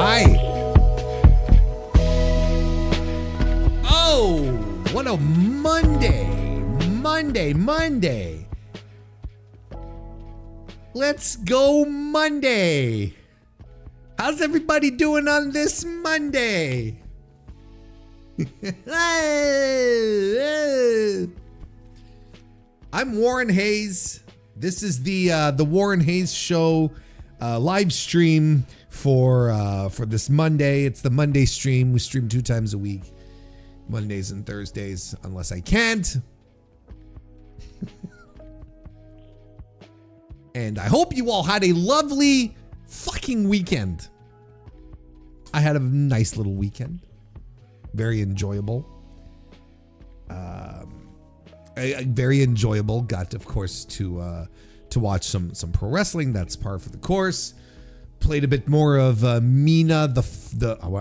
Hi. Oh, what a Monday. Let's go Monday. How's everybody doing on this Monday? I'm Warren Hayes. This is the Warren Hayes Show live stream for this Monday. It's the Monday stream. We stream 2 times a week, Mondays and Thursdays, unless I can't. And I hope you all had a lovely fucking weekend. I had a nice little weekend. Very enjoyable. Very enjoyable. Got, of course, to watch some pro wrestling. That's par for the course. Played a bit more of Mina,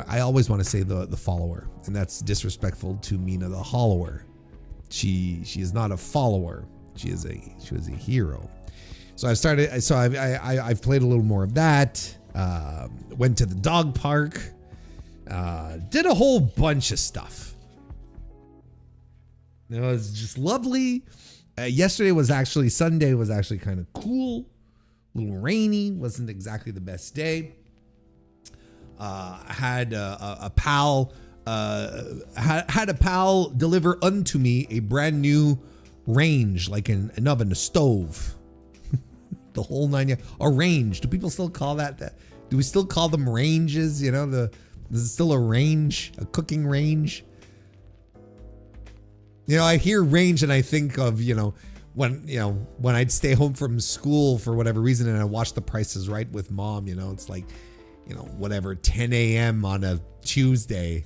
I always want to say the follower, and that's disrespectful to Mina the hollower. She is not a follower. She was a hero. So I've played a little more of that. Went to the dog park. Did a whole bunch of stuff. It was just lovely. Sunday was actually kind of cool. A little rainy. Wasn't exactly the best day. Had a pal deliver unto me a brand new range, like an oven, a stove. The whole 9 yards. A range. Do people still call that? Do we still call them ranges? You know, this is still a range, a cooking range. You know, I hear range and I think of, when I'd stay home from school for whatever reason and I watch The Price is Right with mom, it's like, 10 a.m. on a Tuesday.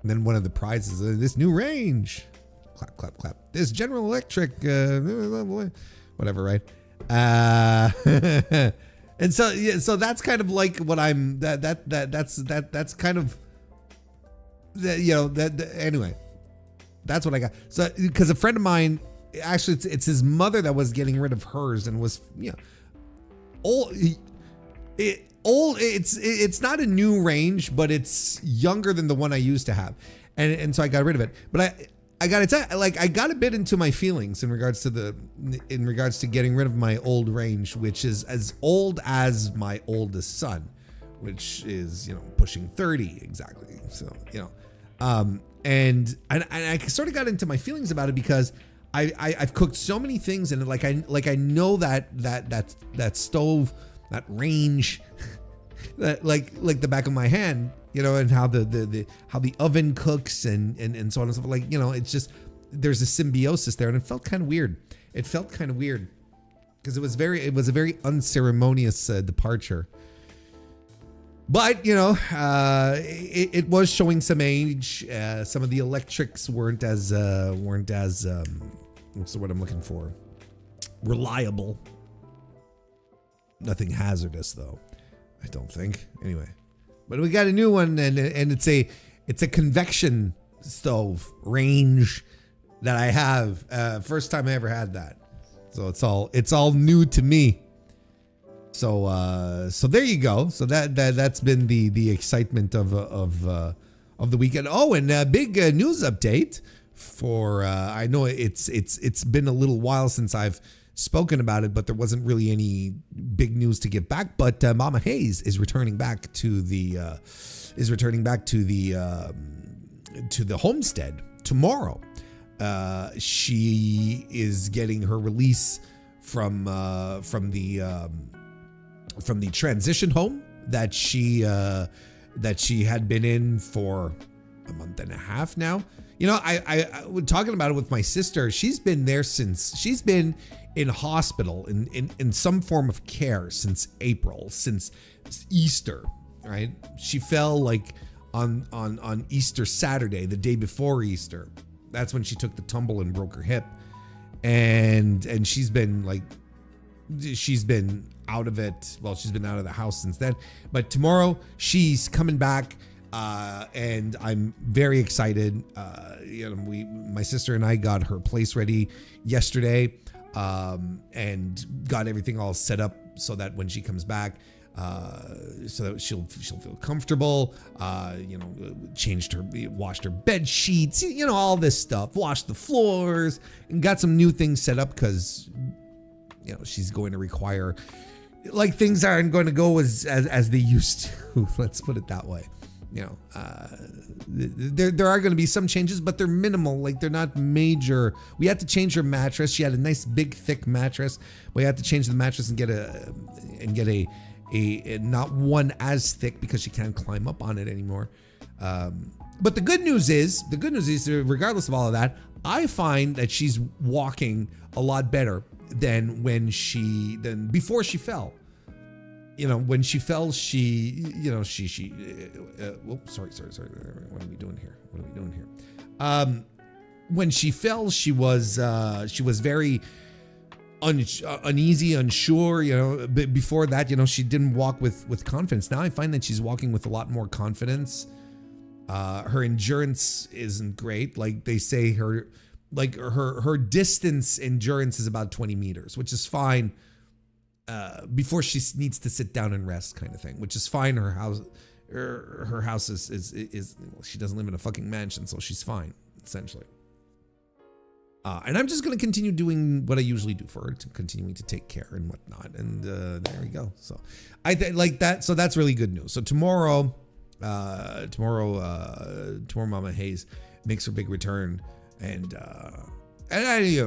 And then one of the prizes, this new range. Clap, clap, clap. This General Electric, whatever, right? And so that's kind of like what I'm that's kind of anyway, that's what I got. So because a friend of mine, actually it's his mother that was getting rid of hers and was old. It's not a new range, but it's younger than the one I used to have, and so I got rid of it. But I gotta tell you, I got a bit into my feelings in regards to getting rid of my old range, which is as old as my oldest son, which is pushing 30 exactly. So and I sort of got into my feelings about it because I've cooked so many things and I know that stove, that range, that like the back of my hand. And how how the oven cooks and so on and so forth. It's just, there's a symbiosis there, and it felt kind of weird. It felt kind of weird because it was a very unceremonious departure. But it was showing some age. Some of the electrics weren't as what's the word I'm looking for? Reliable. Nothing hazardous though, I don't think. Anyway. But we got a new one, and it's a convection stove range that I have. First time I ever had that, so it's all new to me. So there you go. So that's been the excitement of the weekend. Oh, and a big news update for I know it's been a little while since I've spoken about it, but there wasn't really any big news to get back. But Mama Hayes is returning back to the homestead tomorrow. She is getting her release from the transition home that she had been in for a month and a half now. I was talking about it with my sister. She's been there since she's been in hospital in some form of care since April, since Easter, right? She fell on Easter Saturday, the day before Easter. That's when she took the tumble and broke her hip. And she's been out of it. Well, she's been out of the house since then. But tomorrow she's coming back. And I'm very excited. My sister and I got her place ready yesterday, and got everything all set up so that when she comes back, so that she'll feel comfortable. Washed her bed sheets, all this stuff. Washed the floors and got some new things set up because she's going to require, like, things aren't going to go as they used to. Let's put it that way. There are going to be some changes, but they're minimal. Like, they're not major. We had to change her mattress. She had a nice big thick mattress. We had to change the mattress and get a not one as thick because she can't climb up on it anymore. But the good news is regardless of all of that, I find that she's walking a lot better than before she fell. When she fell, sorry. What are we doing here? When she fell, she was very uneasy, unsure, before that, she didn't walk with confidence. Now I find that she's walking with a lot more confidence. Her endurance isn't great. Like they say, her distance endurance is about 20 meters, which is fine. Before she needs to sit down and rest, kind of thing, which is fine. Her house is she doesn't live in a fucking mansion, so she's fine, essentially. And I'm just going to continue doing what I usually do for her, continuing to take care and whatnot. And there we go. So I like that. So that's really good news. So tomorrow, Mama Hayes makes her big return, and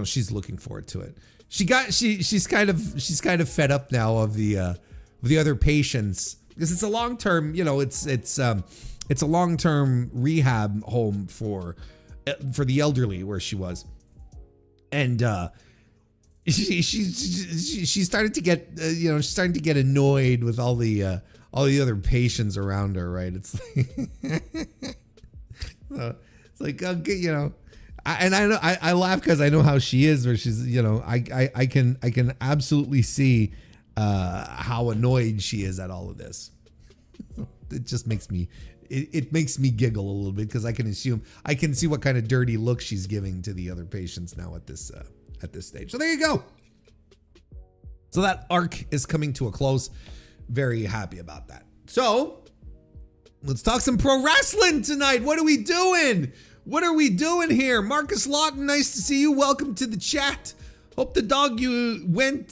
she's looking forward to it. She's kind of fed up now of the other patients, because it's a long-term, it's a long-term rehab home for the elderly where she was. And she started to get she's starting to get annoyed with all the other patients around her, right? It's like okay, I laugh because I know how she is, where she's I can absolutely see how annoyed she is at all of this. It just makes me it makes me giggle a little bit, because I can see what kind of dirty look she's giving to the other patients now at this stage. So there you go. So that arc is coming to a close. Very happy about that. So let's talk some pro wrestling tonight. What are we doing? What are we doing here? Marcus Lawton, nice to see you. Welcome to the chat. Hope the dog went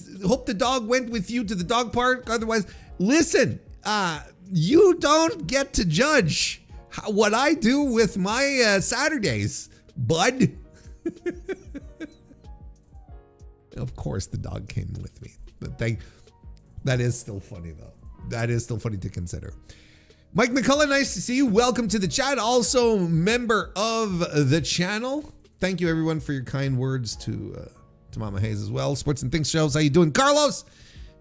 with you to the dog park. Otherwise, listen, you don't get to judge what I do with my Saturdays, bud. Of course, the dog came with me. But that is still funny, though. That is still funny to consider. Mike McCullough, nice to see you. Welcome to the chat. Also, member of the channel. Thank you, everyone, for your kind words to Mama Hayes as well. Sports and Things shows. How you doing, Carlos?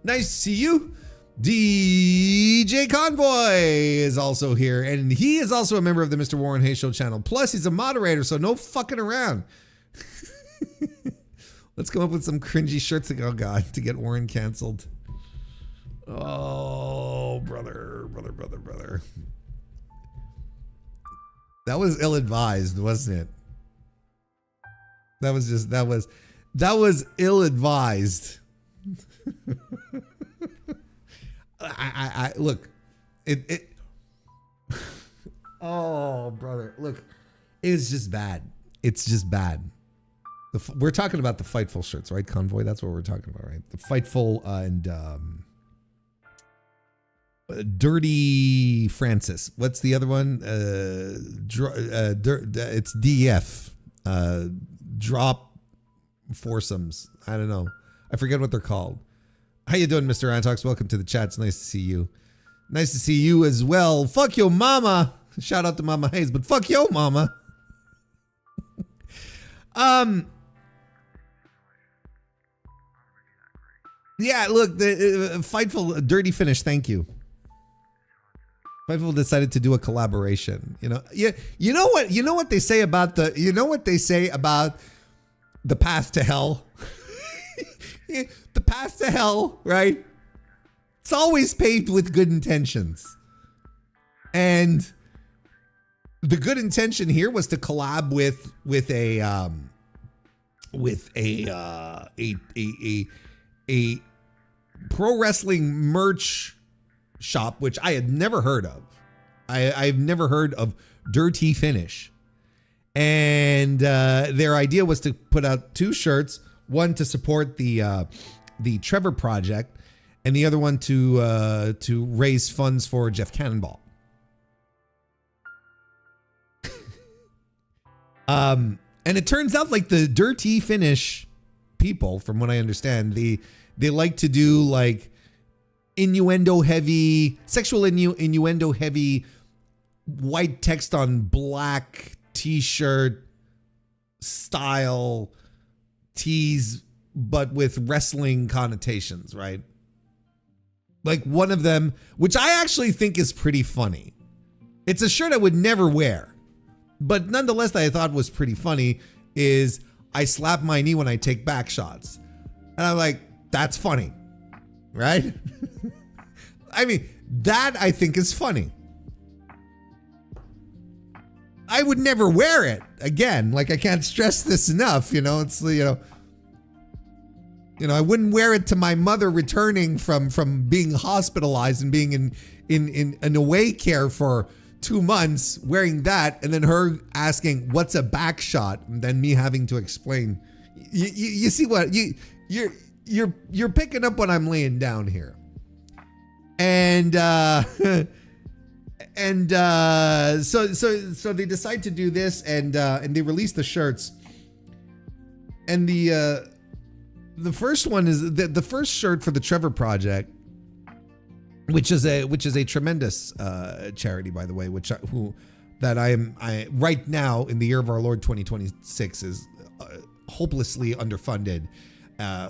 Nice to see you. DJ Convoy is also here, and he is also a member of the Mr. Warren Hayes Show channel. Plus, he's a moderator, so no fucking around. Let's come up with some cringy shirts. Oh God, to get Warren canceled. Oh, brother. That was ill-advised, wasn't it? That was ill-advised. I look, it oh, brother, look, it's just bad. It's just bad. We're talking about the Fightful shirts, right, Convoy? That's what we're talking about, right? The Fightful and Dirty Francis. What's the other one? It's DF. Drop foursomes. I don't know. I forget what they're called. How you doing, Mr. Antox? Welcome to the chat. It's nice to see you. Nice to see you as well. Fuck your mama. Shout out to Mama Hayes, but fuck yo mama. Yeah, look, the Fightful Dirty Finish. Thank you. Fightful decided to do a collaboration. You know what they say about the path to hell. The path to hell, right? It's always paved with good intentions. And the good intention here was to collab with a pro wrestling merch shop, which I had never heard of. I've never heard of Dirty Finish. And their idea was to put out 2 shirts, one to support the Trevor Project, and the other one to raise funds for Jeff Cannonball. And it turns out like the Dirty Finish people, from what I understand, they like to do like innuendo heavy, sexual innuendo heavy, white text on black t-shirt style tees, but with wrestling connotations, right? Like one of them, which I actually think is pretty funny. It's a shirt I would never wear, but nonetheless I thought was pretty funny, is I slap my knee when I take back shots. And I'm like, that's funny, right? I mean, that I think is funny. I would never wear it again. Like, I can't stress this enough. It's, I wouldn't wear it to my mother returning from being hospitalized and being in away care for 2 months, wearing that, and then her asking, what's a back shot? And then me having to explain. You see what you're picking up what I'm laying down here. And so they decide to do this, and they release the shirts. And the first one is the first shirt for the Trevor Project, which is a tremendous charity, by the way, I right now in the year of our Lord 2026 is hopelessly underfunded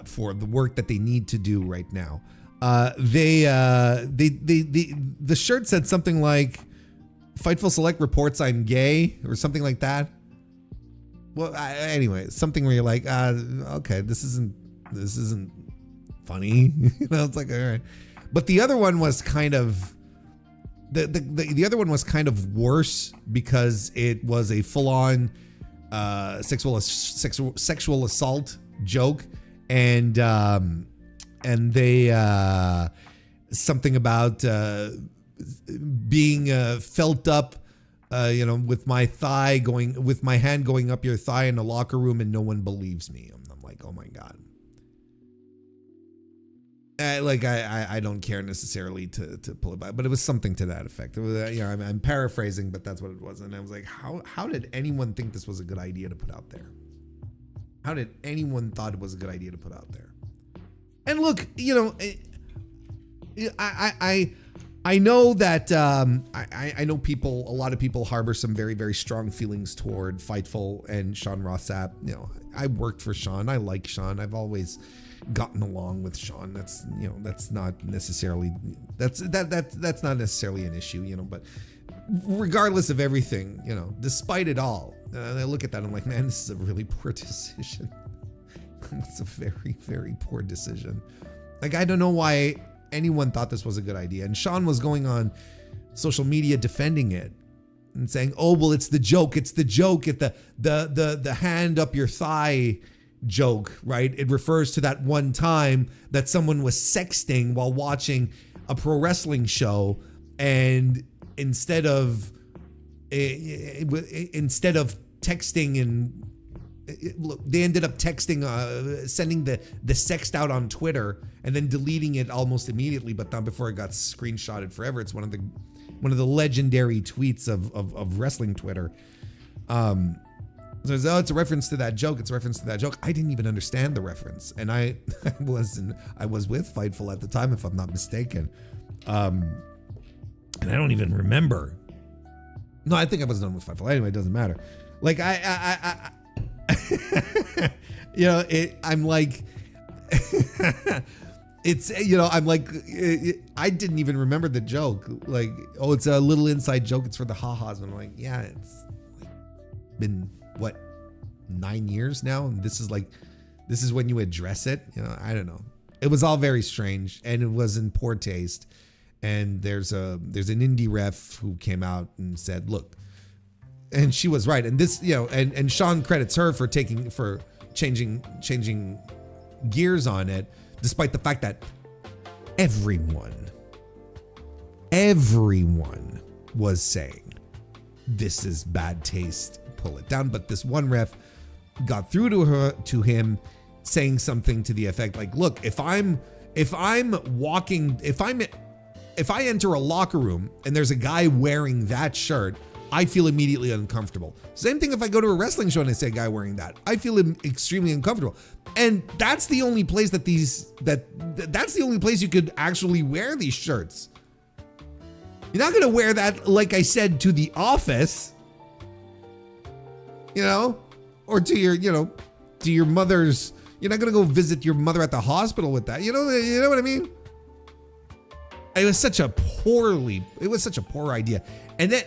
for the work that they need to do right now. The shirt said something like, Fightful Select reports I'm gay, or something like that. Well, anyway, something where you're like, okay, this isn't funny. It's like, all right. But the other one was kind of the other one was kind of worse, because it was a full-on sexual assault joke, and they something about being felt up, with my hand going up your thigh in a locker room, and no one believes me. I'm like, oh my God. I don't care necessarily to pull it back, but it was something to that effect. It was, I'm paraphrasing, but that's what it was. And I was like, how did anyone think this was a good idea to put out there? How did anyone thought it was a good idea to put out there? And look, I know that I know a lot of people harbor some very, very strong feelings toward Fightful and Sean Ross Sapp. I worked for Sean. I like Sean. I've always gotten along with Sean. That's not necessarily not necessarily an issue, but regardless of everything, despite it all, I look at that and I'm like, man, this is a really poor decision. It's a very, very poor decision. Like, I don't know why anyone thought this was a good idea. And Sean was going on social media defending it and saying, oh, well, it's the joke. It's the joke at the hand up your thigh joke, right? It refers to that one time that someone was sexting while watching a pro wrestling show, and instead of texting, and they ended up texting, sending the sext out on Twitter and then deleting it almost immediately, but not before it got screenshotted forever. It's one of the legendary tweets of wrestling Twitter. So it's a reference to that joke. It's a reference to that joke. I didn't even understand the reference, and I was with Fightful at the time, if I'm not mistaken. And I don't even remember. No, I think I was done with Fightful. Anyway, it doesn't matter. Like I I'm like, it's, I'm like, I didn't even remember the joke. Like, oh, it's a little inside joke. It's for the ha-has. And I'm like, yeah, it's been, 9 years now? And this is when you address it? I don't know. It was all very strange, and it was in poor taste. And there's an indie ref who came out and said, look, and she was right. And this, and Sean credits her for changing gears on it, despite the fact that everyone everyone was saying, this is bad taste, pull it down. But this one ref got through to him saying something to the effect like, look, if I enter a locker room and there's a guy wearing that shirt, I feel immediately uncomfortable. Same thing if I go to a wrestling show and I see a guy wearing that, I feel extremely uncomfortable. And that's the only place that's the only place you could actually wear these shirts. You're not going to wear that, like I said, to the office, or to your mother's. You're not going to go visit your mother at the hospital with that. You know what I mean? It was such a poor idea. And then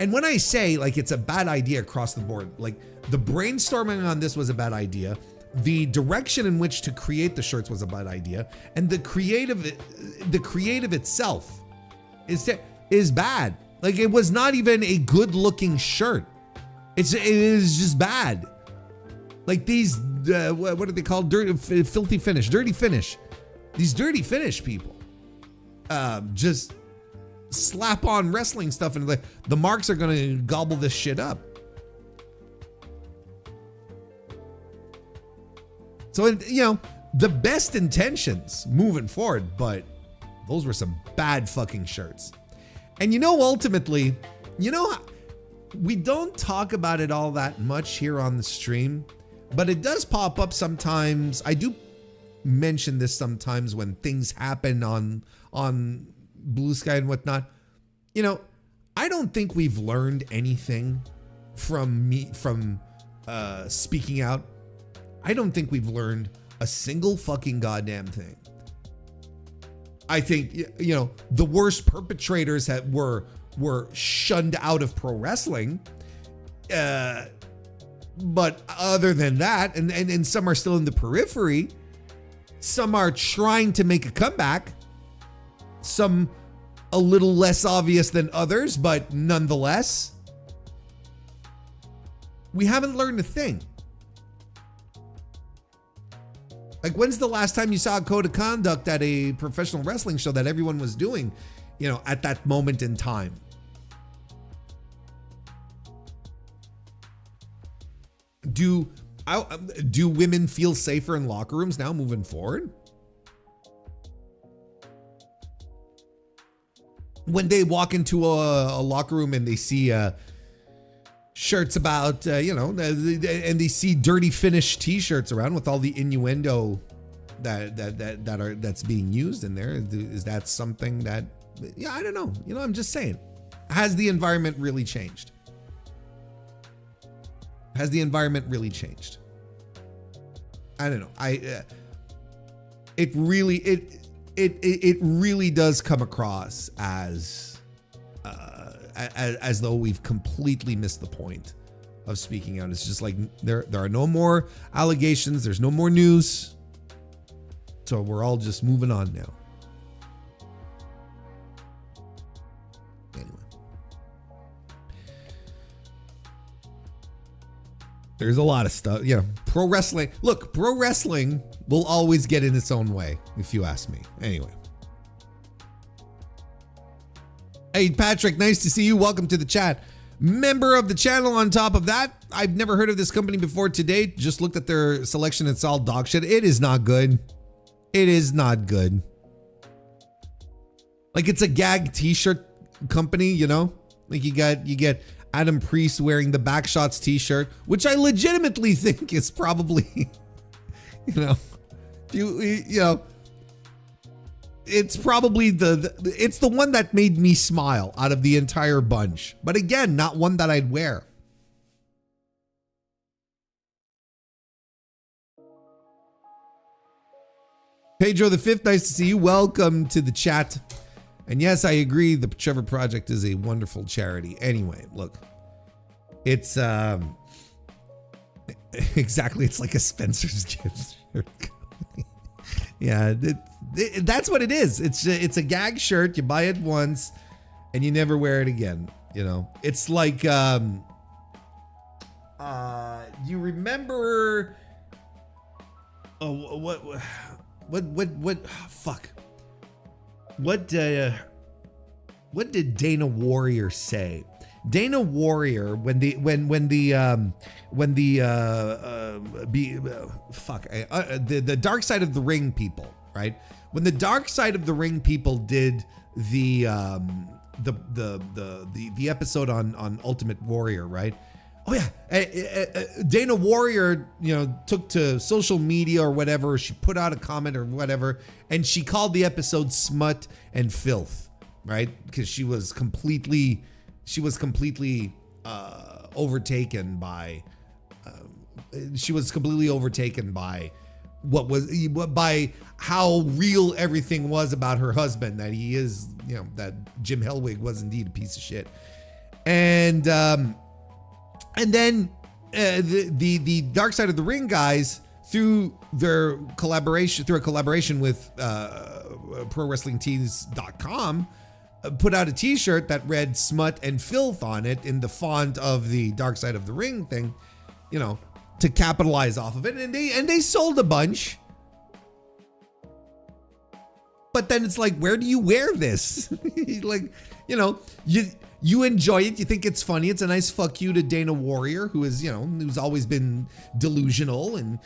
and when I say it's a bad idea across the board, the brainstorming on this was a bad idea. The direction in which to create the shirts was a bad idea. And the creative itself is bad. It was not even a good looking shirt. It is just bad. These, what are they called? Dirty finish. These dirty finish people just slap on wrestling stuff and the marks are going to gobble this shit up. So, the best intentions moving forward, but those were some bad fucking shirts. And ultimately, we don't talk about it all that much here on the stream, but it does pop up sometimes. I do mention this sometimes when things happen on Blue Sky and whatnot. I don't think we've learned anything from speaking out. I don't think we've learned a single fucking goddamn thing. I think, the worst perpetrators were shunned out of pro wrestling. But other than that, and some are still in the periphery, some are trying to make a comeback, some a little less obvious than others, but nonetheless, we haven't learned a thing. When's the last time you saw a code of conduct at a professional wrestling show that everyone was doing, at that moment in time? Do women feel safer in locker rooms now moving forward? When they walk into a locker room and they see shirts about, and they see dirty finish t-shirts around with all the innuendo that's being used in there. Is that something that, I don't know. I'm just saying, has the environment really changed? Has the environment really changed? I don't know. It really does come across as though we've completely missed the point of speaking out. It's just there are no more allegations. There's no more news. So we're all just moving on now. Anyway. There's a lot of stuff. Yeah. Pro wrestling. Look, pro wrestling will always get in its own way, if you ask me. Anyway. Hey, Patrick, nice to see you. Welcome to the chat. Member of the channel on top of that. I've never heard of this company before today. Just looked at their selection. It's all dog shit. It is not good. It is not good. It's a gag t-shirt company, you get Adam Priest wearing the Backshots t-shirt, which I legitimately think is probably, it's probably it's the one that made me smile out of the entire bunch. But again, not one that I'd wear. Pedro the Fifth, nice to see you. Welcome to the chat. And yes, I agree. The Trevor Project is a wonderful charity. Anyway, look, it's exactly. It's like a Spencer's gift shirt. Yeah, that's what it is. It's a gag shirt. You buy it once, and you never wear it again. It's like you remember? What? Fuck. What? what did Dana Warrior say? Dana Warrior, the Dark Side of the Ring people, right? When the Dark Side of the Ring people did the episode on Ultimate Warrior, right? Oh yeah, Dana Warrior, took to social media or whatever. She put out a comment or whatever, and she called the episode "Smut and Filth," right? Because she was completely overtaken by by how real everything was about her husband, that he is, that Jim Hellwig was indeed a piece of shit. And then the Dark Side of the Ring guys, through a collaboration with ProWrestlingTees.com, put out a t-shirt that read "Smut and Filth" on it in the font of the Dark Side of the Ring thing, to capitalize off of it. And they sold a bunch. But then it's like, where do you wear this? Like, you enjoy it. You think it's funny. It's a nice fuck you to Dana Warrior, who's always been delusional and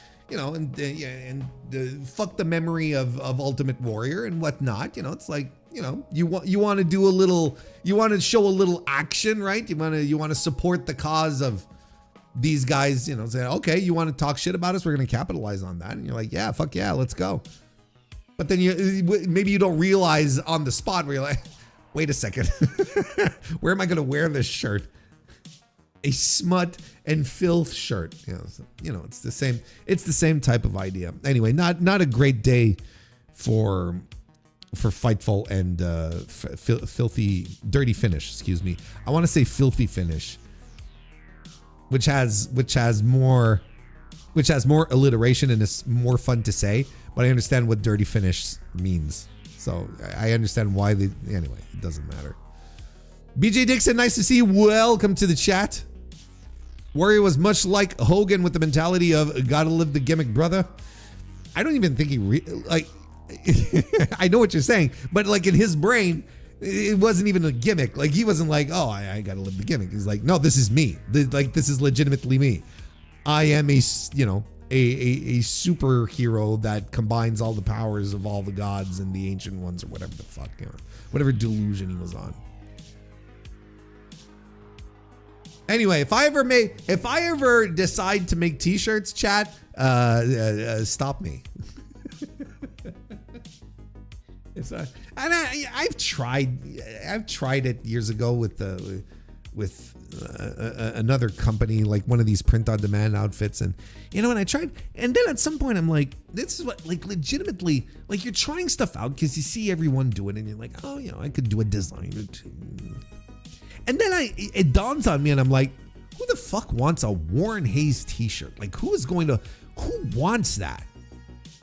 fuck the memory of Ultimate Warrior and whatnot. It's like, you want to do a little, you want to show a little action, right? You want to support the cause of these guys, say, okay, you want to talk shit about us? We're going to capitalize on that. And you're like, yeah, fuck yeah, let's go. But then maybe you don't realize on the spot where you're like, wait a second, where am I going to wear this shirt? A Smut and Filth shirt. It's the same. It's the same type of idea. Anyway, not a great day for Fightful and filthy, dirty finish. Excuse me. I want to say filthy finish, which has more alliteration and is more fun to say. But I understand what dirty finish means. So I understand why anyway, it doesn't matter. BJ Dixon, nice to see you. Welcome to the chat. Warrior was much like Hogan with the mentality of gotta live the gimmick, brother. I don't even think I know what you're saying, but like in his brain, it wasn't even a gimmick. Like he wasn't like, oh, I gotta live the gimmick. He's like, no, this is me. This is legitimately me. I am a superhero that combines all the powers of all the gods and the ancient ones, or whatever the fuck, whatever delusion he was on. Anyway, if I ever decide to make t-shirts, chat, stop me. I've tried it years ago with another company, like one of these print-on-demand outfits, and I tried, and then at some point I'm like, this is what, like, legitimately, like, you're trying stuff out because you see everyone do it, and you're like, oh, I could do a design or two. And then it dawns on me, and I'm like, who the fuck wants a Warren Hayes t-shirt? Like, who wants that?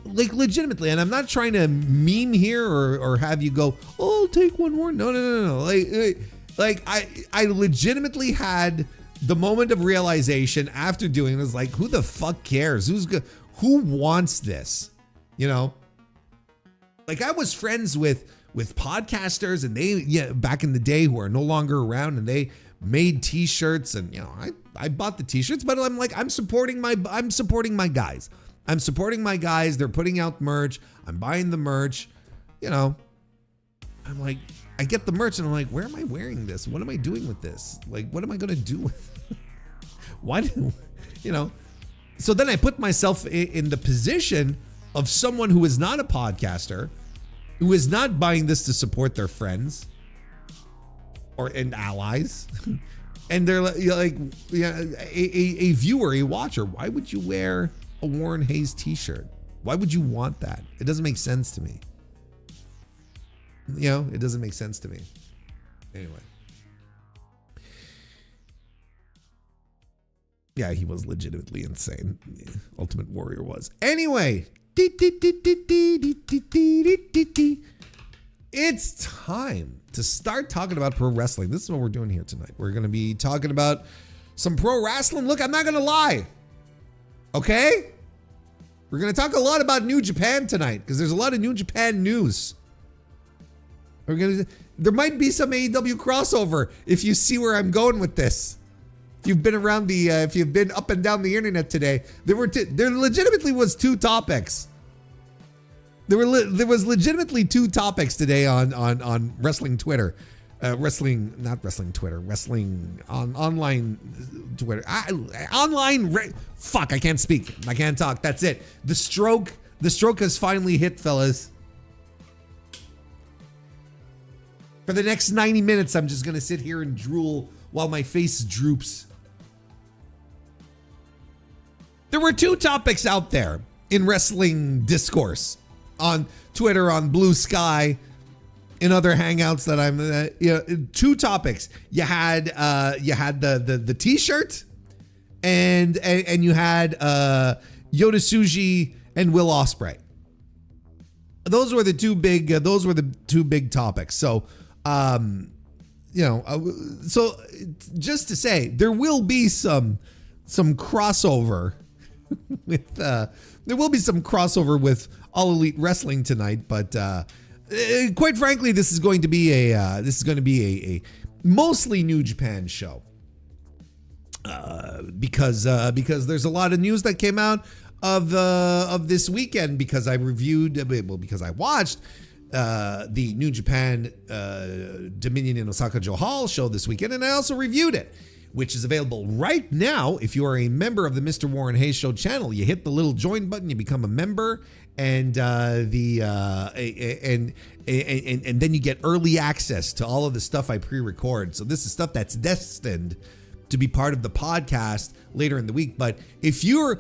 Like, legitimately, and I'm not trying to meme here or have you go, oh, take one more. No. Like I legitimately had the moment of realization after doing this, like, who the fuck cares? Who wants this? Like, I was friends with podcasters, and they, back in the day, who are no longer around, and they made t-shirts, and I bought the t-shirts, but I'm like, I'm supporting my guys. They're putting out merch. I'm buying the merch. I'm like, I get the merch and I'm like, where am I wearing this? What am I doing with this? Like, what am I going to do with it? Why do, So then I put myself in the position of someone who is not a podcaster, who is not buying this to support their friends and allies. And they're like, a viewer, a watcher. Why would you wear a Warren Hayes t-shirt? Why would you want that? It doesn't make sense to me. It doesn't make sense to me. Anyway. Yeah, he was legitimately insane. Ultimate Warrior was. Anyway. It's time to start talking about pro wrestling. This is what we're doing here tonight. We're going to be talking about some pro wrestling. Look, I'm not going to lie. Okay? We're going to talk a lot about New Japan tonight because there's a lot of New Japan news. There might be some AEW crossover if you see where I'm going with this. If you've been around if you've been up and down the internet today, there legitimately was two topics. There was legitimately two topics today on wrestling Twitter. Wrestling on online Twitter. Fuck, I can't speak. I can't talk. That's it. The stroke has finally hit, fellas. For the next 90 minutes, I'm just going to sit here and drool while my face droops. There were two topics out there in wrestling discourse on Twitter, on Blue Sky, in other hangouts that I'm, two topics. You had the T-shirt, and you had Yota Tsuji and Will Ospreay. Those were the two big topics. So, so just to say, there will be some crossover with there will be some crossover with All Elite Wrestling tonight, but quite frankly, this is going to be a mostly New Japan show, because there's a lot of news that came out of this weekend, because I watched the New Japan Dominion in Osaka-jo Hall show this weekend, and I also reviewed it, which is available right now. If you are a member of the Mr. Warren Hayes Show channel, you hit the little join button, you become a member, and and then you get early access to all of the stuff I pre-record. So this is stuff that's destined to be part of the podcast later in the week. But if you're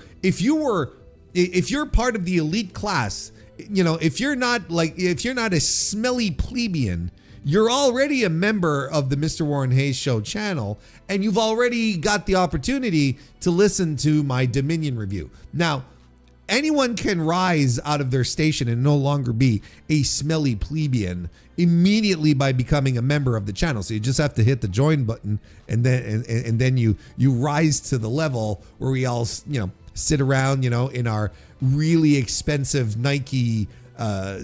part of the elite class, if you're not a smelly plebeian, you're already a member of the Mr. Warren Hayes Show channel, and you've already got the opportunity to listen to my Dominion review. Now, anyone can rise out of their station and no longer be a smelly plebeian immediately by becoming a member of the channel. So you just have to hit the join button, and then you rise to the level where we all sit around in our really expensive Nike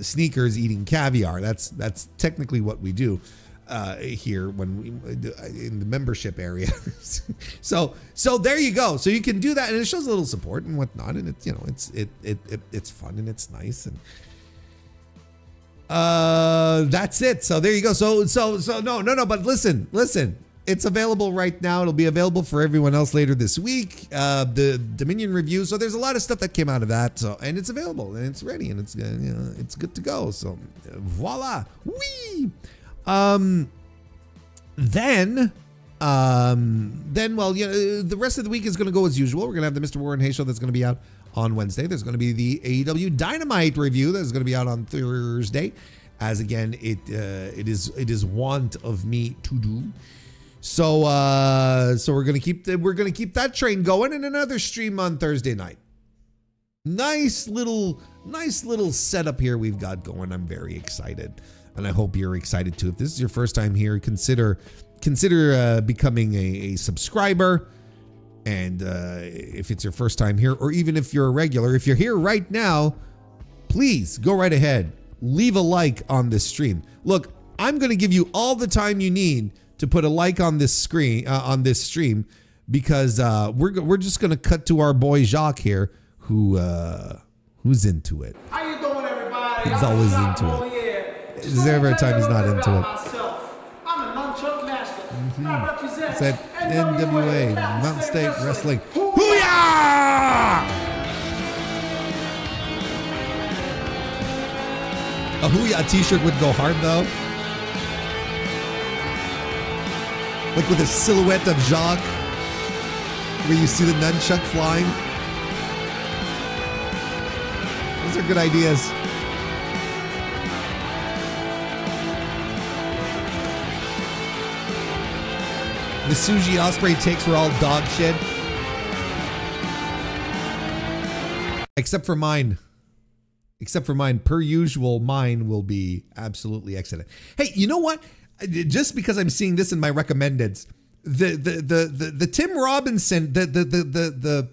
sneakers eating caviar. That's technically what we do here when we in the membership area. so there you go. So you can do that, and it shows a little support and whatnot, and it's it's fun and it's nice, and that's it. So there you go. So no, but listen. It's available right now. It'll be available for everyone else later this week. The Dominion review. So there's a lot of stuff that came out of that. So, and it's available and it's ready and it's it's good to go. So voila. Whee! The rest of the week is going to go as usual. We're going to have the Mr. Warren Hayes Show that's going to be out on Wednesday. There's going to be the AEW Dynamite review that's going to be out on Thursday, as again it is want of me to do. So we're gonna keep that train going, and another stream on Thursday night. Nice little setup here we've got going. I'm very excited, and I hope you're excited too. If this is your first time here, consider becoming a subscriber. And if it's your first time here, or even if you're a regular, if you're here right now, please go right ahead. Leave a like on this stream. Look, I'm going to give you all the time you need to put a like on this on this stream, because we're just going to cut to our boy Jacques here, who's into it. How you doing, everybody? He's always into it. Is there ever a time he's not into it? I'm a nunchuck master. I represent it's at NWA, Mountain State Wrestling. Hoo-yah! A Hoo-yah t-shirt would go hard though. Like with a silhouette of Jacques, where you see the nunchuck flying. Those are good ideas. The Tsuji Ospreay takes were all dog shit. Except for mine. Per usual, mine will be absolutely excellent. Hey, you know what? Just because I'm seeing this in my recommendeds, the Tim Robinson, the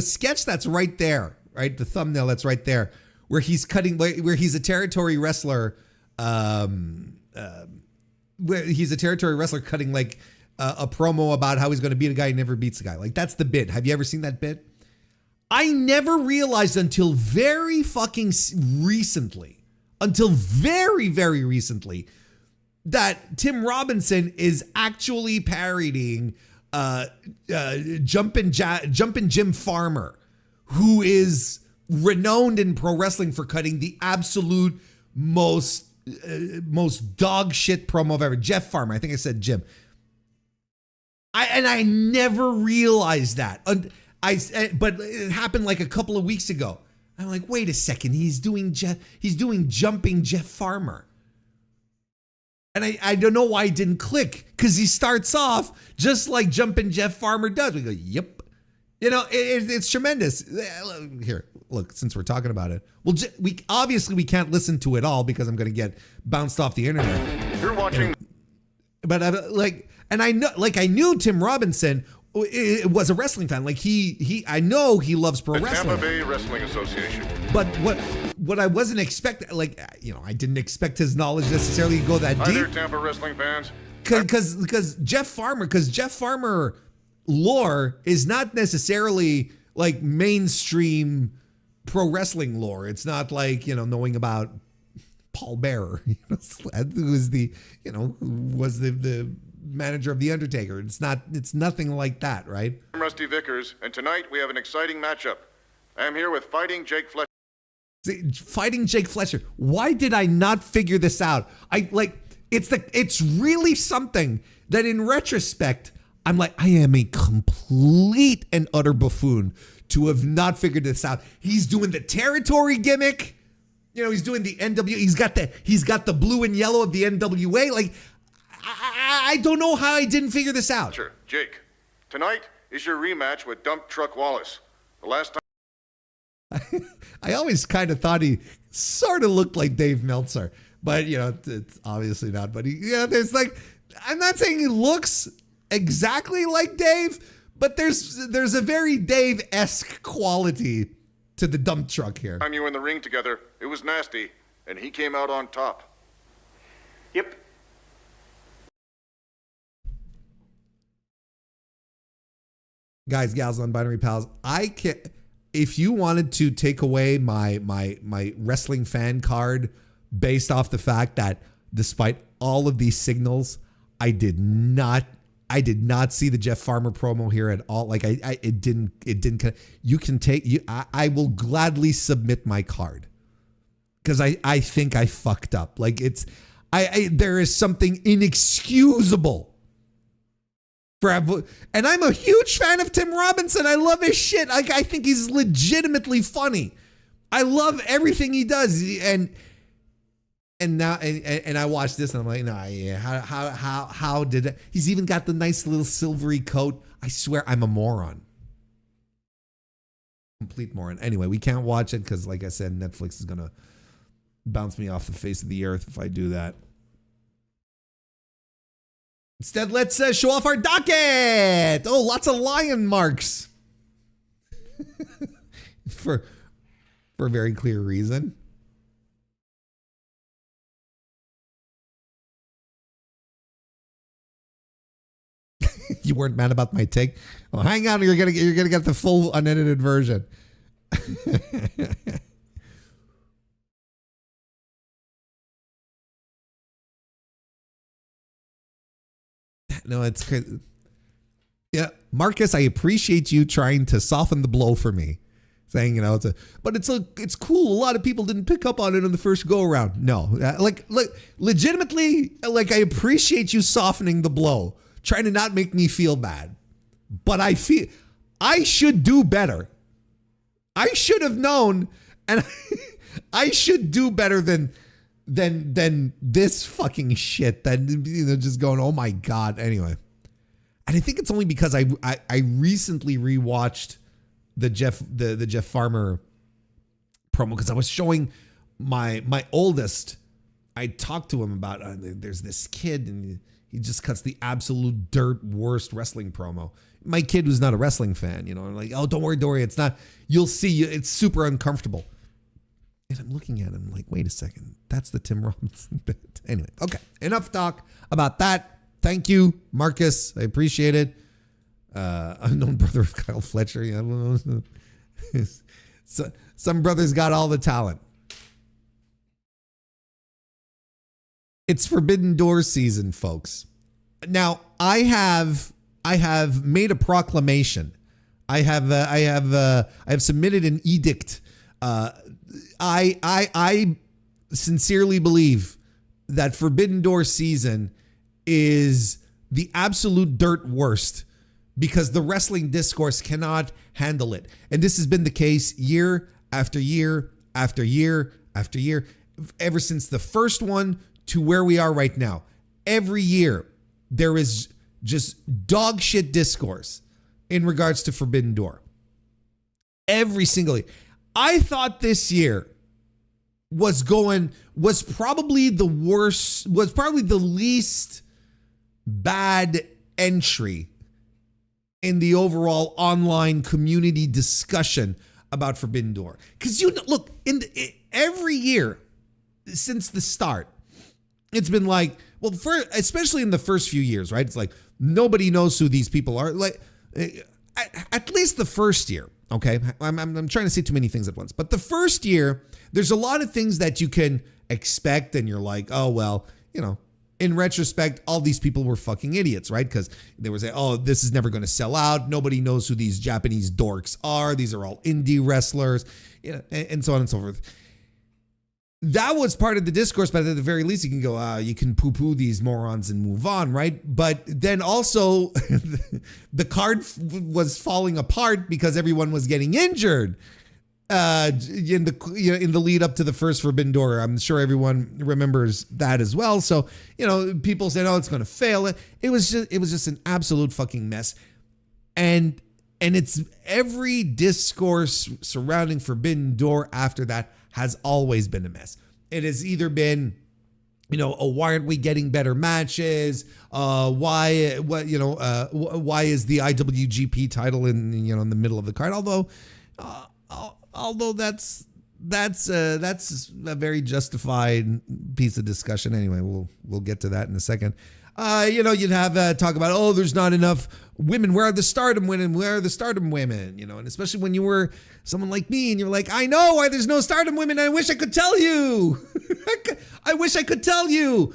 sketch that's right there, right? The thumbnail that's right there, where he's a territory wrestler, he's a territory wrestler cutting like a promo about how he's going to beat a guy who never beats a guy. Like that's the bit. Have you ever seen that bit? I never realized until very fucking recently, that Tim Robinson is actually parodying Jumpin' Jim Farmer, who is renowned in pro wrestling for cutting the absolute most dog shit promo of ever. Jeff Farmer, I think I said Jim. I never realized that. But it happened like a couple of weeks ago. I'm like, wait a second, he's doing Jumping Jeff Farmer. And I don't know why it didn't click, because he starts off just like Jumpin' Jeff Farmer does. We go, yep. You know, it's tremendous. Here, look, since we're talking about it. Well, we obviously can't listen to it all because I'm going to get bounced off the internet. You're watching. But I knew Tim Robinson was a wrestling fan. Like I know he loves pro wrestling. Tampa Bay Wrestling Association. But what I wasn't expecting, like, you know, I didn't expect his knowledge necessarily to go that deep. Hi there, Tampa wrestling fans. Because Jeff Farmer lore is not necessarily like mainstream pro wrestling lore. It's not like, you know, knowing about Paul Bearer, who was the manager of The Undertaker. It's nothing like that, right? I'm Rusty Vickers, and tonight we have an exciting matchup. I'm here with Fighting Jake Fletcher. Fighting Jake Fletcher. Why did I not figure this out? It's really something that in retrospect, I'm like, I am a complete and utter buffoon to have not figured this out. He's doing the territory gimmick. You know, he's doing the NW. He's got the blue and yellow of the NWA. Like, I don't know how I didn't figure this out. Sure, Jake. Tonight is your rematch with Dump Truck Wallace. The last time. I always kind of thought he sort of looked like Dave Meltzer, but you know, it's obviously not. But there's like, I'm not saying he looks exactly like Dave, but there's a very Dave-esque quality to the dump truck here. Time you were in the ring together, it was nasty, and he came out on top. Yep. Guys, gals, non-binary pals, I can't. If you wanted to take away my wrestling fan card based off the fact that despite all of these signals, I did not see the Jeff Farmer promo here at all. Like it didn't. You can take you. I will gladly submit my card because I think I fucked up. Like there is something inexcusable. And I'm a huge fan of Tim Robinson. I love his shit. Like, I think he's legitimately funny. I love everything he does. And now I watch this and I'm like, nah, yeah. How did it? He's even got the nice little silvery coat. I swear I'm a moron. Complete moron. Anyway, we can't watch it because, like I said, Netflix is gonna bounce me off the face of the earth if I do that. Instead, let's show off our docket. Oh, lots of lion marks. for a very clear reason. You weren't mad about my take? Well, hang on, you're gonna get the full unedited version. No, it's crazy. Yeah, Marcus, I appreciate you trying to soften the blow for me, saying, you know, it's cool. A lot of people didn't pick up on it on the first go around. No, like legitimately, like I appreciate you softening the blow, trying to not make me feel bad, but I feel I should do better. I should have known, and I should do better than this fucking shit that, you know, just going, oh my God. Anyway, and I think it's only because I recently rewatched the Jeff Farmer promo because I was showing my oldest. I talked to him about there's this kid and he just cuts the absolute dirt worst wrestling promo. My kid was not a wrestling fan, you know. I'm like, oh, don't worry, it's not. You'll see, it's super uncomfortable. And I'm looking at him like, wait a second, that's the Tim Robinson bit. Anyway, okay, enough talk about that. Thank you, Marcus. I appreciate it. Unknown brother of Kyle Fletcher. Yeah, so, some brothers got all the talent. It's Forbidden Door season, folks. Now, I have made a proclamation. I have submitted an edict. I sincerely believe that Forbidden Door season is the absolute dirt worst because the wrestling discourse cannot handle it. And this has been the case year after year after year after year, ever since the first one to where we are right now. Every year, there is just dog shit discourse in regards to Forbidden Door. Every single year. I thought this year was probably the worst, was probably the least bad entry in the overall online community discussion about Forbidden Door. Because look, every year since the start, it's been like, well, especially in the first few years, right? It's like nobody knows who these people are. Like at least the first year. Okay, I'm trying to say too many things at once. But the first year, there's a lot of things that you can expect, and you're like, oh, well, in retrospect, all these people were fucking idiots, right? Because they were saying, oh, this is never going to sell out. Nobody knows who these Japanese dorks are. These are all indie wrestlers, and so on and so forth. That was part of the discourse, but at the very least, you can go, you can poo-poo these morons and move on, right? But then also, the card was falling apart because everyone was getting injured in the lead up to the first Forbidden Door. I'm sure everyone remembers that as well. So, people said, oh, it's going to fail. It was just an absolute fucking mess. And it's every discourse surrounding Forbidden Door after that has always been a mess. It has either been, why aren't we getting better matches? Why is the IWGP title in the middle of the card? Although that's a very justified piece of discussion. Anyway, we'll get to that in a second. You'd have talk about, oh, there's not enough women. Where are the Stardom women? Where are the Stardom women? And especially when you were someone like me and you're like, I know why there's no Stardom women. I wish I could tell you. I wish I could tell you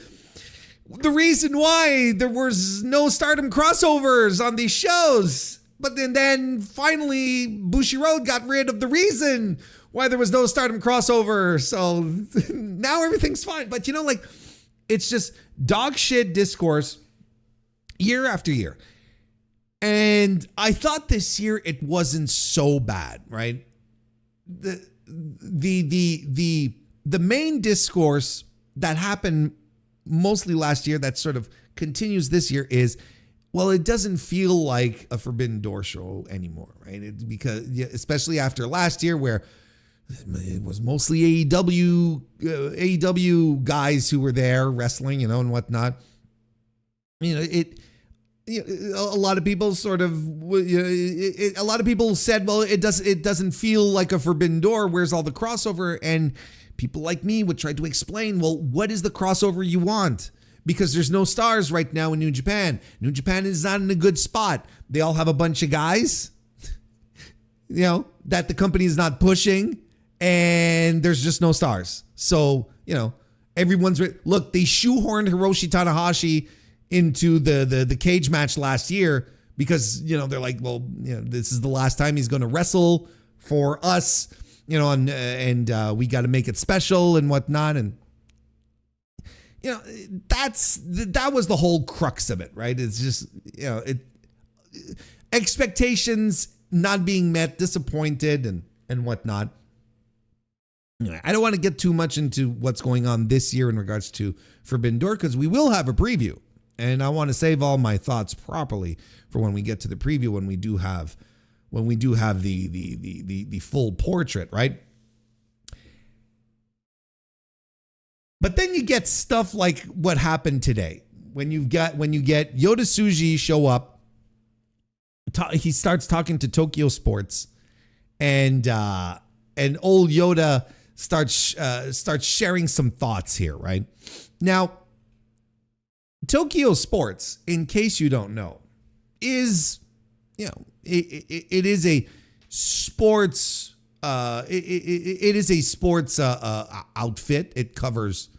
the reason why there was no Stardom crossovers on these shows. But then finally Bushiroad got rid of the reason why there was no Stardom crossover. So now everything's fine. But it's just dog shit discourse year after year. And I thought this year it wasn't so bad, right? The main discourse that happened mostly last year that sort of continues this year is, well, it doesn't feel like a Forbidden Door show anymore, right? Because especially after last year where it was mostly AEW guys who were there wrestling, and whatnot. A lot of people a lot of people said, well, it doesn't feel like a Forbidden Door. Where's all the crossover? And people like me would try to explain, well, what is the crossover you want? Because there's no stars right now in New Japan. New Japan is not in a good spot. They all have a bunch of guys, that the company is not pushing. And there's just no stars. So, everyone's look, they shoehorned Hiroshi Tanahashi into the cage match last year because, they're like, well, this is the last time he's going to wrestle for us, and we got to make it special and whatnot. And, that was the whole crux of it, right? It's just, expectations not being met, disappointed and whatnot. I don't want to get too much into what's going on this year in regards to Forbidden Door because we will have a preview, and I want to save all my thoughts properly for when we get to the preview when we do have the full portrait, right? But then you get stuff like what happened today when you get Yoda Tsuji show up. He starts talking to Tokyo Sports, and old Yoda start sharing some thoughts here, right? Now, Tokyo Sports, in case you don't know, is, it is a sports it is a sports outfit. It covers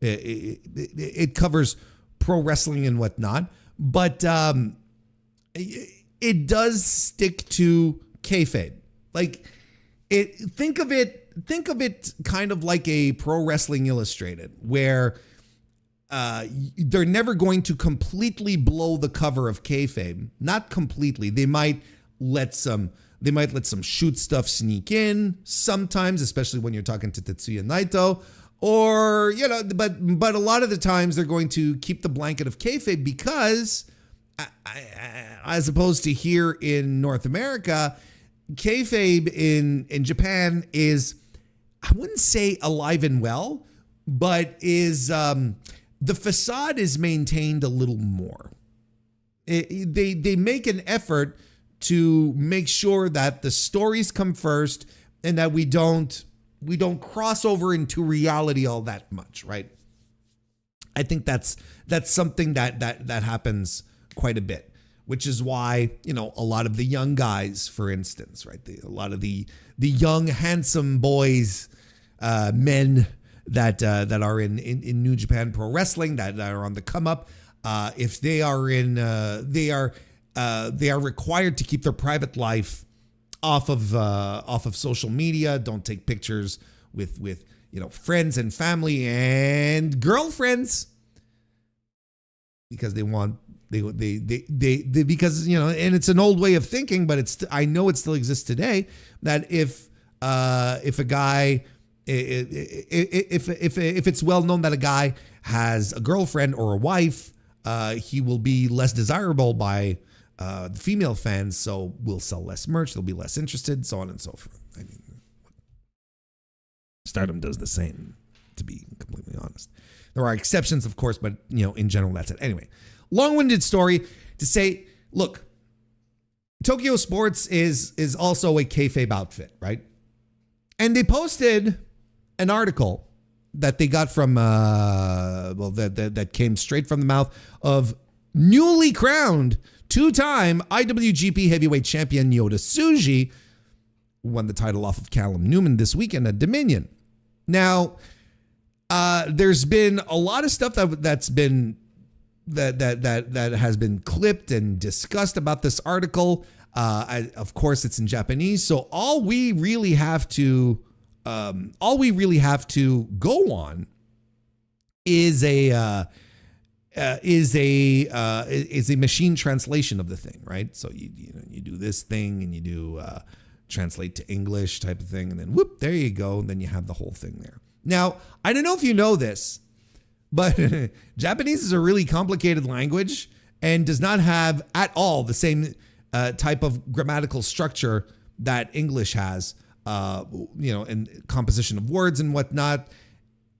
it covers pro wrestling and whatnot, but it does stick to kayfabe. Like, think of it kind of like a Pro Wrestling Illustrated, where they're never going to completely blow the cover of kayfabe. Not completely. They might let some shoot stuff sneak in sometimes, especially when you're talking to Tetsuya Naito, or but a lot of the times they're going to keep the blanket of kayfabe because, as opposed to here in North America, kayfabe in Japan is, I wouldn't say alive and well, but is the facade is maintained a little more. They make an effort to make sure that the stories come first and that we don't cross over into reality all that much, right? I think that's something that happens quite a bit, which is why, a lot of the young guys, for instance, right? A lot of the young, handsome boys, men that are in New Japan Pro Wrestling, that are on the come up, if they are they are required to keep their private life off of social media. Don't take pictures with friends and family and girlfriends, because because and it's an old way of thinking, but I know it still exists today, that if a guy, if it's well known that a guy has a girlfriend or a wife, he will be less desirable by the female fans, so will sell less merch, they'll be less interested, so on and so forth. I mean, Stardom does the same, to be completely honest. There are exceptions, of course, but in general, that's it. Anyway, long-winded story to say, look, Tokyo Sports is also a kayfabe outfit, right? And they posted an article that they got from that came straight from the mouth of newly crowned two-time IWGP Heavyweight Champion Yota Tsuji, who won the title off of Callum Newman this weekend at Dominion. Now, there's been a lot of stuff that has been clipped and discussed about this article. Of course, it's in Japanese, so all we really have to go on is a machine translation of the thing, right? So you do this thing and you do translate to English type of thing, and then whoop, there you go, and then you have the whole thing there. Now, I don't know if you know this, but Japanese is a really complicated language and does not have at all the same type of grammatical structure that English has, and composition of words and whatnot.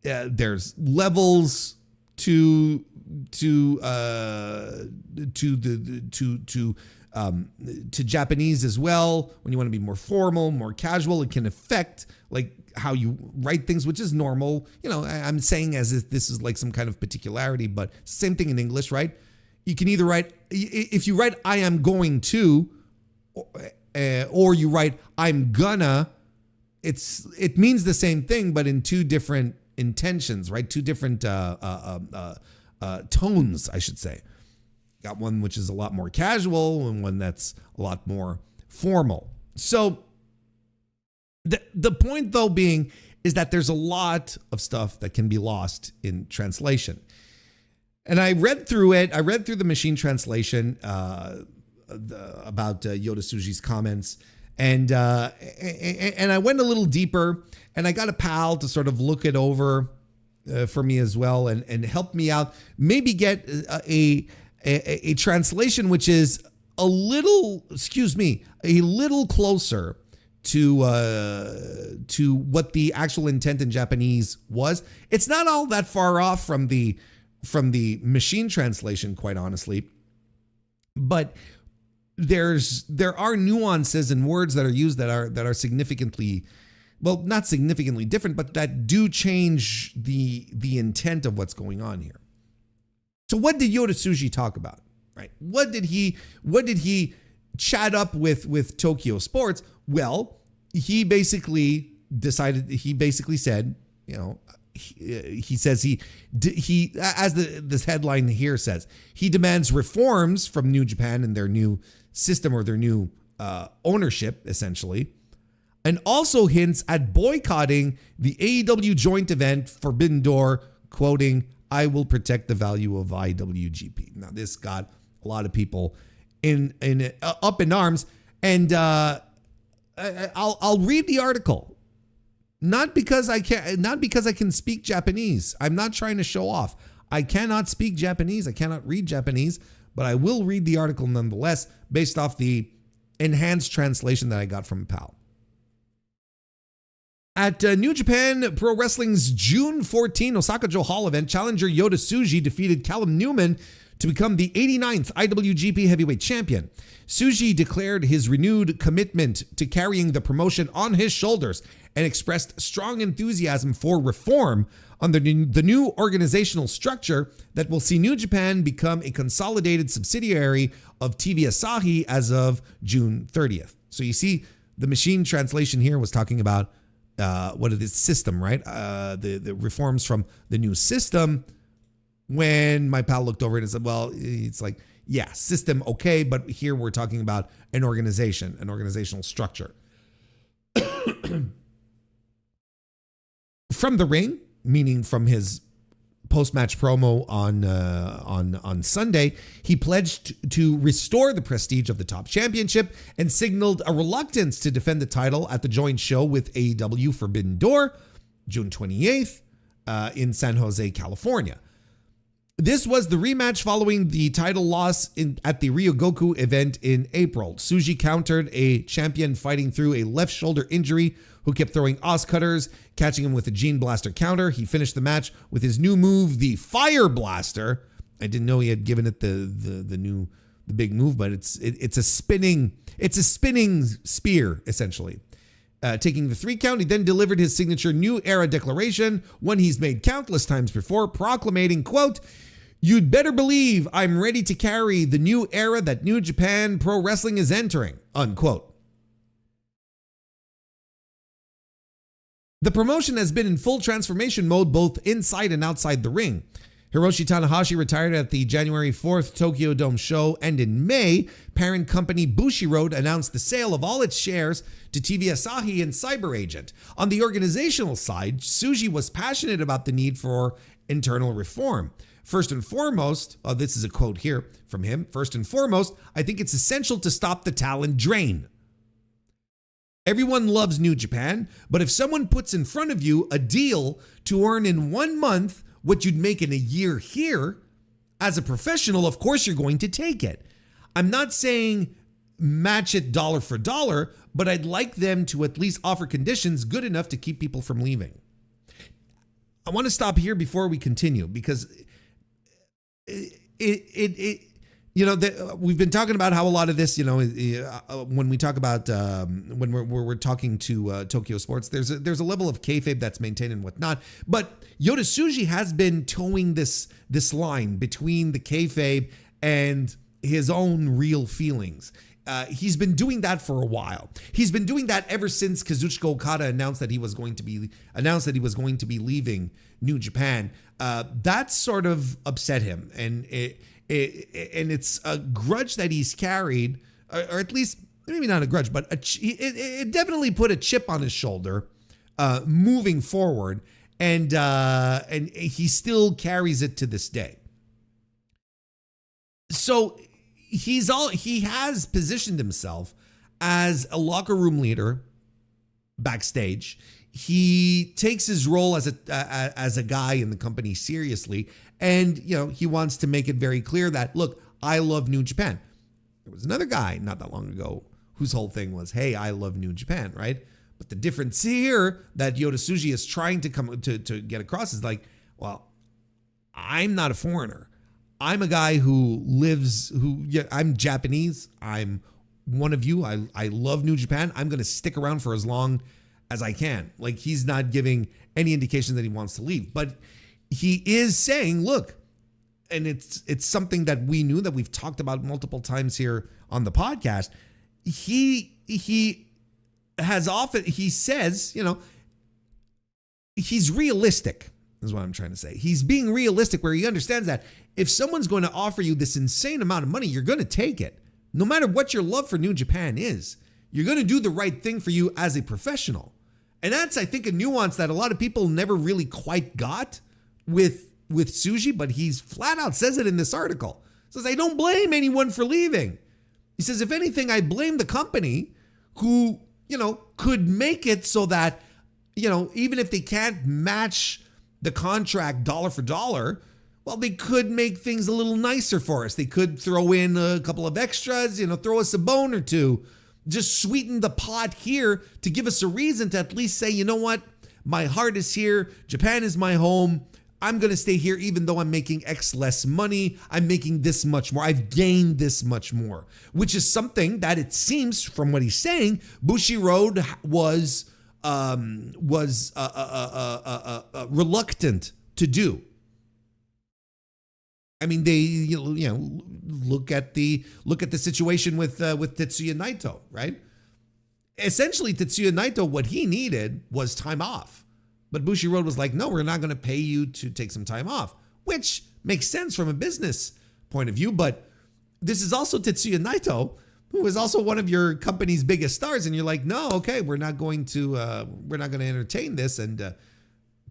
There's levels to Japanese as well. When you want to be more formal, more casual, it can affect like how you write things, which is normal. I'm saying as if this is like some kind of particularity, but same thing in English, right? You can either write, if you write I am going to, or you write I'm gonna, it means the same thing, but in two different intentions, right? Two different tones, I should say. Got one which is a lot more casual and one that's a lot more formal. So the point though being is that there's a lot of stuff that can be lost in translation. And I read through it. I read through the machine translation about Yota Tsuji's comments, and I went a little deeper, and I got a pal to sort of look it over for me as well, and help me out. Maybe get a translation which is a little closer to what the actual intent in Japanese was. It's not all that far off from the machine translation, quite honestly, but there are nuances and words that are used that are significantly well, not significantly different, but that do change the intent of what's going on here. So what did Yota Tsuji talk about, right? What did he chat up with Tokyo Sports? Well, he basically said, you know, he says he as this headline here says, he demands reforms from New Japan and their new system or their new ownership, essentially, and also hints at boycotting the AEW joint event Forbidden Door, quoting, "I will protect the value of IWGP." Now, this got a lot of people up in arms, and I'll read the article. Not because I can speak Japanese. I'm not trying to show off. I cannot speak Japanese. I cannot read Japanese, but I will read the article nonetheless based off the enhanced translation that I got from PAL. At New Japan Pro Wrestling's June 14 Osaka-jo Hall event, challenger Yota Tsuji defeated Callum Newman to become the 89th IWGP Heavyweight Champion. Tsuji declared his renewed commitment to carrying the promotion on his shoulders and expressed strong enthusiasm for reform under the new organizational structure that will see New Japan become a consolidated subsidiary of TV Asahi as of June 30th. So you see, the machine translation here was talking about what it is, system, right? The reforms from the new system. When my pal looked over it and said, well, it's like, yeah, system, okay, but here we're talking about an organization, an organizational structure. From the ring, meaning from his post-match promo on Sunday, he pledged to restore the prestige of the top championship and signaled a reluctance to defend the title at the joint show with AEW Forbidden Door, June 28th, in San Jose, California. This was the rematch following the title loss at the Ryogoku event in April. Tsuji countered a champion fighting through a left shoulder injury who kept throwing Oz cutters, catching him with a Gene Blaster counter. He finished the match with his new move, the Fire Blaster. I didn't know he had given it the big move, but it's a spinning spear, essentially. Taking the 3 count, he then delivered his signature New Era declaration, one he's made countless times before, proclamating, quote, "You'd better believe I'm ready to carry the new era that New Japan Pro Wrestling is entering," unquote. The promotion has been in full transformation mode both inside and outside the ring. Hiroshi Tanahashi retired at the January 4th Tokyo Dome show, and in May, parent company Bushiroad announced the sale of all its shares to TV Asahi and Cyber Agent. On the organizational side, Tsuji was passionate about the need for internal reform. First and foremost, this is a quote here from him, "First and foremost, I think it's essential to stop the talent drain. Everyone loves New Japan, but if someone puts in front of you a deal to earn in 1 month what you'd make in a year here, as a professional, of course you're going to take it. I'm not saying match it dollar for dollar, but I'd like them to at least offer conditions good enough to keep people from leaving." I want to stop here before we continue, because we've been talking about how a lot of this, when we talk about when we're talking to Tokyo Sports, there's a level of kayfabe that's maintained and whatnot. But Yota Tsuji has been towing this line between the kayfabe and his own real feelings. He's been doing that for a while. He's been doing that ever since Kazuchika Okada announced that he was going to be leaving New Japan. That sort of upset him, and it's a grudge that he's carried, or at least maybe not a grudge, but it definitely put a chip on his shoulder, moving forward, and he still carries it to this day. So he has positioned himself as a locker room leader backstage. He takes his role as a guy in the company seriously, and he wants to make it very clear that, look, I love New Japan. There was another guy not that long ago whose whole thing was, hey, I love New Japan, right? But the difference here that Yota Tsuji is trying to come to get across is like, well, I'm not a foreigner. I'm a guy I'm Japanese. I'm one of you. I love New Japan. I'm going to stick around for as long as I can. Like, he's not giving any indication that he wants to leave, but he is saying, look, and it's something that we knew, that we've talked about multiple times here on the podcast. He says, he's realistic, is what I'm trying to say. He's being realistic, where he understands that if someone's going to offer you this insane amount of money, you're going to take it. No matter what your love for New Japan is, you're going to do the right thing for you as a professional. And that's, I think, a nuance that a lot of people never really quite got with Tsuji, but he's flat out says it in this article. He says, I don't blame anyone for leaving. He says, if anything, I blame the company who, could make it so that, even if they can't match the contract dollar for dollar, well, they could make things a little nicer for us. They could throw in a couple of extras, throw us a bone or two, just sweeten the pot here to give us a reason to at least say, you know what, my heart is here. Japan is my home. I'm going to stay here even though I'm making X less money. I'm making this much more. I've gained this much more, which is something that it seems from what he's saying, Bushiroad was reluctant to do. I mean, they look at the situation with Tetsuya Naito, right? Essentially, Tetsuya Naito, what he needed was time off. But Bushiroad was like, no, we're not going to pay you to take some time off, which makes sense from a business point of view. But this is also Tetsuya Naito, who is also one of your company's biggest stars. And you're like, no, okay, we're not going to entertain this, and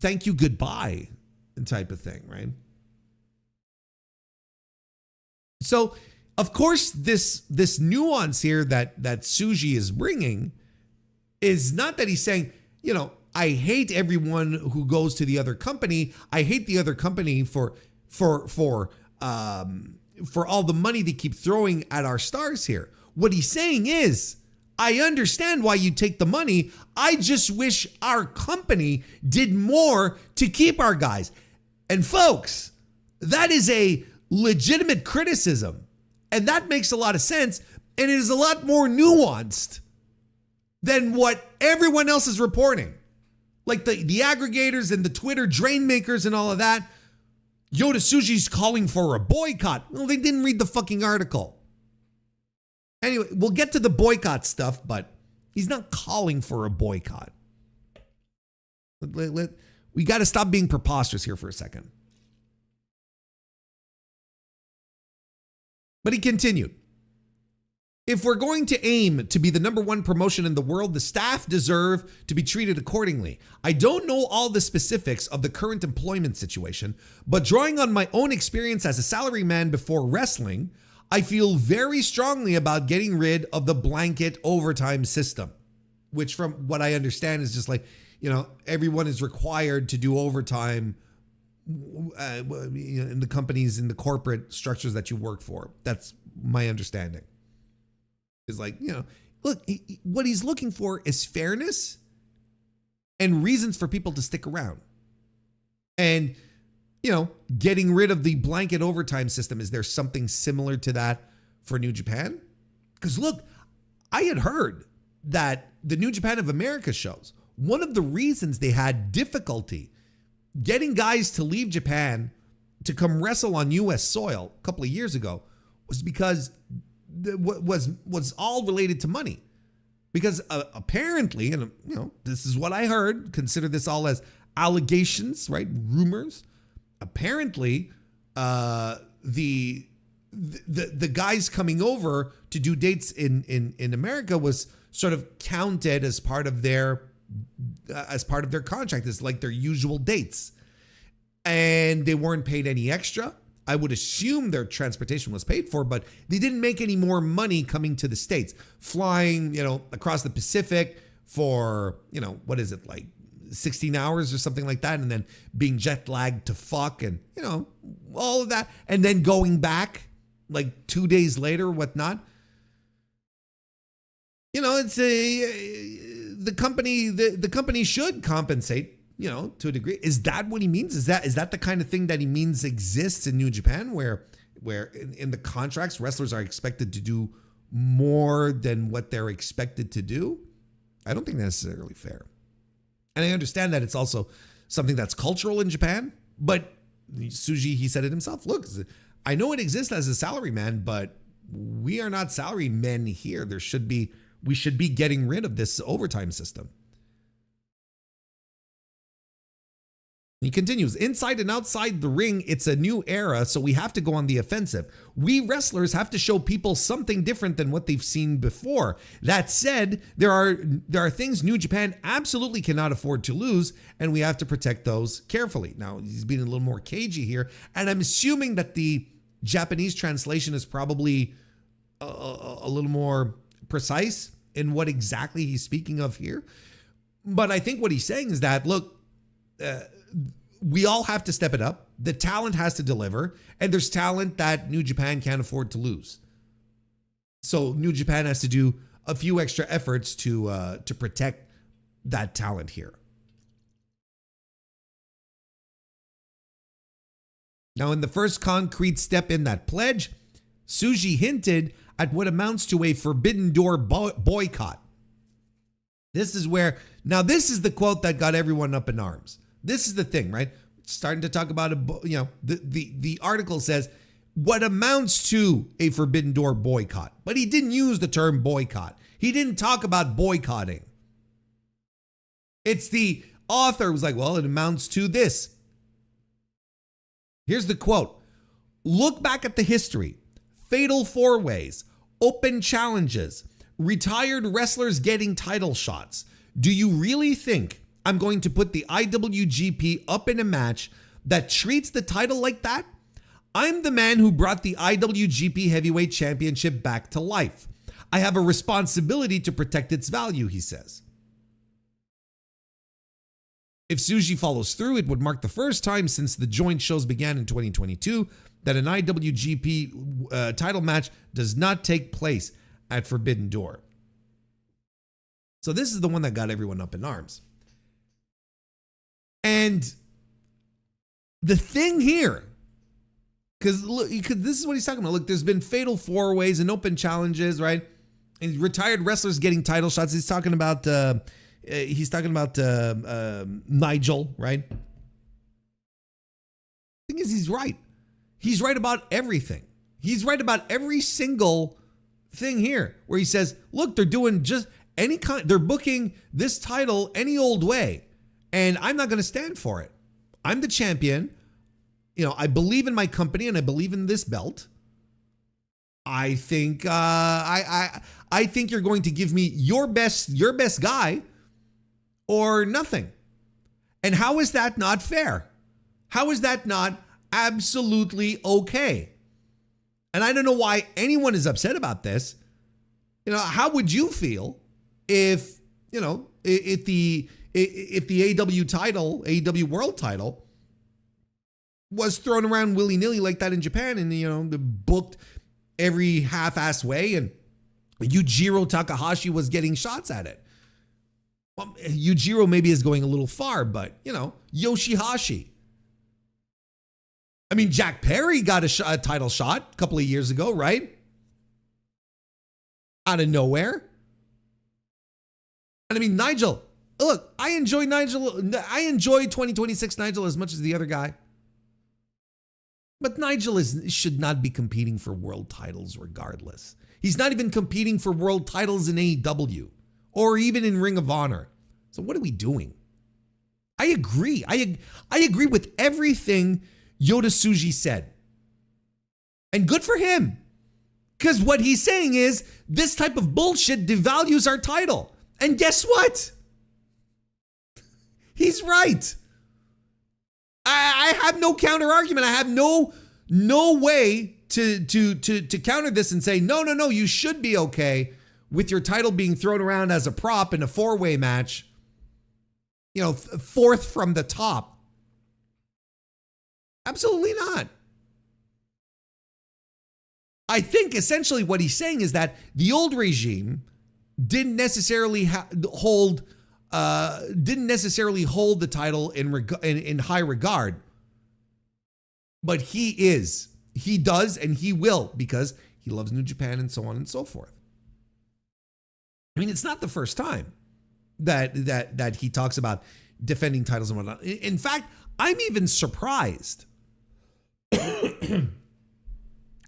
thank you, goodbye, type of thing, right? So, of course, this nuance here that Tsuji is bringing is not that he's saying, I hate everyone who goes to the other company. I hate the other company for all the money they keep throwing at our stars here. What he's saying is, I understand why you take the money. I just wish our company did more to keep our guys. And folks, that is a legitimate criticism. And that makes a lot of sense. And it is a lot more nuanced than what everyone else is reporting. Like the aggregators and the Twitter drain makers and all of that. Yota Tsuji's calling for a boycott. Well, they didn't read the fucking article. Anyway, we'll get to the boycott stuff, but he's not calling for a boycott. We got to stop being preposterous here for a second. But he continued. If we're going to aim to be the number one promotion in the world, the staff deserve to be treated accordingly. I don't know all the specifics of the current employment situation, but drawing on my own experience as a salaryman before wrestling, I feel very strongly about getting rid of the blanket overtime system, which from what I understand is just like, everyone is required to do overtime in the companies, in the corporate structures that you work for. That's my understanding. Is like, look, what he's looking for is fairness and reasons for people to stick around. And, getting rid of the blanket overtime system, is there something similar to that for New Japan? Because look, I had heard that the New Japan of America shows, one of the reasons they had difficulty getting guys to leave Japan to come wrestle on U.S. soil a couple of years ago was because was all related to money. Because apparently, and this is what I heard, consider this all as allegations, right? Rumors. Apparently, the guys coming over to do dates in America was sort of counted as part of their contract. It's like their usual dates, and they weren't paid any extra. I would assume their transportation was paid for, but they didn't make any more money coming to the States, flying, across the Pacific for, what is it, like 16 hours or something like that. And then being jet lagged to fuck and, all of that. And then going back like 2 days later, whatnot. It's the company should compensate, to a degree. Is that what he means? Is that the kind of thing that he means exists in New Japan, where in the contracts, wrestlers are expected to do more than what they're expected to do? I don't think that's necessarily fair. And I understand that it's also something that's cultural in Japan, but Tsuji, he said it himself. Look, I know it exists as a salaryman, but we are not salary men here. We should be getting rid of this overtime system. He continues, inside and outside the ring, it's a new era, so we have to go on the offensive. We wrestlers have to show people something different than what they've seen before. That said, there are things New Japan absolutely cannot afford to lose, and we have to protect those carefully. Now, he's being a little more cagey here, and I'm assuming that the Japanese translation is probably a little more precise in what exactly he's speaking of here. But I think what he's saying is that, look, we all have to step it up. The talent has to deliver, and there's talent that New Japan can't afford to lose. So New Japan has to do a few extra efforts to protect that talent here. Now, in the first concrete step in that pledge, Tsuji hinted at what amounts to a forbidden door boycott. This is the quote that got everyone up in arms. This is the thing, right? Starting to talk about the article says what amounts to a forbidden door boycott, but he didn't use the term boycott. He didn't talk about boycotting. It's the author who's like, well, it amounts to this. Here's the quote. Look back at the history. Fatal four-ways, open challenges, retired wrestlers getting title shots. Do you really think I'm going to put the IWGP up in a match that treats the title like that? I'm the man who brought the IWGP Heavyweight Championship back to life. I have a responsibility to protect its value, he says. If Tsuji follows through, it would mark the first time since the joint shows began in 2022 that an IWGP title match does not take place at Forbidden Door. So this is the one that got everyone up in arms. And the thing here, because this is what he's talking about. Look, there's been fatal four-ways and open challenges, right? And retired wrestlers getting title shots. He's talking about Nigel, right? The thing is, he's right. He's right about everything. He's right about every single thing here, where he says, look, they're doing just any kind. They're booking this title any old way. And I'm not going to stand for it. I'm the champion. You know, I believe in my company and I believe in this belt. I think I think you're going to give me your best guy or nothing. And how is that not fair? How is that not absolutely okay? And I don't know why anyone is upset about this. You know, how would you feel if the AEW world title was thrown around willy-nilly like that in Japan and, booked every half-ass way, and Yujiro Takahashi was getting shots at it? Well, Yujiro maybe is going a little far, but, Yoshihashi. I mean, Jack Perry got a title shot a couple of years ago, right? Out of nowhere. And I mean, Nigel, look, I enjoy 2026 Nigel as much as the other guy. But Nigel should not be competing for world titles regardless. He's not even competing for world titles in AEW or even in Ring of Honor. So what are we doing? I agree. I agree with everything Yota Tsuji said. And good for him. Because what he's saying is this type of bullshit devalues our title. And guess what? He's right. I have no counter argument. I have no way to counter this and say, no, you should be okay with your title being thrown around as a prop in a four-way match, fourth from the top. Absolutely not. I think essentially what he's saying is that the old regime didn't necessarily hold the title in high regard, but he does, and he will, because he loves New Japan and so on and so forth. I mean, it's not the first time. that he talks about defending titles and whatnot. In fact, I'm even surprised.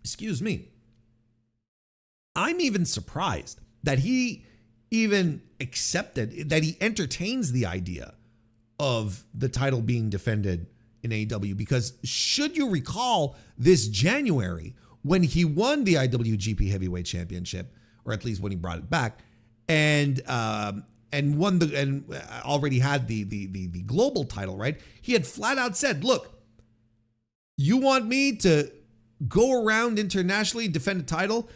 Excuse me. I'm even surprised that he even accepted, that he entertains the idea of the title being defended in AEW, because should you recall this January when he won the IWGP Heavyweight Championship, or at least when he brought it back, and won and already had the global title, right? He had flat out said, "Look, you want me to go around internationally and defend a title?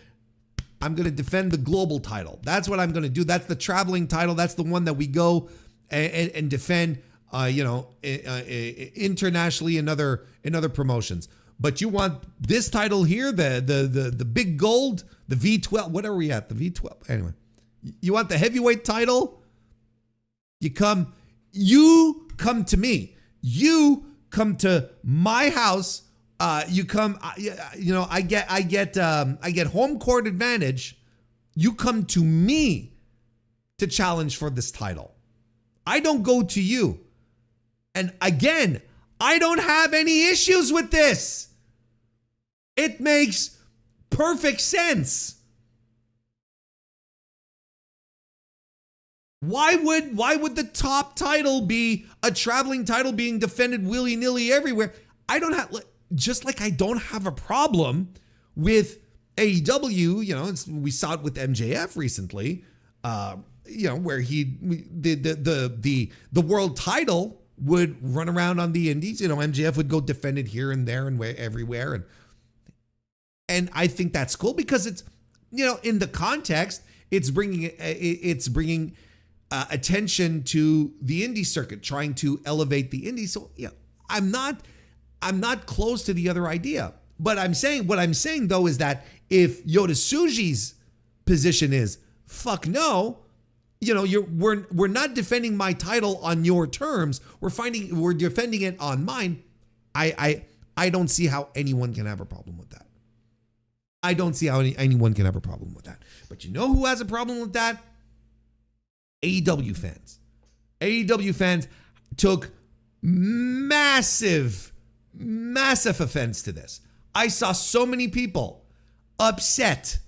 I'm going to defend the global title. That's what I'm going to do. That's the traveling title. That's the one that we go and defend, internationally in other promotions. But you want this title here, the big gold, the V12, what are we at? The V12. Anyway, you want the heavyweight title? You come to me. You come to my house. I get home court advantage. You come to me to challenge for this title. I don't go to you. And again, I don't have any issues with this. It makes perfect sense. Why would the top title be a traveling title being defended willy-nilly everywhere? Just like I don't have a problem with AEW, we saw it with MJF recently, where the world title would run around on the indies. MJF would go defend it here and there and everywhere, and I think that's cool because it's, in the context, it's bringing attention to the indie circuit, trying to elevate the indie. So I'm not close to the other idea, but what I'm saying though is that if Yota Tsuji's position is fuck no, we're not defending my title on your terms. We're defending it on mine. I don't see how anyone can have a problem with that. I don't see how anyone can have a problem with that. But you know who has a problem with that? AEW fans. AEW fans took massive offense to this. I saw so many people upset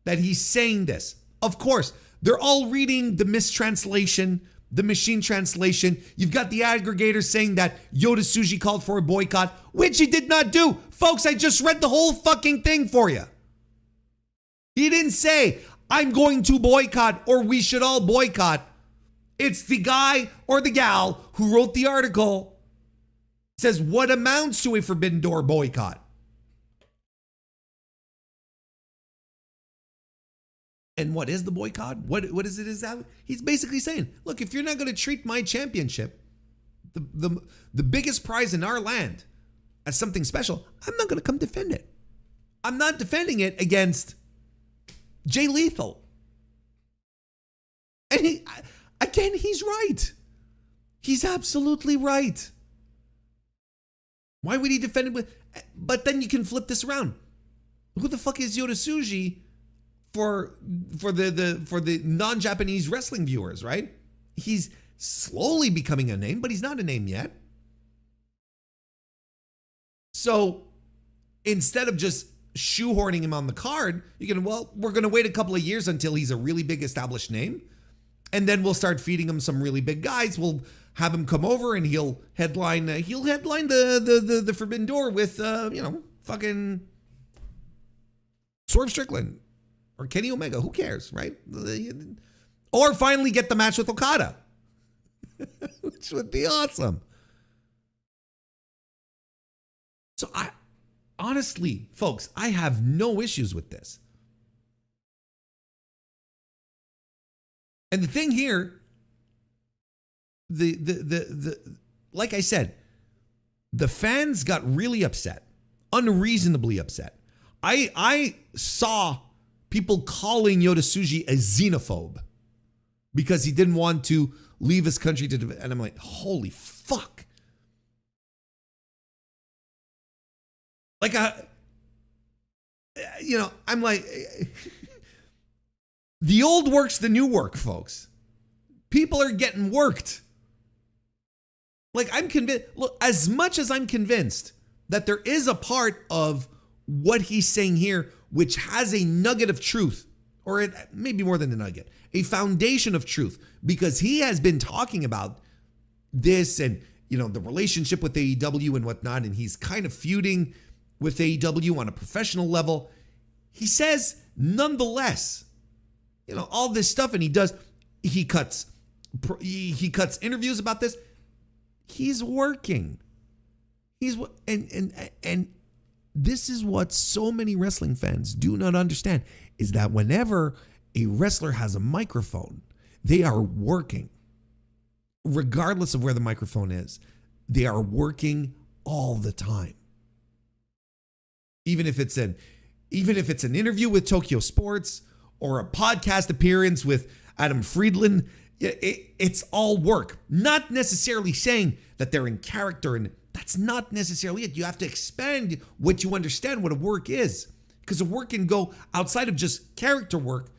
that he's saying this. Of course, they're all reading the mistranslation, the machine translation. You've got the aggregators saying that Yota Tsuji called for a boycott, which he did not do. Folks, I just read the whole fucking thing for you. He didn't say, I'm going to boycott or we should all boycott. It's the guy or the gal who wrote the article says what amounts to a Forbidden Door boycott. And what is the boycott? What is it? Is that he's basically saying, look, if you're not going to treat my championship, the biggest prize in our land, as something special, I'm not going to come defend it. I'm not defending it against Jay Lethal. And he's right. He's absolutely right. Why would he defend it with? But then you can flip this around. Who the fuck is Yota Tsuji for the non-Japanese wrestling viewers, right? He's slowly becoming a name, but he's not a name yet. So instead of just shoehorning him on the card, we're going to wait a couple of years until he's a really big established name. And then we'll start feeding him some really big guys. We'll have him come over and he'll headline the Forbidden Door with, fucking Swerve Strickland or Kenny Omega. Who cares, right? Or finally get the match with Okada, which would be awesome. So honestly, folks, I have no issues with this. And the thing here, like I said, the fans got really upset, unreasonably upset. I saw people calling Yota Tsuji a xenophobe because he didn't want to leave his country and I'm like, holy fuck. Like, I'm like, the old work's the new work, folks. People are getting worked. Like, I'm convinced, look, as much as I'm convinced that there is a part of what he's saying here which has a nugget of truth, or it maybe more than a nugget, a foundation of truth, because he has been talking about this and, you know, the relationship with AEW and whatnot, and he's kind of feuding with AEW on a professional level. He says, nonetheless, you know, all this stuff, and he cuts interviews about this. He's working. And this is what so many wrestling fans do not understand, is that whenever a wrestler has a microphone, they are working. Regardless of where the microphone is, they are working all the time. Even if it's an interview with Tokyo Sports or a podcast appearance with Adam Friedland, it's all work. Not necessarily saying that they're in character, and that's not necessarily it. You have to expand what you understand what a work is, because a work can go outside of just character work.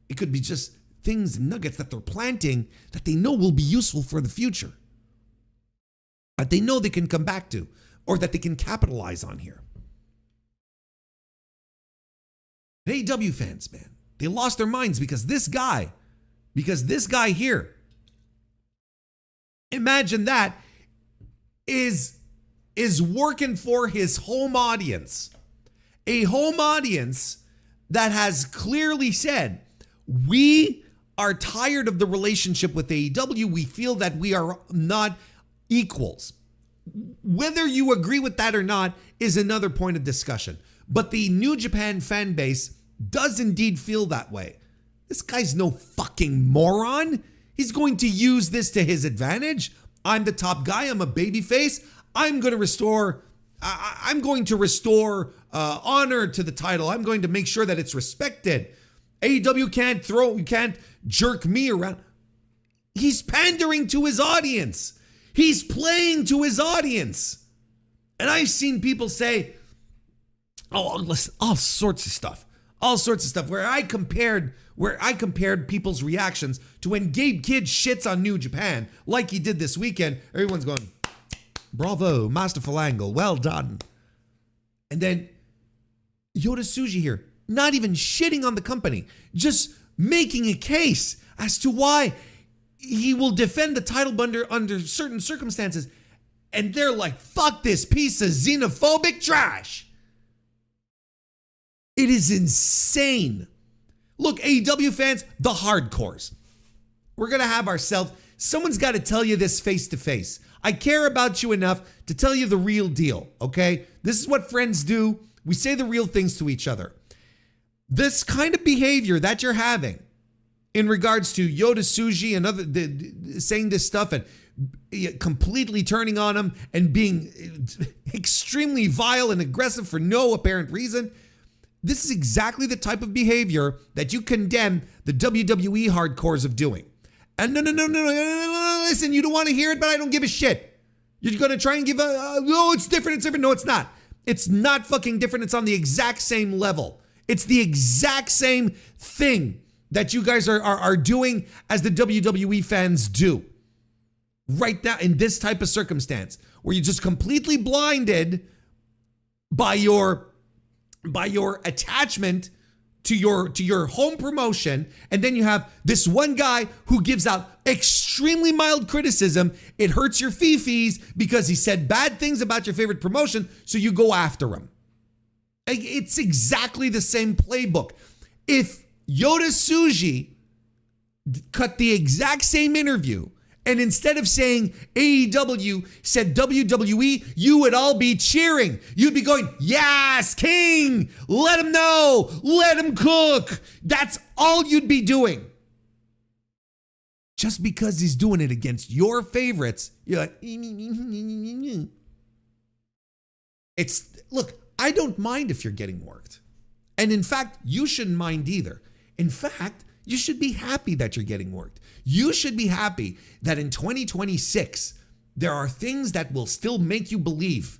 It could be just things and nuggets that they're planting that they know will be useful for the future, that they know they can come back to, or that they can capitalize on here. AEW fans, man, they lost their minds because this guy here, imagine that, is working for his home audience. A home audience that has clearly said, we are tired of the relationship with AEW. We feel that we are not equals. Whether you agree with that or not is another point of discussion. But the New Japan fan base does indeed feel that way. This guy's no fucking moron. He's going to use this to his advantage. I'm the top guy. I'm a babyface. I'm going to restore honor to the title. I'm going to make sure that it's respected. AEW can't jerk me around. He's pandering to his audience. He's playing to his audience. And I've seen people say, listen, all sorts of stuff where I compared people's reactions to when Gabe Kidd shits on New Japan, like he did this weekend. Everyone's going, bravo, masterful angle, well done. And then Yota Tsuji here, not even shitting on the company, just making a case as to why he will defend the title under certain circumstances. And they're like, fuck this piece of xenophobic trash. It is insane. Look, AEW fans, the hardcores. We're going to have ourselves, someone's got to tell you this face to face. I care about you enough to tell you the real deal, okay? This is what friends do. We say the real things to each other. This kind of behavior that you're having in regards to Yota Tsuji and other saying this stuff and completely turning on him and being extremely vile and aggressive for no apparent reason, this is exactly the type of behavior that you condemn the WWE hardcores of doing. And no, listen, you don't want to hear it, but I don't give a shit. You're going to try and give it's different. No, it's not. It's not fucking different. It's on the exact same level. It's the exact same thing that you guys are doing as the WWE fans do. Right now, in this type of circumstance, where you're just completely blinded by your attachment to your home promotion, and then you have this one guy who gives out extremely mild criticism. It hurts your fifis because he said bad things about your favorite promotion, so you go after him. It's exactly the same playbook. If Yota Tsuji cut the exact same interview, and instead of saying AEW said WWE, you would all be cheering. You'd be going, yes, King, let him know, let him cook. That's all you'd be doing. Just because he's doing it against your favorites, you're like, look, I don't mind if you're getting worked. And in fact, you shouldn't mind either. In fact, you should be happy that you're getting worked. You should be happy that in 2026, there are things that will still make you believe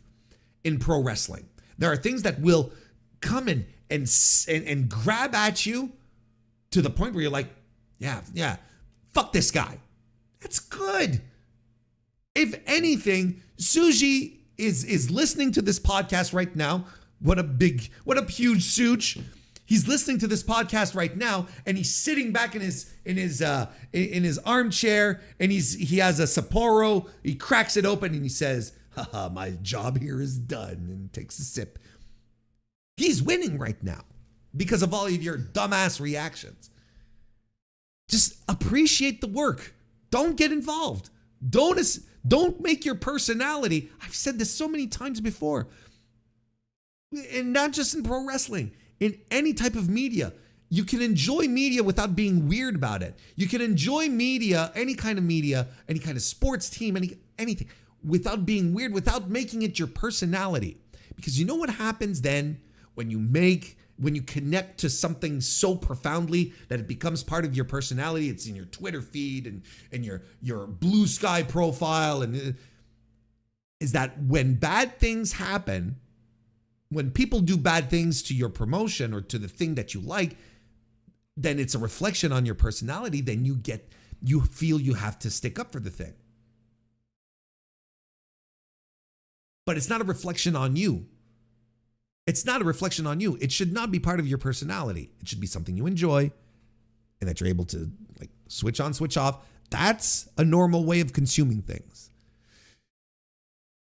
in pro wrestling. There are things that will come in and grab at you to the point where you're like, yeah, fuck this guy. That's good. If anything, Suji is listening to this podcast right now. What a huge Suge. He's listening to this podcast right now, and he's sitting back in his armchair, and he has a Sapporo. He cracks it open and he says, "Haha, my job here is done," and takes a sip. He's winning right now because of all of your dumbass reactions. Just appreciate the work. Don't get involved. Don't make your personality. I've said this so many times before, and not just in pro wrestling. In any type of media, you can enjoy media without being weird about it. You can enjoy media, any kind of sports team, anything, without being weird, without making it your personality. Because you know what happens then when you connect to something so profoundly that it becomes part of your personality. It's in your Twitter feed and your Blue Sky profile, and is that when bad things happen, when people do bad things to your promotion or to the thing that you like, then it's a reflection on your personality. Then you feel you have to stick up for the thing. But it's not a reflection on you. It's not a reflection on you. It should not be part of your personality. It should be something you enjoy and that you're able to like switch on, switch off. That's a normal way of consuming things.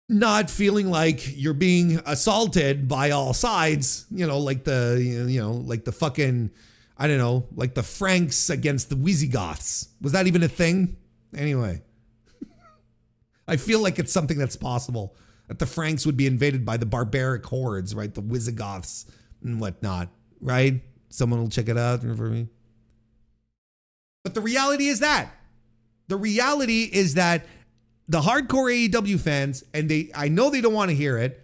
Not feeling like you're being assaulted by all sides, like the fucking, I don't know, like the Franks against the Visigoths. Was that even a thing? Anyway, I feel like it's something that's possible, that the Franks would be invaded by the barbaric hordes, right? The Visigoths and whatnot, right? Someone will check it out for me. But the reality is that the hardcore AEW fans, and I know they don't want to hear it,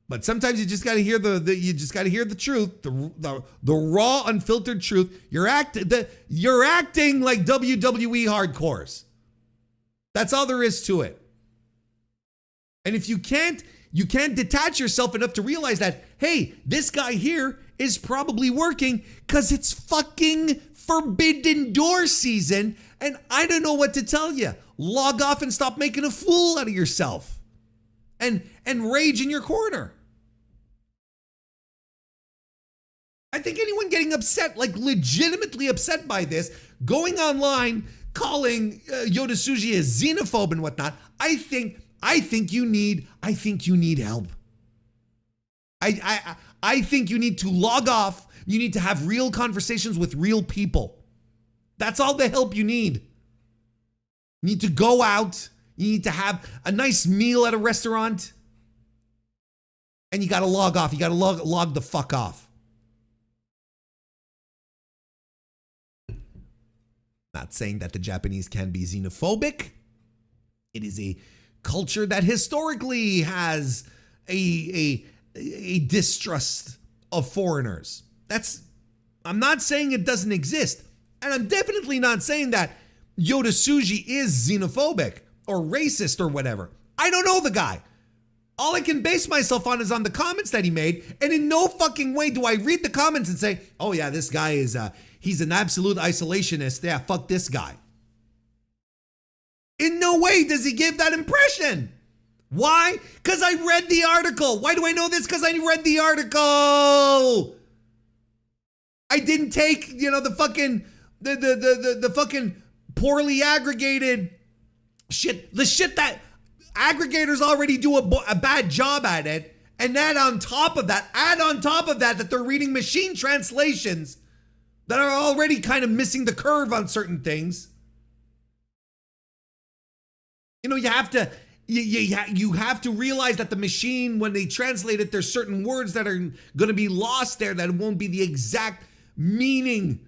but sometimes you just got to hear the truth, the raw, unfiltered truth. You're acting like WWE hardcores. That's all there is to it. And if you can't detach yourself enough to realize that, hey, this guy here is probably working because it's fucking Forbidden Door season, and I don't know what to tell you. Log off and stop making a fool out of yourself and rage in your corner. I think anyone getting upset, like legitimately upset by this, going online, calling Yota Tsuji a xenophobe and whatnot, I think you need help. I think you need to log off. You need to have real conversations with real people. That's all the help you need. You need to go out. You need to have a nice meal at a restaurant. And you got to log off. You got to log the fuck off. Not saying that the Japanese can be xenophobic. It is a culture that historically has a distrust of foreigners. I'm not saying it doesn't exist. And I'm definitely not saying that Yota Tsuji is xenophobic or racist or whatever. I don't know the guy. All I can base myself on is on the comments that he made. And in no fucking way do I read the comments and say, oh yeah, this guy he's an absolute isolationist. Yeah, fuck this guy. In no way does he give that impression. Why? Because I read the article. Why do I know this? Because I read the article. I didn't take, the fucking poorly aggregated shit. The shit that aggregators already do a bad job at it. And add on top of that that they're reading machine translations that are already kind of missing the curve on certain things. You have to realize that the machine, when they translate it, there's certain words that are going to be lost there, that won't be the exact meaning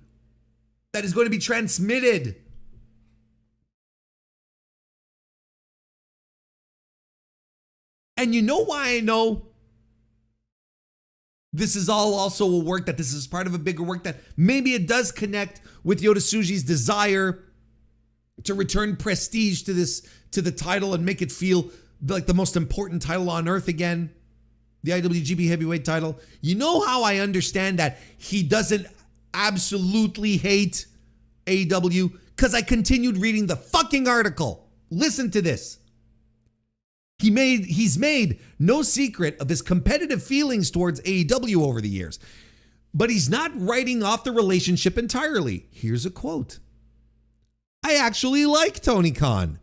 that is going to be transmitted. And you know why I know this is all also a work, that this is part of a bigger work, that maybe it does connect with Yota Tsuji's desire to return prestige to the title and make it feel like the most important title on earth again, the IWGP Heavyweight title. You know how I understand that he doesn't absolutely hate AEW? because I continued reading the fucking article. Listen to this. He's made no secret of his competitive feelings towards AEW over the years, but he's not writing off the relationship entirely. Here's a quote. I actually like Tony Khan.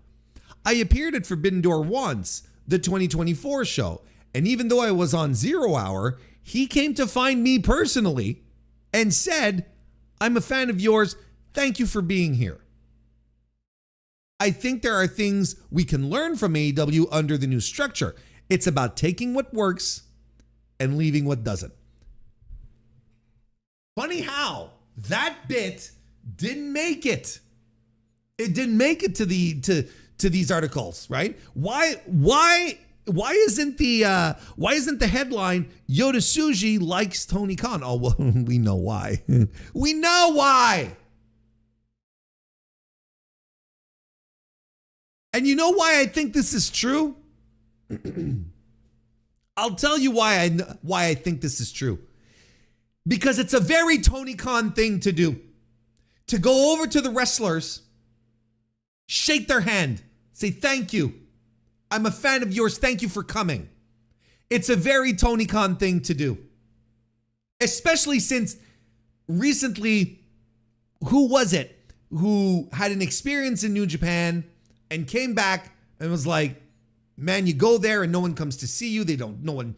I appeared at Forbidden Door once, the 2024 show, and even though I was on 0 Hour, he came to find me personally and said, I'm a fan of yours. Thank you for being here. I think there are things we can learn from AEW under the new structure. It's about taking what works and leaving what doesn't. Funny how that bit didn't make it. It didn't make it to these articles, right? Why isn't the headline Yoda Tsuji likes Tony Khan? Oh, well, we know why. We know why. And you know why I think this is true? I'll tell you why I think this is true. Because it's a very Tony Khan thing to do. To go over to the wrestlers, shake their hand, say thank you. I'm a fan of yours. Thank you for coming. It's a very Tony Khan thing to do. Especially since recently, who was it who had an experience in New Japan and came back and was like, man, you go there and no one comes to see you. No one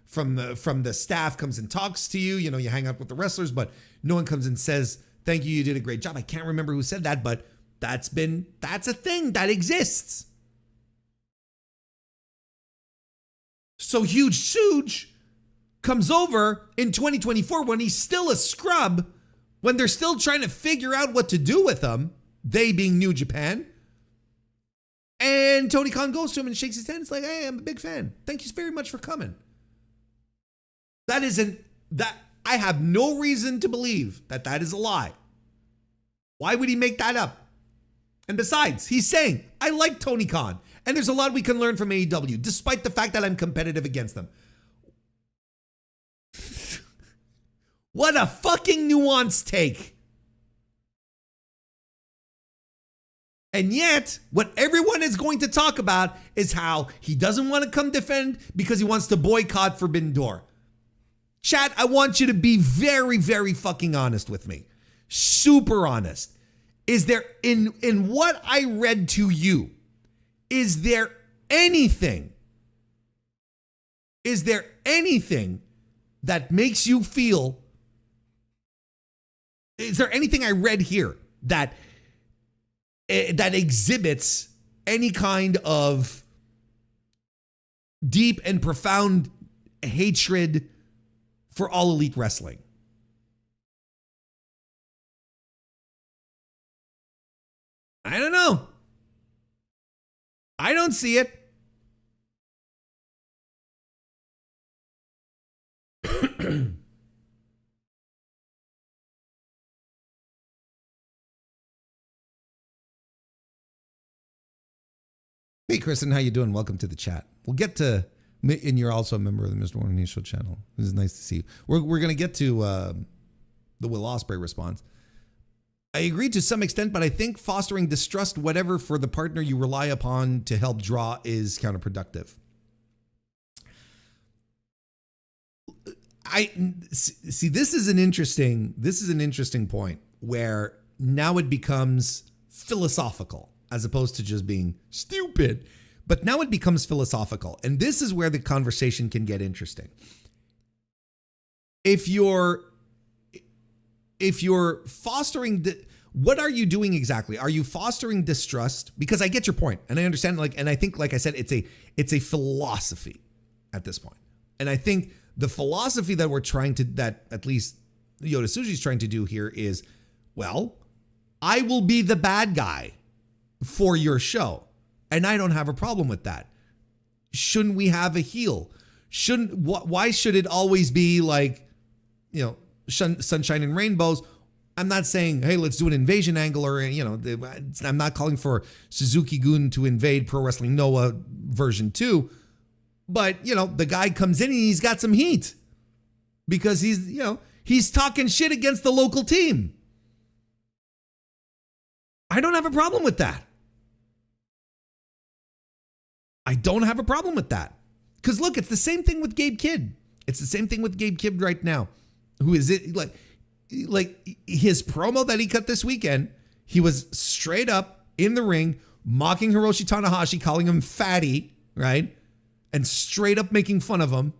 from the staff comes and talks to you. You know, you hang out with the wrestlers, but no one comes and says, thank you, you did a great job. I can't remember who said that, but that's a thing that exists. So Huge Suge comes over in 2024 when he's still a scrub, when they're still trying to figure out what to do with him, they being New Japan. And Tony Khan goes to him and shakes his hand. It's like, hey, I'm a big fan. Thank you very much for coming. I have no reason to believe that is a lie. Why would he make that up? And besides, he's saying, I like Tony Khan, and there's a lot we can learn from AEW, despite the fact that I'm competitive against them. What a fucking nuanced take. And yet, what everyone is going to talk about is how he doesn't want to come defend because he wants to boycott Forbidden Door. Chat, I want you to be very, very fucking honest with me. Super honest. Is there, in what I read to you, is there anything that makes you feel, is there anything I read here that exhibits any kind of deep and profound hatred for All Elite Wrestling? I don't know. I don't see it. Hey, Kristen, how you doing? Welcome to the chat. We'll get to, and you're also a member of the MrWarrenHayes Show channel. This is nice to see you. We're going to get to the Will Ospreay response. I agree to some extent, but I think fostering distrust, whatever, for the partner you rely upon to help draw is counterproductive. I see. This is an interesting point where now it becomes philosophical as opposed to just being stupid. But now it becomes philosophical, and this is where the conversation can get interesting. If you're fostering, what are you doing exactly? Are you fostering distrust? Because I get your point, and I understand. And I think, like I said, it's a philosophy at this point, and I think the philosophy that at least Yoda Tsuji is trying to do here is, well, I will be the bad guy for your show, and I don't have a problem with that. Shouldn't we have a heel? Why should it always be like, sunshine and rainbows? I'm not saying, hey, let's do an invasion angle, or, I'm not calling for Suzuki-gun to invade Pro Wrestling Noah version 2. But, the guy comes in and he's got some heat because he's talking shit against the local team. I don't have a problem with that. I don't have a problem with that. Because look, it's the same thing with Gabe Kidd. It's the same thing with Gabe Kidd right now. Who is it? Like his promo that he cut this weekend, he was straight up in the ring, mocking Hiroshi Tanahashi, calling him fatty, right? And straight up making fun of him.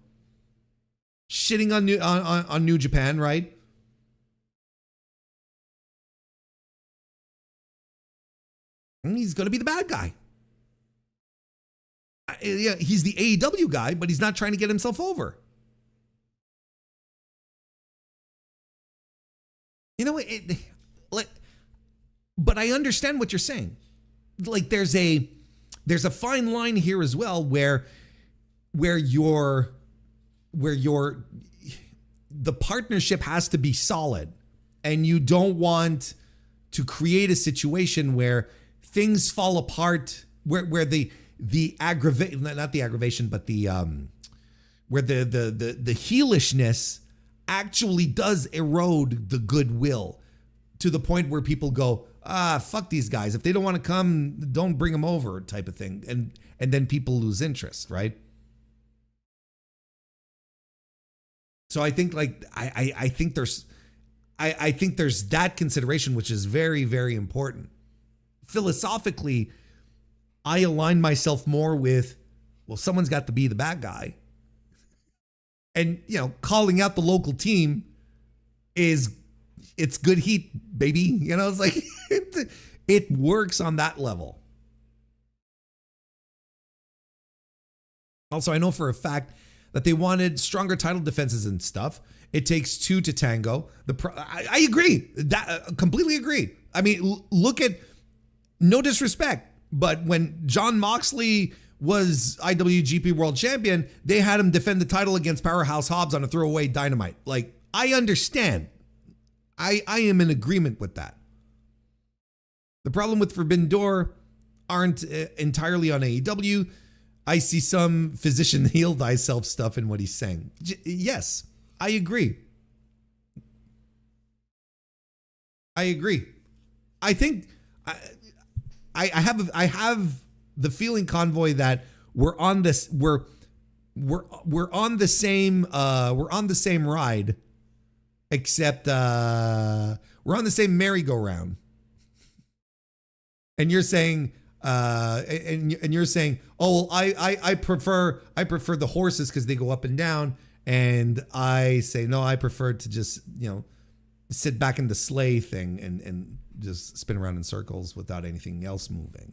Shitting on New Japan, right? And he's going to be the bad guy. Yeah, he's the AEW guy, but he's not trying to get himself over. You know, but I understand what you're saying. Like there's a fine line here as well where the partnership has to be solid, and you don't want to create a situation where things fall apart, where the aggravation, not the aggravation, but the where the heelishness actually does erode the goodwill to the point where people go, fuck these guys. If they don't want to come, don't bring them over, type of thing. And then people lose interest, right? So I think I think there's that consideration, which is very, very important. Philosophically, I align myself more with, well, someone's got to be the bad guy. And, you know, calling out the local team it's good heat, baby. You know, it's like, it works on that level. Also, I know for a fact that they wanted stronger title defenses and stuff. It takes two to tango. I agree. Completely agree. I mean, look at, no disrespect, but when Jon Moxley was IWGP World Champion, they had him defend the title against Powerhouse Hobbs on a throwaway Dynamite. Like, I understand. I am in agreement with that. The problem with Forbidden Door aren't entirely on AEW. I see some physician heal thyself stuff in what he's saying. Yes, I agree. I agree. I think I have the feeling, Convoy, that we're on this we're on the same ride, except we're on the same merry-go-round. And you're saying and you're saying, oh, well, I prefer the horses because they go up and down, and I say no, I prefer to just, you know, sit back in the sleigh thing and just spin around in circles without anything else moving.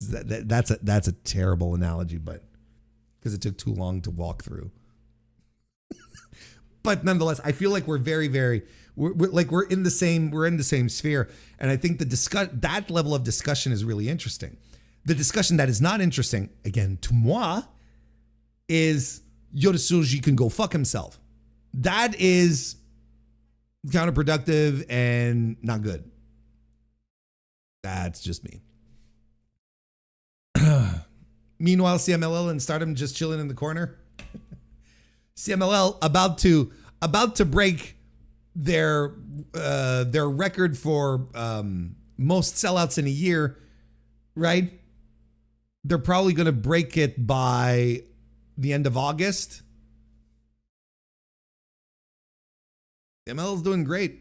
That's a terrible analogy, but because it took too long to walk through. But nonetheless, I feel like we're very, very, we're in the same sphere, and I think that level of discussion is really interesting. The discussion that is not interesting, again, to moi, is Yota Tsuji can go fuck himself. That is counterproductive and not good. That's just me. Meanwhile, CMLL and Stardom just chilling in the corner. CMLL about to break their record for most sellouts in a year, right? They're probably going to break it by the end of August. CMLL is doing great.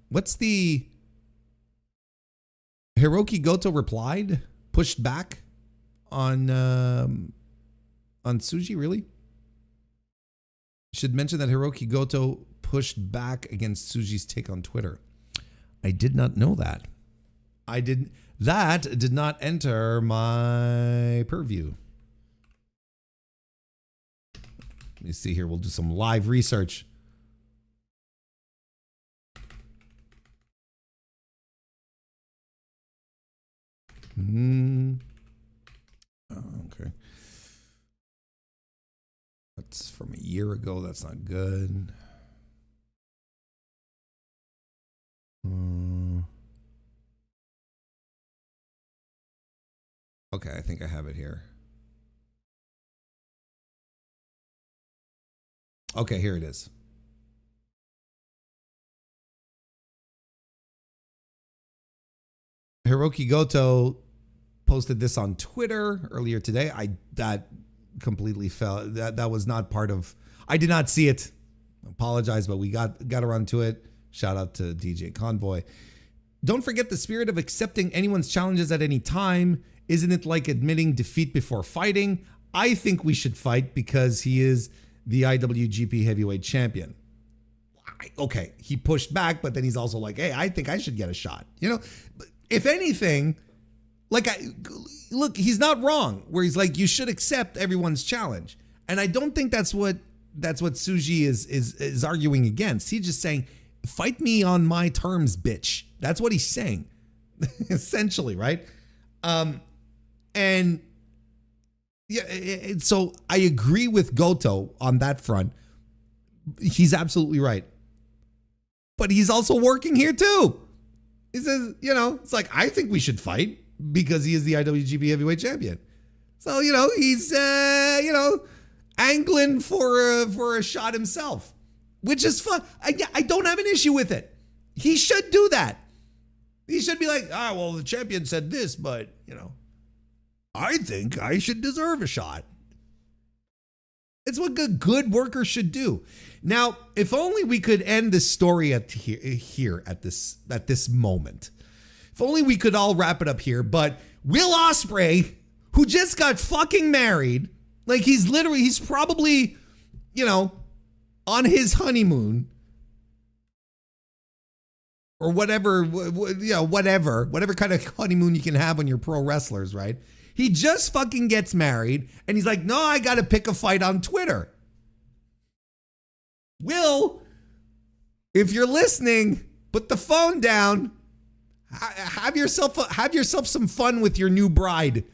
What's the Hiroki Goto replied? Pushed back on Tsuji, really? Should mention that Hiroki Goto pushed back against Tsuji's take on Twitter. I did not know that. That did not enter my purview. Let me see here. We'll do some live research. Okay. That's from a year ago. That's not good. Okay, I think I have it here. Okay, here it is. Hiroki Goto posted this on Twitter earlier today. That completely fell. That was not part of. I did not see it. Apologize, but we got around to it. Shout out to DJ Convoy. Don't forget the spirit of accepting anyone's challenges at any time. Isn't it like admitting defeat before fighting? I think we should fight because he is the IWGP Heavyweight Champion. Okay, he pushed back, but then he's also like, hey, I think I should get a shot. You know, if anything, like, look, he's not wrong where he's like, you should accept everyone's challenge. And I don't think that's what Tsuji is arguing against. He's just saying, fight me on my terms, bitch. That's what he's saying, essentially, right? And yeah, so I agree with Goto on that front. He's absolutely right. But he's also working here too. He says, you know, it's like, I think we should fight because he is the IWGP Heavyweight Champion. So, you know, he's, you know, angling for a shot himself, which is fun. I don't have an issue with it. He should do that. He should be like, well, the champion said this, but, you know, I think I should deserve a shot. It's what a good worker should do. Now, if only we could end this story at this moment. If only we could all wrap it up here. But Will Ospreay, who just got fucking married, like he's probably, you know, on his honeymoon or whatever, you know, whatever kind of honeymoon you can have when you're pro wrestlers, right? He just fucking gets married and he's like, no, I got to pick a fight on Twitter. Will, if you're listening, put the phone down. Have yourself some fun with your new bride.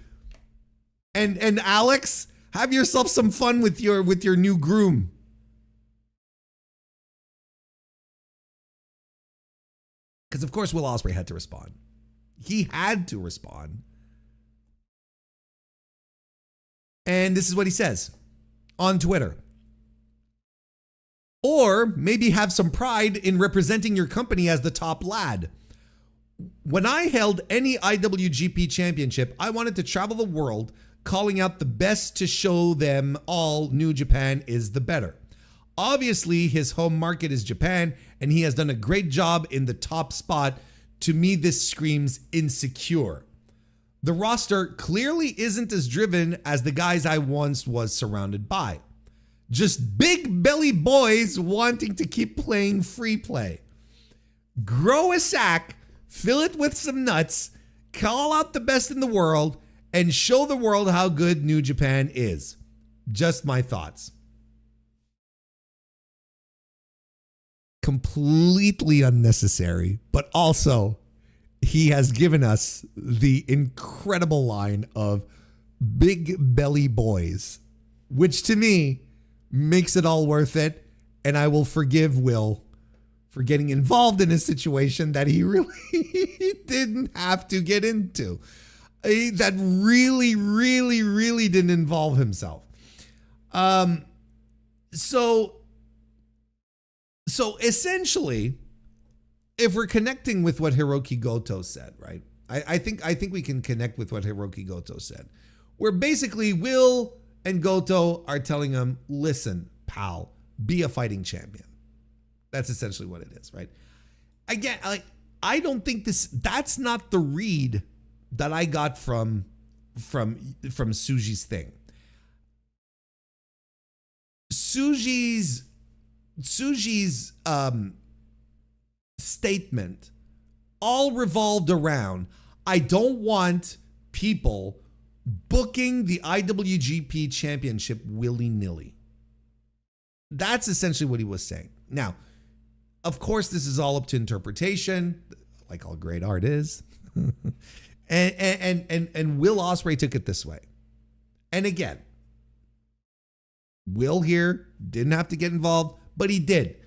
And Alex, have yourself some fun with your new groom. Because of course Will Ospreay had to respond. He had to respond. And this is what he says on Twitter. Or maybe have some pride in representing your company as the top lad. When I held any IWGP championship, I wanted to travel the world calling out the best to show them all New Japan is the better. Obviously, his home market is Japan, and he has done a great job in the top spot. To me, this screams insecure. The roster clearly isn't as driven as the guys I once was surrounded by. Just big belly boys wanting to keep playing free play. Grow a sack, fill it with some nuts, call out the best in the world, and show the world how good New Japan is. Just my thoughts. Completely unnecessary, but also he has given us the incredible line of big belly boys, which to me makes it all worth it. And I will forgive Will for getting involved in a situation that he really didn't have to get into. That really, really, really didn't involve himself. So essentially, if we're connecting with what Hiroki Goto said, right? I think we can connect with what Hiroki Goto said, where basically Will and Goto are telling him, listen, pal, be a fighting champion. That's essentially what it is, right? Again, I don't think that's not the read that I got from Tsuji's thing. Tsuji's statement all revolved around, I don't want people booking the IWGP championship willy-nilly. That's essentially what he was saying. Now, of course, this is all up to interpretation, like all great art is. and Will Ospreay took it this way. And again, Will here didn't have to get involved, but he did.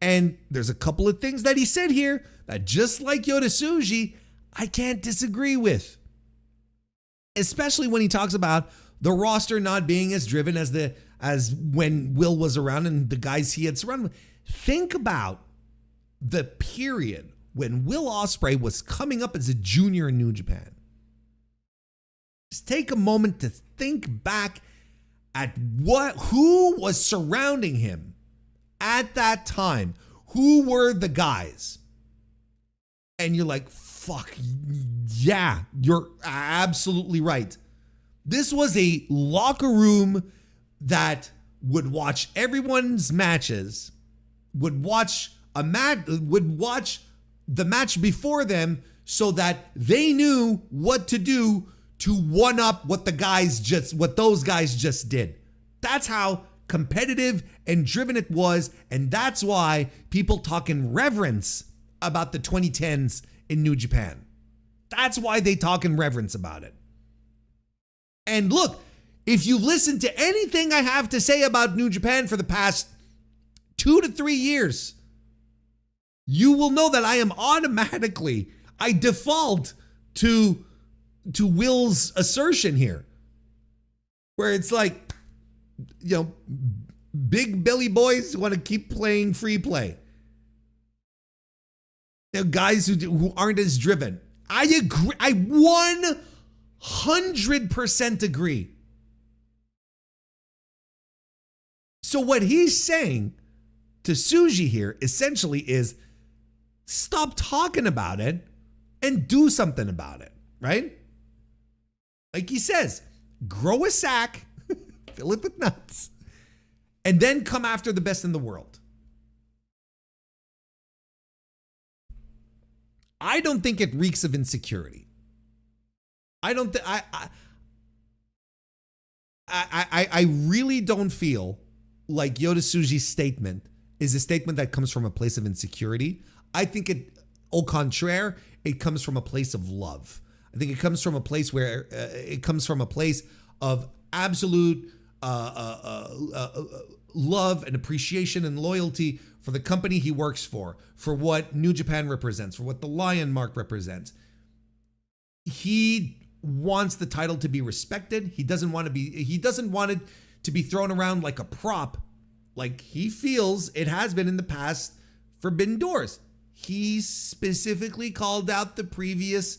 And there's a couple of things that he said here that, just like Yota Tsuji, I can't disagree with. especially when he talks about the roster not being as driven as when Will was around and the guys he had surrounded with. Think about the period when Will Ospreay was coming up as a junior in New Japan. Just take a moment to think back at who was surrounding him at that time. Who were the guys? And you're like, fuck, yeah, you're absolutely right. This was a locker room that would watch everyone's matches, would watch the match before them so that they knew what to do to one up what those guys just did. That's how competitive and driven it was, and that's why people talk in reverence about the 2010s in New Japan. That's why they talk in reverence about it. And look, if you listen to anything I have to say about New Japan for the past 2 to 3 years, you will know that I default to Will's assertion here, where it's like, big Billy boys want to keep playing free play. Guys who aren't as driven. I agree. I 100% agree. So what he's saying to Tsuji here essentially is stop talking about it and do something about it, right? Like he says, grow a sack, fill it with nuts, and then come after the best in the world. I don't think it reeks of insecurity. I really don't feel like Yota Tsuji's statement is a statement that comes from a place of insecurity. I think au contraire, it comes from a place of love. I think it comes from a place where of absolute love and appreciation and loyalty for the company he works for what New Japan represents, for what the Lion Mark represents. He wants the title to be respected. He doesn't want it to be thrown around like a prop, like he feels it has been in the past Forbidden Doors. He specifically called out the previous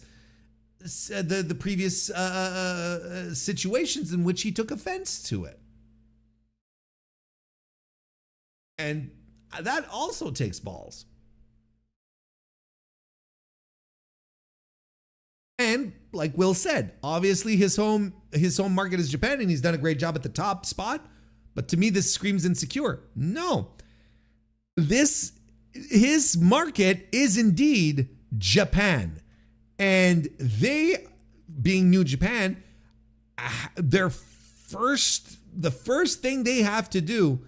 situations in which he took offense to it. And that also takes balls. And like Will said, obviously his home market is Japan and he's done a great job at the top spot. But to me, this screams insecure. No, his market is indeed Japan. And they, being New Japan, the first thing they have to do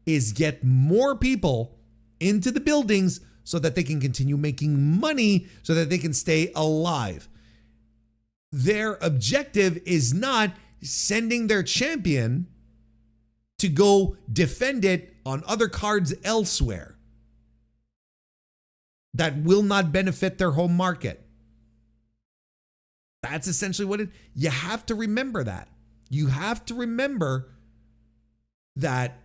is get more people into the buildings so that they can continue making money, so that they can stay alive. Their objective is not sending their champion to go defend it on other cards elsewhere that will not benefit their home market. That's essentially what you have to remember that. You have to remember that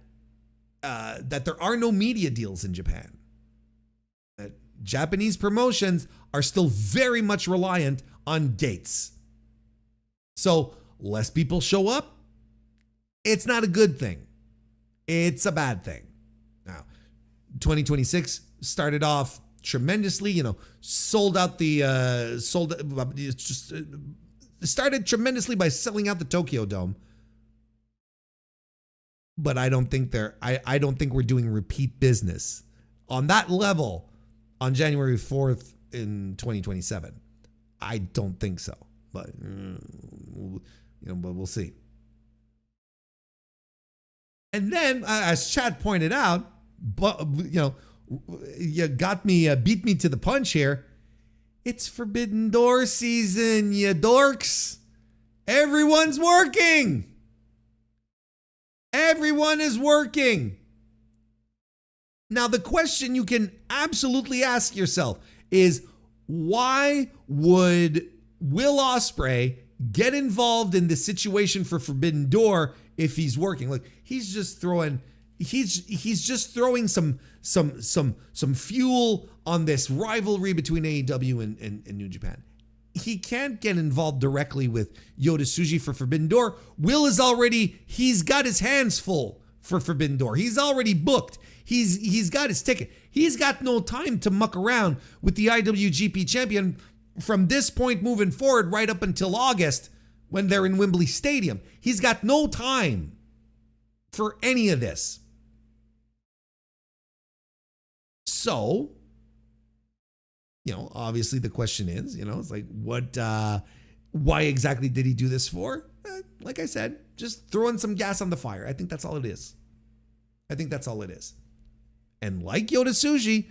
there are no media deals in Japan. That Japanese promotions are still very much reliant on dates. So less people show up. It's not a good thing. It's a bad thing. Now, 2026 started off tremendously, started tremendously by selling out the Tokyo Dome. But I don't think we're doing repeat business on that level on January 4th in 2027. I don't think so. But but we'll see. And then, as Chad pointed out, you beat me to the punch here. It's Forbidden Door season, you dorks. Everyone's working. Everyone is working. Now, the question you can absolutely ask yourself is, why would Will Ospreay get involved in the situation for Forbidden Door if he's working. Look, he's just throwing some fuel on this rivalry between AEW and New Japan. He can't get involved directly with Yota Tsuji for Forbidden Door. He's got his hands full for Forbidden Door. He's already booked. He's got his ticket. He's got no time to muck around with the IWGP champion from this point moving forward right up until August when they're in Wembley Stadium. He's got no time for any of this. So, obviously the question is, it's like, why exactly did he do this for? Like I said, just throwing some gas on the fire. I think that's all it is. And like Yota Tsuji,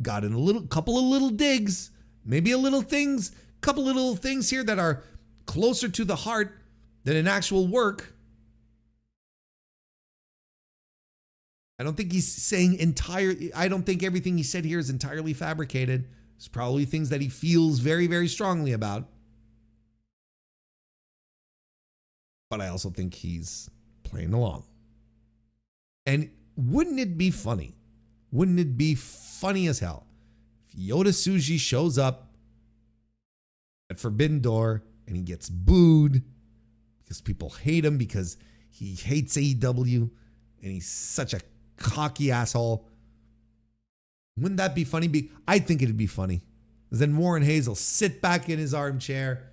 got in couple of little digs, maybe couple of little things here that are closer to the heart than an actual work. I don't think he's saying I don't think everything he said here is entirely fabricated. There's probably things that he feels very, very strongly about. But I also think he's playing along. And wouldn't it be funny? Wouldn't it be funny as hell if Yota Tsuji shows up at Forbidden Door and he gets booed because people hate him because he hates AEW and he's such a cocky asshole? Wouldn't that be funny? I think it'd be funny. Then WarrenHayes will sit back in his armchair,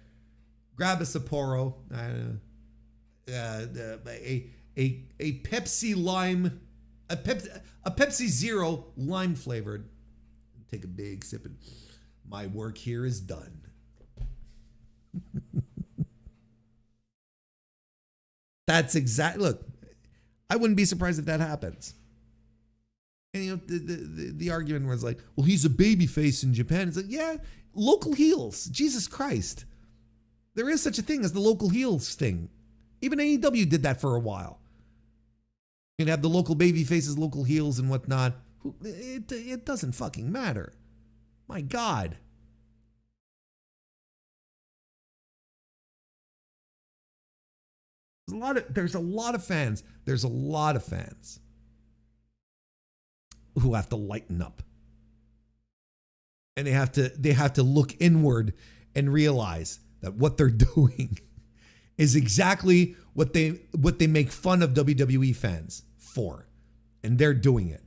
grab a Sapporo, a Pepsi lime, a Pepsi Zero lime flavored. Take a big sip and my work here is done. That's look, I wouldn't be surprised if that happens. And the argument was like, well, he's a babyface in Japan. It's like, yeah, local heels. Jesus Christ. There is such a thing as the local heels thing. Even AEW did that for a while. You'd have the local baby faces, local heels and whatnot. It doesn't fucking matter. My God. There's a lot of fans. There's a lot of fans who have to lighten up. And they have to look inward and realize that what they're doing is exactly what they make fun of WWE fans for. And they're doing it.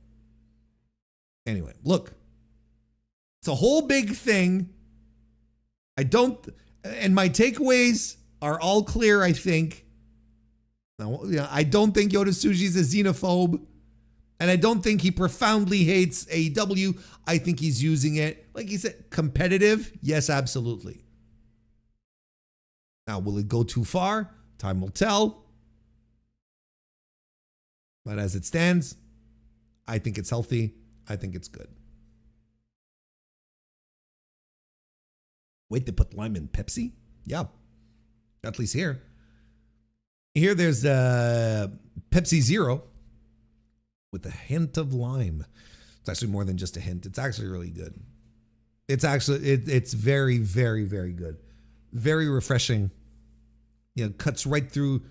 Anyway, look. It's a whole big thing. And my takeaways are all clear, I think. Now, I don't think Yota Tsuji is a xenophobe. And I don't think he profoundly hates AEW. I think he's using it, like he said, competitive. Yes, absolutely. Now, will it go too far? Time will tell. But as it stands, I think it's healthy. I think it's good. Wait, they put lime in Pepsi? Yeah. At least here. Here there's Pepsi Zero with a hint of lime. It's actually more than just a hint. It's actually really good. It's very, very, very good. Very refreshing. Cuts right through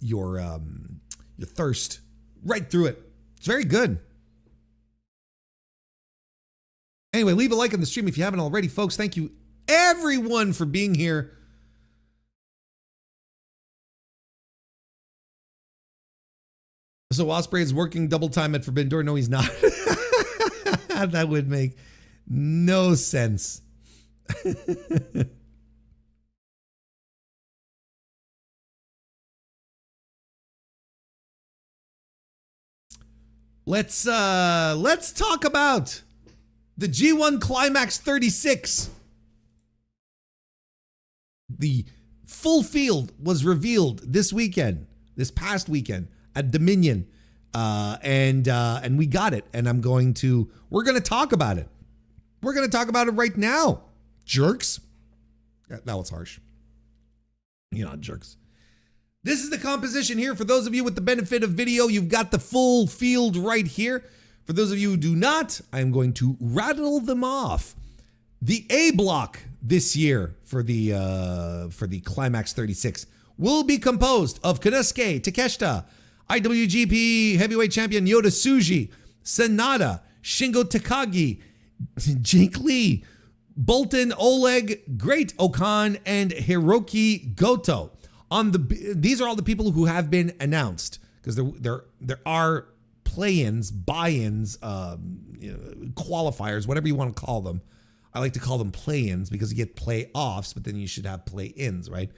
your thirst. Right through it. It's very good. Anyway, leave a like on the stream if you haven't already, folks. Thank you everyone for being here. So Ospreay is working double time at Forbidden Door. No, he's not. That would make no sense. Let's talk about the G1 Climax 36. The full field was revealed this past weekend at Dominion, and we got it. And we're going to talk about it. We're going to talk about it right now, jerks. That was harsh. You're not jerks. This is the composition here. For those of you with the benefit of video, you've got the full field right here. For those of you who do not, I'm going to rattle them off The A block this year for the Climax 36 will be composed of Konosuke Takeshita, IWGP Heavyweight Champion Yota Tsuji, Sanada, Shingo Takagi, Jake Lee, Bolton Oleg, Great Okan, and Hiroki Goto. These are all the people who have been announced, because there are play-ins, buy-ins, qualifiers, whatever you want to call them. I like to call them play-ins because you get play-offs, but then you should have play-ins, right?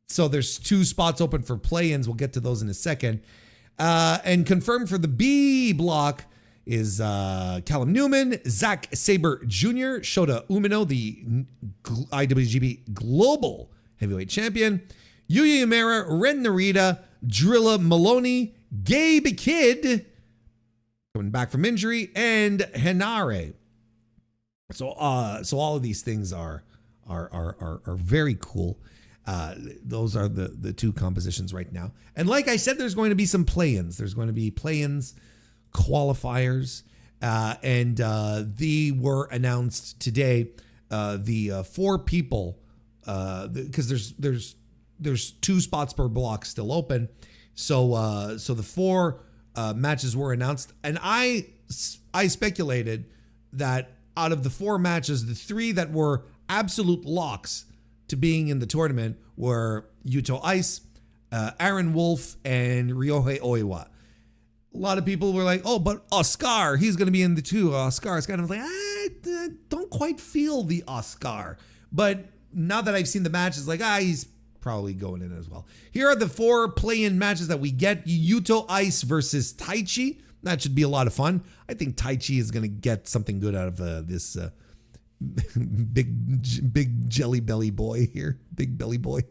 So there's 2 spots open for play-ins. We'll get to those in a second. And confirmed for the B block is Callum Newman, Zack Sabre Jr., Shota Umino, the IWGP Global Heavyweight Champion, Yuya Uemura, Ren Narita, Drilla Maloney, Gabe Kidd, coming back from injury, and Henare. So all of these things are very cool. Those are the 2 compositions right now. And like I said, there's going to be some play-ins. There's going to be play-ins, qualifiers, and they were announced today. The 4 people, because there's 2 spots per block still open. So the 4 matches were announced, and I speculated that out of the 4 matches, the 3 that were absolute locks to being in the tournament were Yuto Ice, Aaron Wolf, and Ryohei Oiwa. A lot of people were like, oh, but Oscar, he's going to be in the 2. Oscar's kind of like, I don't quite feel the Oscar. But now that I've seen the match, it's like, he's probably going in as well. Here are the 4 play-in matches that we get. Yuto Ice versus Taichi. That should be a lot of fun. I think Taichi is going to get something good out of this big jelly belly boy here. Big belly boy.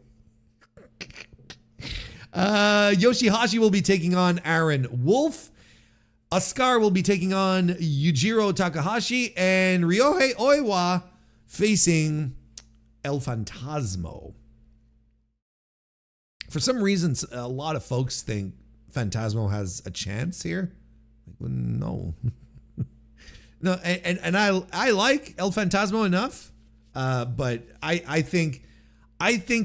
Yoshihashi will be taking on Aaron Wolf. Oscar will be taking on Yujiro Takahashi. And Ryohei Oiwa facing El Fantasmo. For some reason, a lot of folks think Fantasmo has a chance here. Like, no. No, and I like El Fantasmo enough, but I think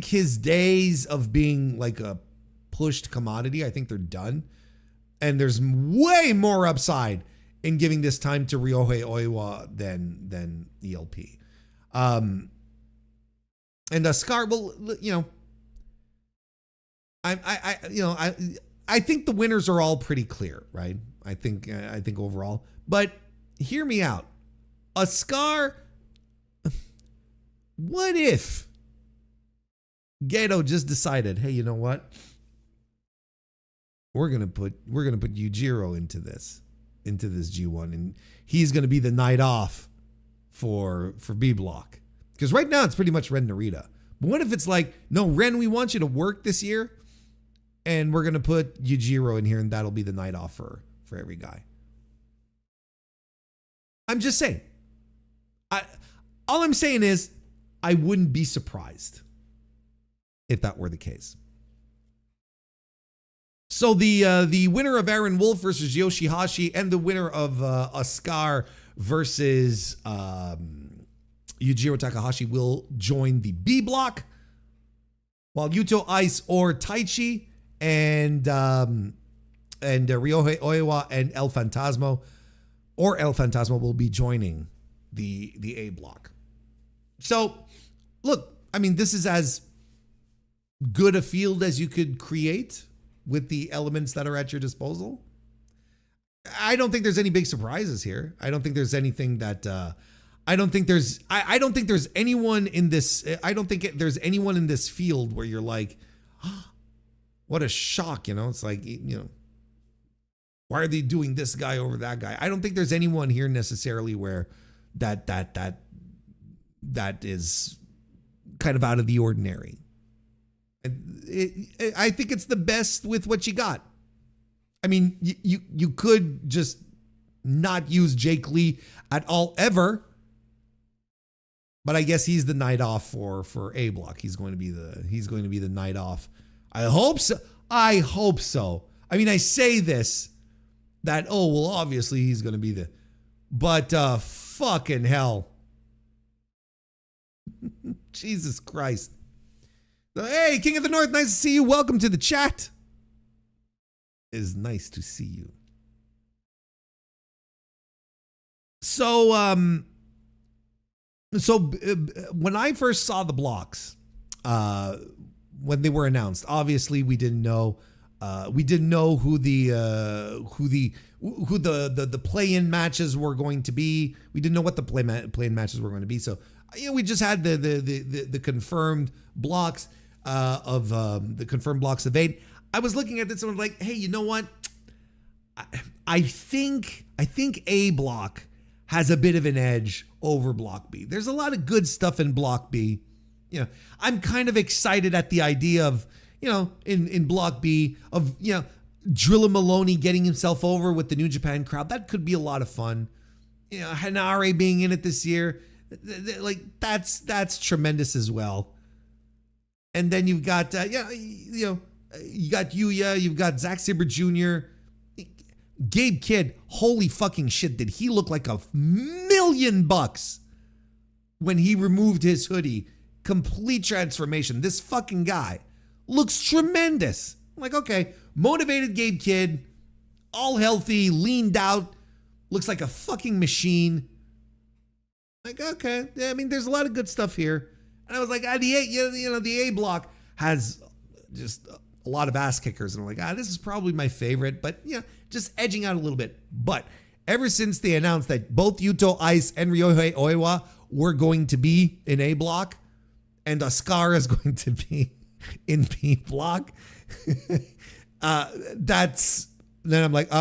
his days of being like a pushed commodity, I think they're done. And there's way more upside in giving this time to Ryohei Oiwa than ELP. And Scar, well, I think the winners are all pretty clear, right? I think overall, but hear me out. Oscar, what if Gedo just decided, hey, you know what? We're gonna put Yujiro into this G1, and he's gonna be the night off for B block. Because right now it's pretty much Ren Narita. But what if it's like, no, Ren, we want you to work this year, and we're gonna put Yujiro in here, and that'll be the night off for every guy. I'm just saying. All I'm saying is, I wouldn't be surprised if that were the case. So the winner of Aaron Wolf versus Yoshihashi and the winner of Oscar versus Yujiro Takahashi will join the B block, while Yuto Ice or Taichi and Ryohei Oiwa and El Fantasmo will be joining the A block. So, look, I mean, this is as good a field as you could create with the elements that are at your disposal. I don't think there's any big surprises here. I don't think there's anything that I don't think there's anyone in this. I don't think there's anyone in this field where you're like, oh, what a shock, It's like, why are they doing this guy over that guy? I don't think there's anyone here necessarily where that is kind of out of the ordinary. I think it's the best with what you got. I mean, you could just not use Jake Lee at all ever, but I guess he's the night off for A block. He's going to be the night off. I hope so. I mean, I say this that, oh, well, obviously he's going to be but fucking hell. Jesus Christ. Hey, King of the North, nice to see you. Welcome to the chat. It is nice to see you. So, when I first saw the blocks, when they were announced, obviously we didn't know. We didn't know who the play-in matches were going to be. We didn't know what the play-in matches were going to be. So, we just had the confirmed blocks of the confirmed blocks of 8. I was looking at this and I was like, hey, you know what? I think A block has a bit of an edge over block B. There's a lot of good stuff in block B. I'm kind of excited at the idea of, in block B of, Drilla Maloney getting himself over with the New Japan crowd. That could be a lot of fun. Hanare being in it this year. Like that's tremendous as well. And then you've got, you got Yuya, you've got Zack Sabre Jr., Gabe Kidd. Holy fucking shit. Did he look like $1 million when he removed his hoodie? Complete transformation. This fucking guy looks tremendous. I'm like, okay, motivated Gabe Kidd, all healthy, leaned out, looks like a fucking machine. Like, okay, yeah, I mean, there's a lot of good stuff here. And I was like, the A block has just a lot of ass kickers. And I'm like, this is probably my favorite, but just edging out a little bit. But ever since they announced that both Yuto Ice and Ryohei Oiwa were going to be in A block, and Asuka is going to be in B block, then I'm like,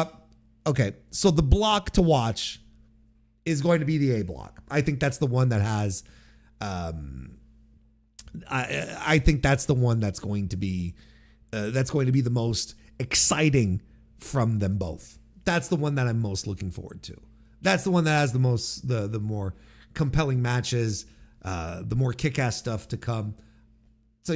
okay, so the block to watch is going to be the A block. I think that's the one that has, I think that's the one that's going to be the most exciting from them both. That's the one that I'm most looking forward to. That's the one that has the more compelling matches, the more kick-ass stuff to come. So,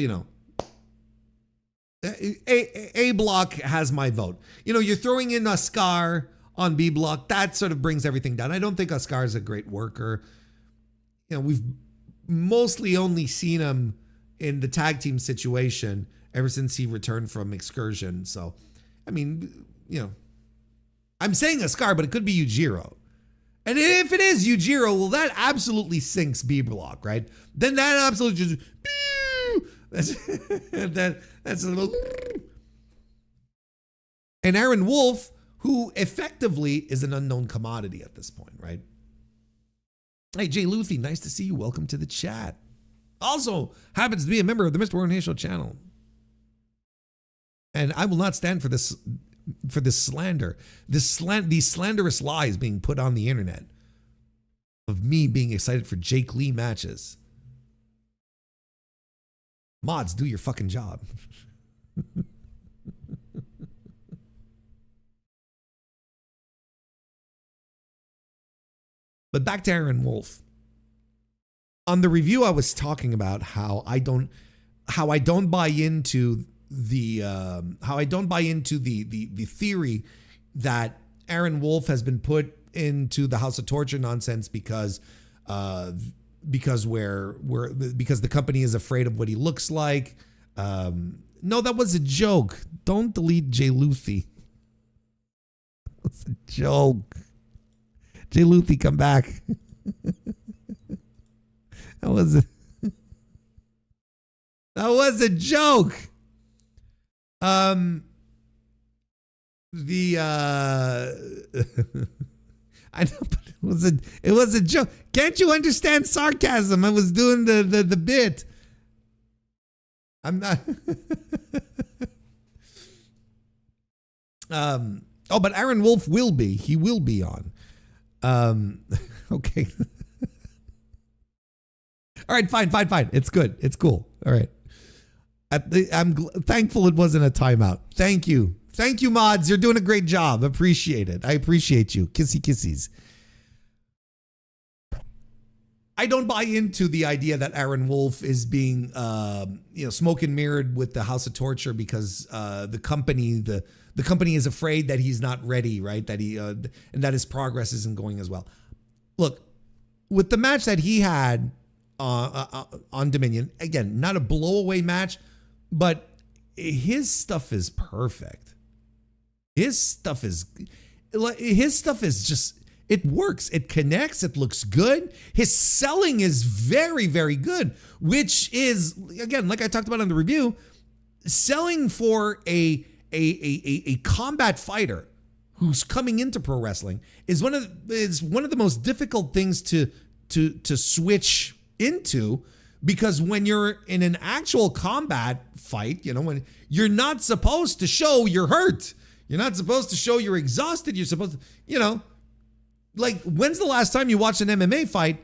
A block has my vote. You're throwing in a Scar on B block. That sort of brings everything down. I don't think Oscar is a great worker. We've mostly only seen him in the tag team situation ever since he returned from excursion. So, I mean, I'm saying Oscar, but it could be Yujiro. And if it is Yujiro, well, that absolutely sinks B block, right? Then that absolutely just that's a little. And Aaron Wolf, who effectively is an unknown commodity at this point, right? Hey, Jay Luthi, nice to see you. Welcome to the chat. Also happens to be a member of the MrWarrenHayes Show channel. And I will not stand for this slander, these slanderous lies being put on the internet of me being excited for Jake Lee matches. Mods, do your fucking job. But back to Aaron Wolf. On the review, I was talking about how I don't buy into the theory that Aaron Wolf has been put into the House of Torture nonsense because the company is afraid of what he looks like. No, that was a joke. Don't delete Jay Luthi. That was a joke. Jay Luthi, come back. That was a joke. I know, but it was a joke. Can't you understand sarcasm? I was doing the bit. I'm not. But Aaron Wolf will be. He will be on. Okay. All right, fine. It's good. It's cool. All right. I'm thankful it wasn't a timeout. Thank you, mods. You're doing a great job. Appreciate it. I appreciate you. Kissy kissies. I don't buy into the idea that Aaron Wolf is being, smoke and mirrored with the House of Torture because the company is afraid that he's not ready, right? That he and that his progress isn't going as well. Look, with the match that he had on Dominion. Again, not a blowaway match, but his stuff is perfect. His stuff is just, it works. It connects. It looks good. His selling is very, very good, which is, again, like I talked about in the review, selling for a combat fighter who's coming into pro wrestling is one of the most difficult things to switch into, because when you're in an actual combat fight, when you're not supposed to show you're hurt, you're not supposed to show you're exhausted, you're supposed to, like, when's the last time you watched an MMA fight?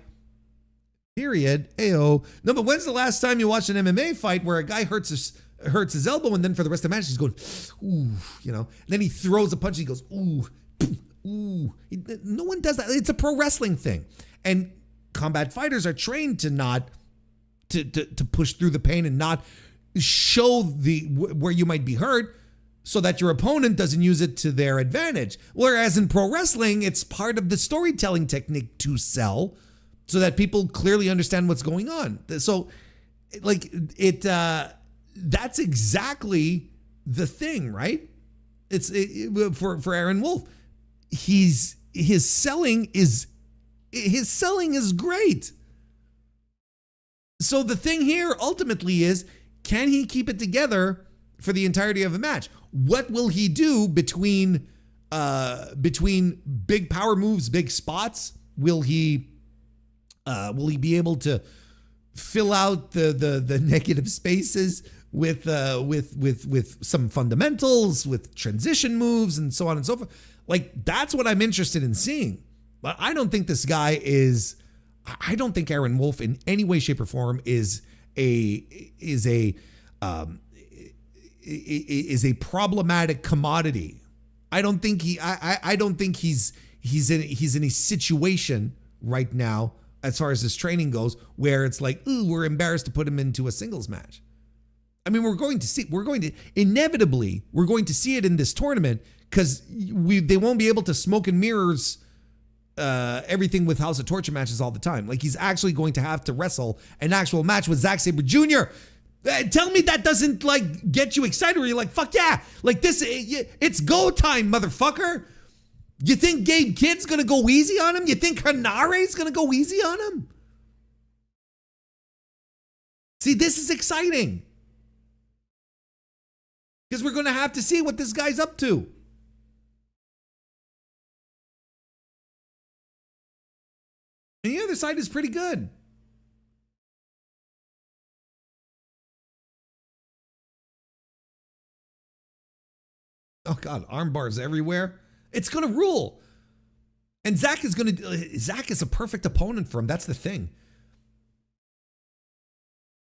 Period. Ayo. No, but when's the last time you watched an MMA fight where a guy hurts his elbow, and then for the rest of the match he's going, ooh, and then he throws a punch, he goes, ooh, ooh. No one does that. It's a pro wrestling thing, and combat fighters are trained to not to push through the pain and not show where you might be hurt, so that your opponent doesn't use it to their advantage. Whereas in pro wrestling, it's part of the storytelling technique to sell, so that people clearly understand what's going on. So, like, that's exactly the thing, right? For Aaron Wolf, his selling is great. So the thing here ultimately is, can he keep it together for the entirety of a match? What will he do between big power moves, big spots? Will he be able to fill out the negative spaces with some fundamentals, with transition moves, and so on and so forth? Like, that's what I'm interested in seeing. But I don't think this guy is. I don't think Aaron Wolf in any way, shape, or form is a problematic commodity. I don't think he's in a situation right now, as far as his training goes, where it's like, ooh, we're embarrassed to put him into a singles match. I mean, we're going to see it in this tournament, because they won't be able to smoke and mirrors everything with House of Torture matches all the time. Like, he's actually going to have to wrestle an actual match with Zack Sabre Jr. Tell me that doesn't, like, get you excited, where you're like, fuck yeah, like, this, it's go time, motherfucker. You think Gabe Kidd's gonna go easy on him? You think Hanare's gonna go easy on him? See, this is exciting, because we're gonna have to see what this guy's up to. And the other side is pretty good. Oh God, arm bars everywhere. It's gonna rule. And Zach is a perfect opponent for him. That's the thing.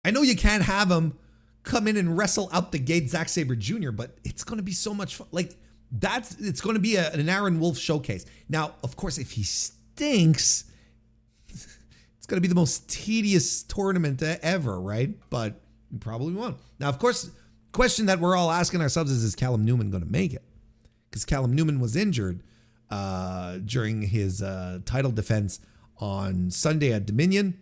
I know you can't have him come in and wrestle out the gate Zack Sabre Jr., but it's gonna be so much fun. Like, it's gonna be an Aaron Wolf showcase. Now, of course, if he stinks, it's going to be the most tedious tournament ever, right? But we probably won't. Now, of course, question that we're all asking ourselves is Callum Newman going to make it? Because Callum Newman was injured during his title defense on Sunday at Dominion.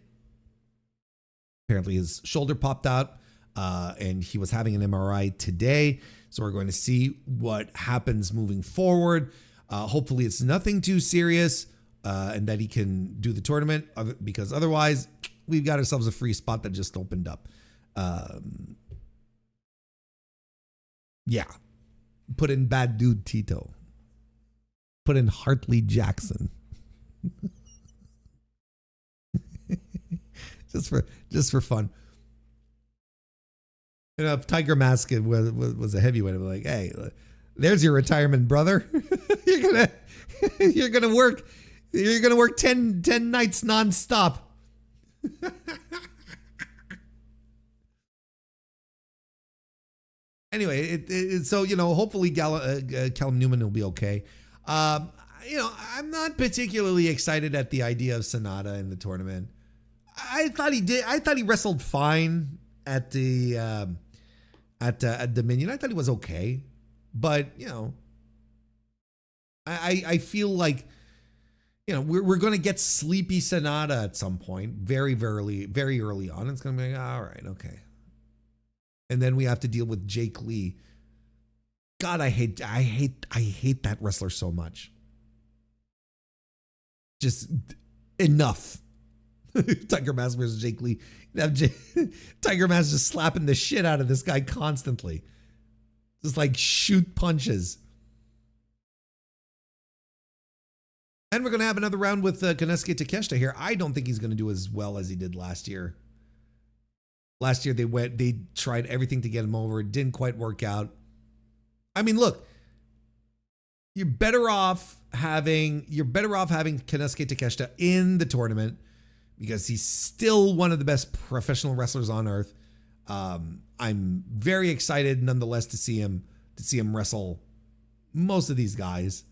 Apparently his shoulder popped out, and he was having an MRI today. So we're going to see what happens moving forward. Hopefully it's nothing too serious. And that he can do the tournament, because otherwise we've got ourselves a free spot that just opened up. Yeah. Put in Bad Dude Tito. Put in Hartley Jackson. just for fun. If Tiger Mask was a heavyweight, I'd be like, hey, there's your retirement, brother. You're gonna work 10 nights nonstop. Anyway, so, hopefully Callum Newman will be okay. I'm not particularly excited at the idea of Sonata in the tournament. I thought he wrestled fine at the at Dominion. I thought he was okay, but I feel like you know, we're going to get Sleepy Sonata at some point, very early on. It's going to be like, all right, okay. And then we have to deal with Jake Lee. God, I hate that wrestler so much. Just enough. Tiger Mask versus Jake Lee. Tiger Mask just slapping the shit out of this guy constantly. Just like shoot punches. And we're going to have another round with Konosuke Takeshita here. I don't think he's going to do as well as he did last year. Last year they tried everything to get him over. It didn't quite work out. I mean, look, you're better off having Konosuke Takeshita in the tournament because he's still one of the best professional wrestlers on earth. I'm very excited nonetheless to see him wrestle most of these guys.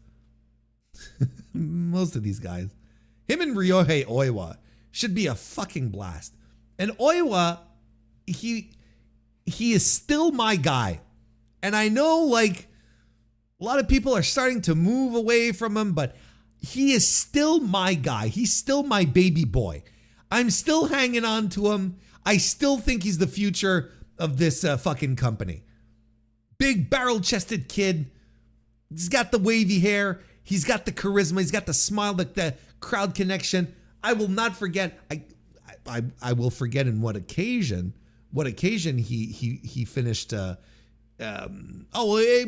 Most of these guys. Him and Ryohei Oiwa should be a fucking blast. And Oiwa, he is still my guy. And I know like a lot of people are starting to move away from him, but he is still my guy. He's still my baby boy. I'm still hanging on to him. I still think he's the future of this fucking company. Big barrel-chested kid. He's got the wavy hair. He's got the charisma. He's got the smile, the crowd connection. I will not forget. I will forget in what occasion. What occasion he finished. It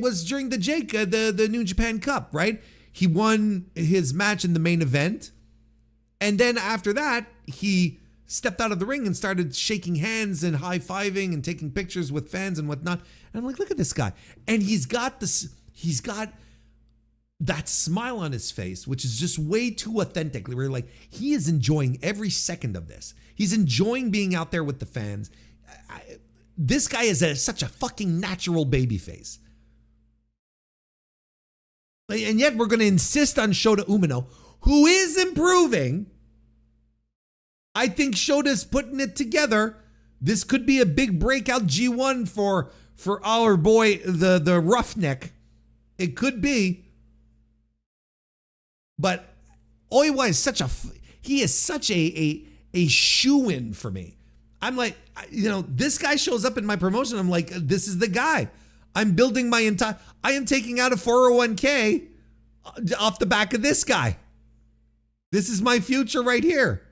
was during the the New Japan Cup, right? He won his match in the main event, and then after that, he stepped out of the ring and started shaking hands and high-fiving and taking pictures with fans and whatnot. And I'm like, look at this guy, and he's got that smile on his face, which is just way too authentic. We're like, he is enjoying every second of this. He's enjoying being out there with the fans. This guy is such a fucking natural baby face. And yet we're going to insist on Shota Umino, who is improving. I think Shota's putting it together. This could be a big breakout G1 for our boy, the Roughneck. It could be. But Oiwa is such a shoo-in for me. I'm like, you know, this guy shows up in my promotion. I'm like, this is the guy. I'm building I am taking out a 401k off the back of this guy. This is my future right here.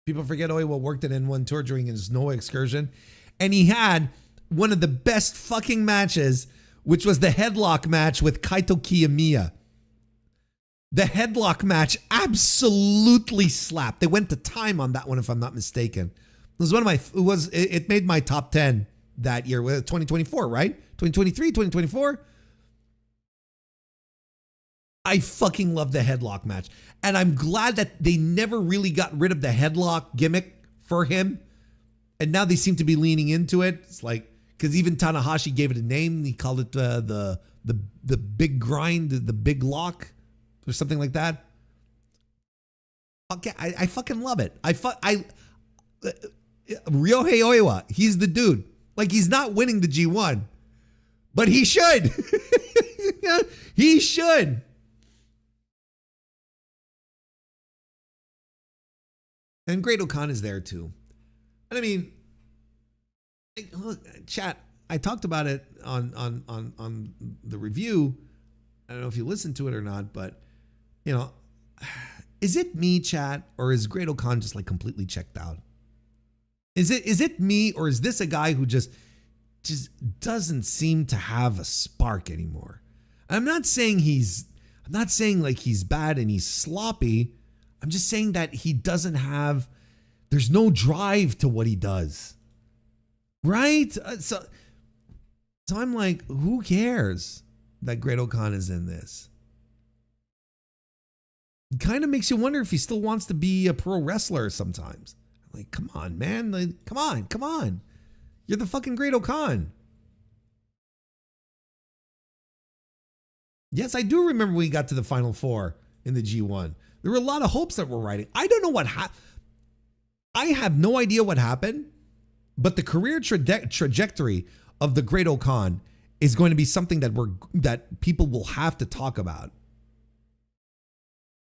People forget Oiwa worked at N1 Tour during his Noah excursion. And he had one of the best fucking matches, which was the headlock match with Kaito Kiyomiya. The headlock match absolutely slapped. They went to time on that one, if I'm not mistaken. It made my top 10 that year, 2024, right? 2023, 2024. I fucking love the headlock match. And I'm glad that they never really got rid of the headlock gimmick for him. And now they seem to be leaning into it. It's like, because even Tanahashi gave it a name. He called it the big grind, the big lock, or something like that. Okay, I fucking love it. Ryohei Oiwa, he's the dude. Like, he's not winning the G1, but he should. He should. And Great O'Khan is there too. And I mean, look, chat, I talked about it on the review. I don't know if you listened to it or not, but, you know, is it me, chat, or is Great O'Khan just like completely checked out? Is it me, or is this a guy who just doesn't seem to have a spark anymore? I'm not saying like he's bad and he's sloppy. I'm just saying that he doesn't have, there's no drive to what he does. Right? So I'm like, who cares that Great O'Khan is in this? It kind of makes you wonder if he still wants to be a pro wrestler sometimes. Like, come on, man. Like, come on. You're the fucking Great O'Khan. Yes, I do remember when we got to the Final Four in the G1. There were a lot of hopes that were riding. I don't know what happened. I have no idea what happened, but the career trajectory of the Great Okan is going to be something that people will have to talk about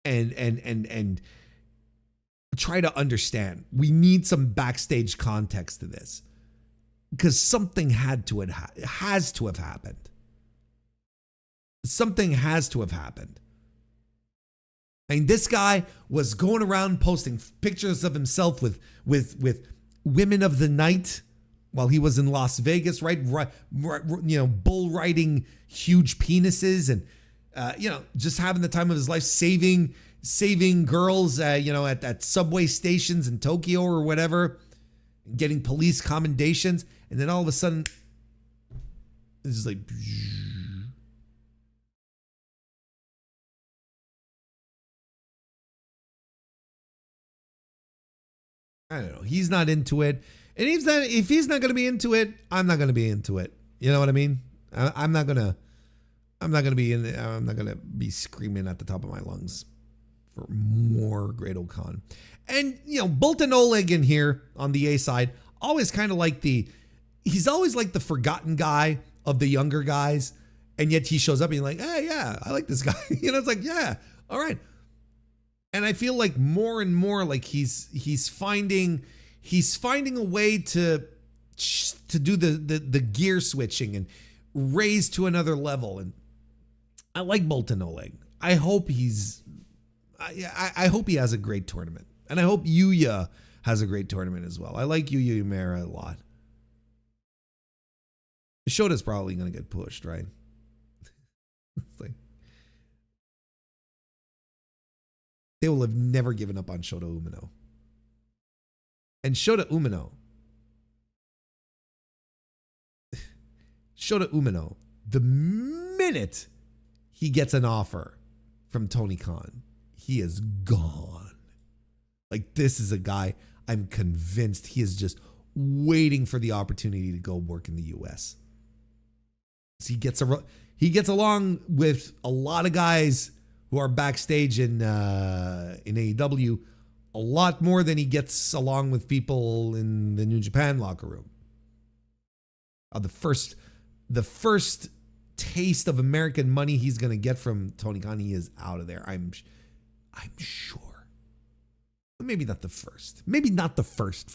and try to understand. We need some backstage context to this because something has to have happened. Something has to have happened. I mean, this guy was going around posting pictures of himself with women of the night while he was in Las Vegas, right? Bull riding huge penises and, just having the time of his life, saving girls, at subway stations in Tokyo or whatever, and getting police commendations. And then all of a sudden, it's just like, I don't know. He's not into it. And if he's not going to be into it, I'm not going to be into it. You know what I mean? I'm not going to be screaming at the top of my lungs for more Great Okan. And, Bolton Oleg in here on the A side, always kind of like he's always like the forgotten guy of the younger guys. And yet he shows up and you're like, hey, yeah, I like this guy. It's like, yeah, all right. And I feel like more and more like he's finding a way to do the gear switching and raise to another level. And I like Bolton Oleg. I hope he has a great tournament. And I hope Yuya has a great tournament as well. I like Yuya Uemura a lot. Shota's probably going to get pushed, right? It's like, they will have never given up on Shota Umino. And Shota Umino, the minute he gets an offer from Tony Khan, he is gone. Like, this is a guy, I'm convinced he is just waiting for the opportunity to go work in the U.S. So he gets along with a lot of guys who are backstage in AEW a lot more than he gets along with people in the New Japan locker room. The first taste of American money he's going to get from Tony Khan, he is out of there. I'm sure. Maybe not the first. Maybe not the first,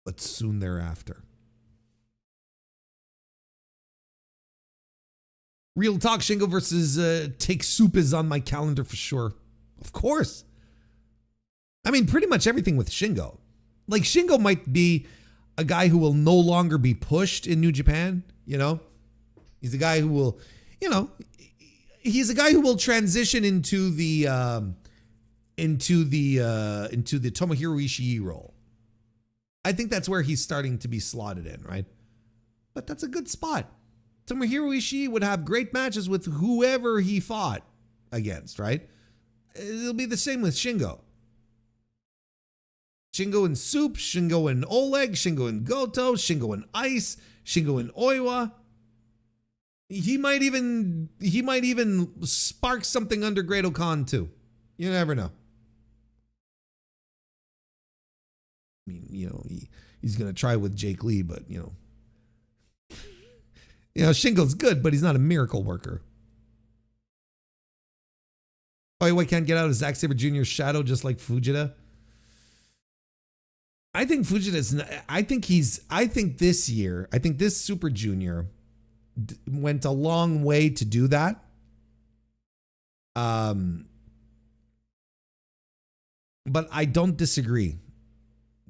but soon thereafter. Real talk, Shingo versus Take Soup is on my calendar for sure. Of course. I mean, pretty much everything with Shingo. Like, Shingo might be a guy who will no longer be pushed in New Japan, He's a guy who will, he's a guy who will transition into the Tomohiro Ishii role. I think that's where he's starting to be slotted in, right? But that's a good spot. Tomohiro Ishii would have great matches with whoever he fought against, right? It'll be the same with Shingo. Shingo and Soup, Shingo and Oleg, Shingo and Goto, Shingo and Ice, Shingo and Oiwa. He might even spark something under Great Okan too. You never know. I mean, he's going to try with Jake Lee, but, Shingo's good, but he's not a miracle worker. Oiwa can't get out of Zack Sabre Jr.'s shadow just like Fujita. I think this Super Junior went a long way to do that. But I don't disagree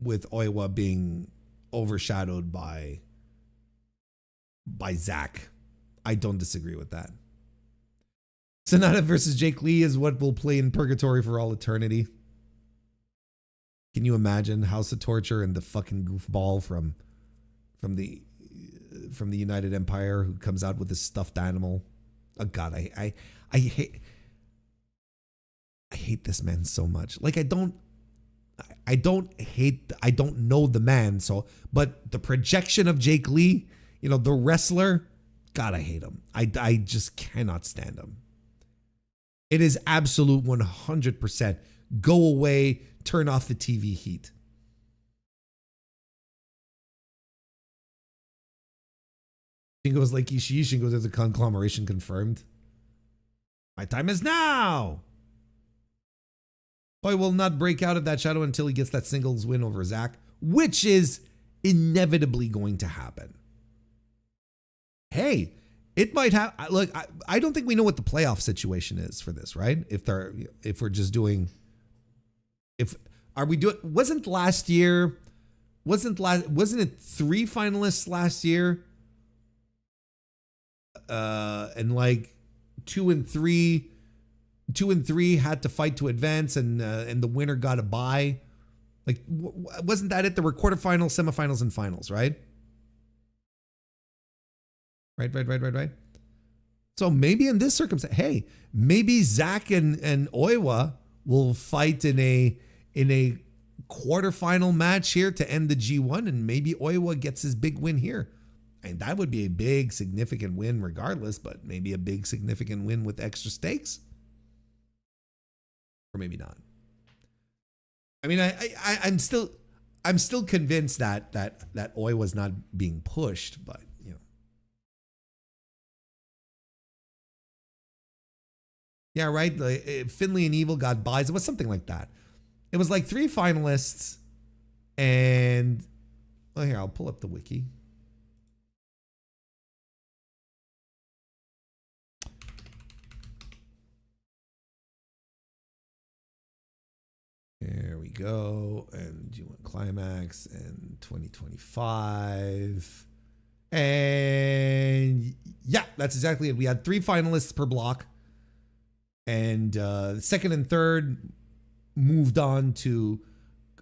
with Oiwa being overshadowed by Zack. I don't disagree with that. Sonata versus Jake Lee is what will play in purgatory for all eternity. Can you imagine House of Torture and the fucking goofball from the United Empire who comes out with this stuffed animal? Oh God, I hate this man so much. Like, I don't know the man, but the projection of Jake Lee, the wrestler, God, I hate him. I just cannot stand him. It is absolute 100%. Go away, turn off the TV heat. He goes like Ishiishi and goes, there's a conglomeration confirmed. My time is now. Boy will not break out of that shadow until he gets that singles win over Zach, which is inevitably going to happen. Hey, it might have. Look, I don't think we know what the playoff situation is for this, right? If we're just doing, are we doing? Wasn't it 3 finalists last year? And like 2 and 3 had to fight to advance, and the winner got a bye. Like, wasn't that it? There were quarterfinals, semifinals, and finals, right? Right. So maybe in this circumstance, hey, maybe Zach and Oiwa will fight in a quarterfinal match here to end the G1, and maybe Oiwa gets his big win here. And that would be a big, significant win regardless, but maybe a big, significant win with extra stakes. Or maybe not. I mean, I'm still convinced that Oi was not being pushed, but you know. Yeah, right. Like, Finley and Evil got buys. It was something like that. It was like 3 finalists, and well, here, I'll pull up the wiki. There we go. And G1 Climax and 2025. And yeah, that's exactly it. We had 3 finalists per block. And second and third moved on to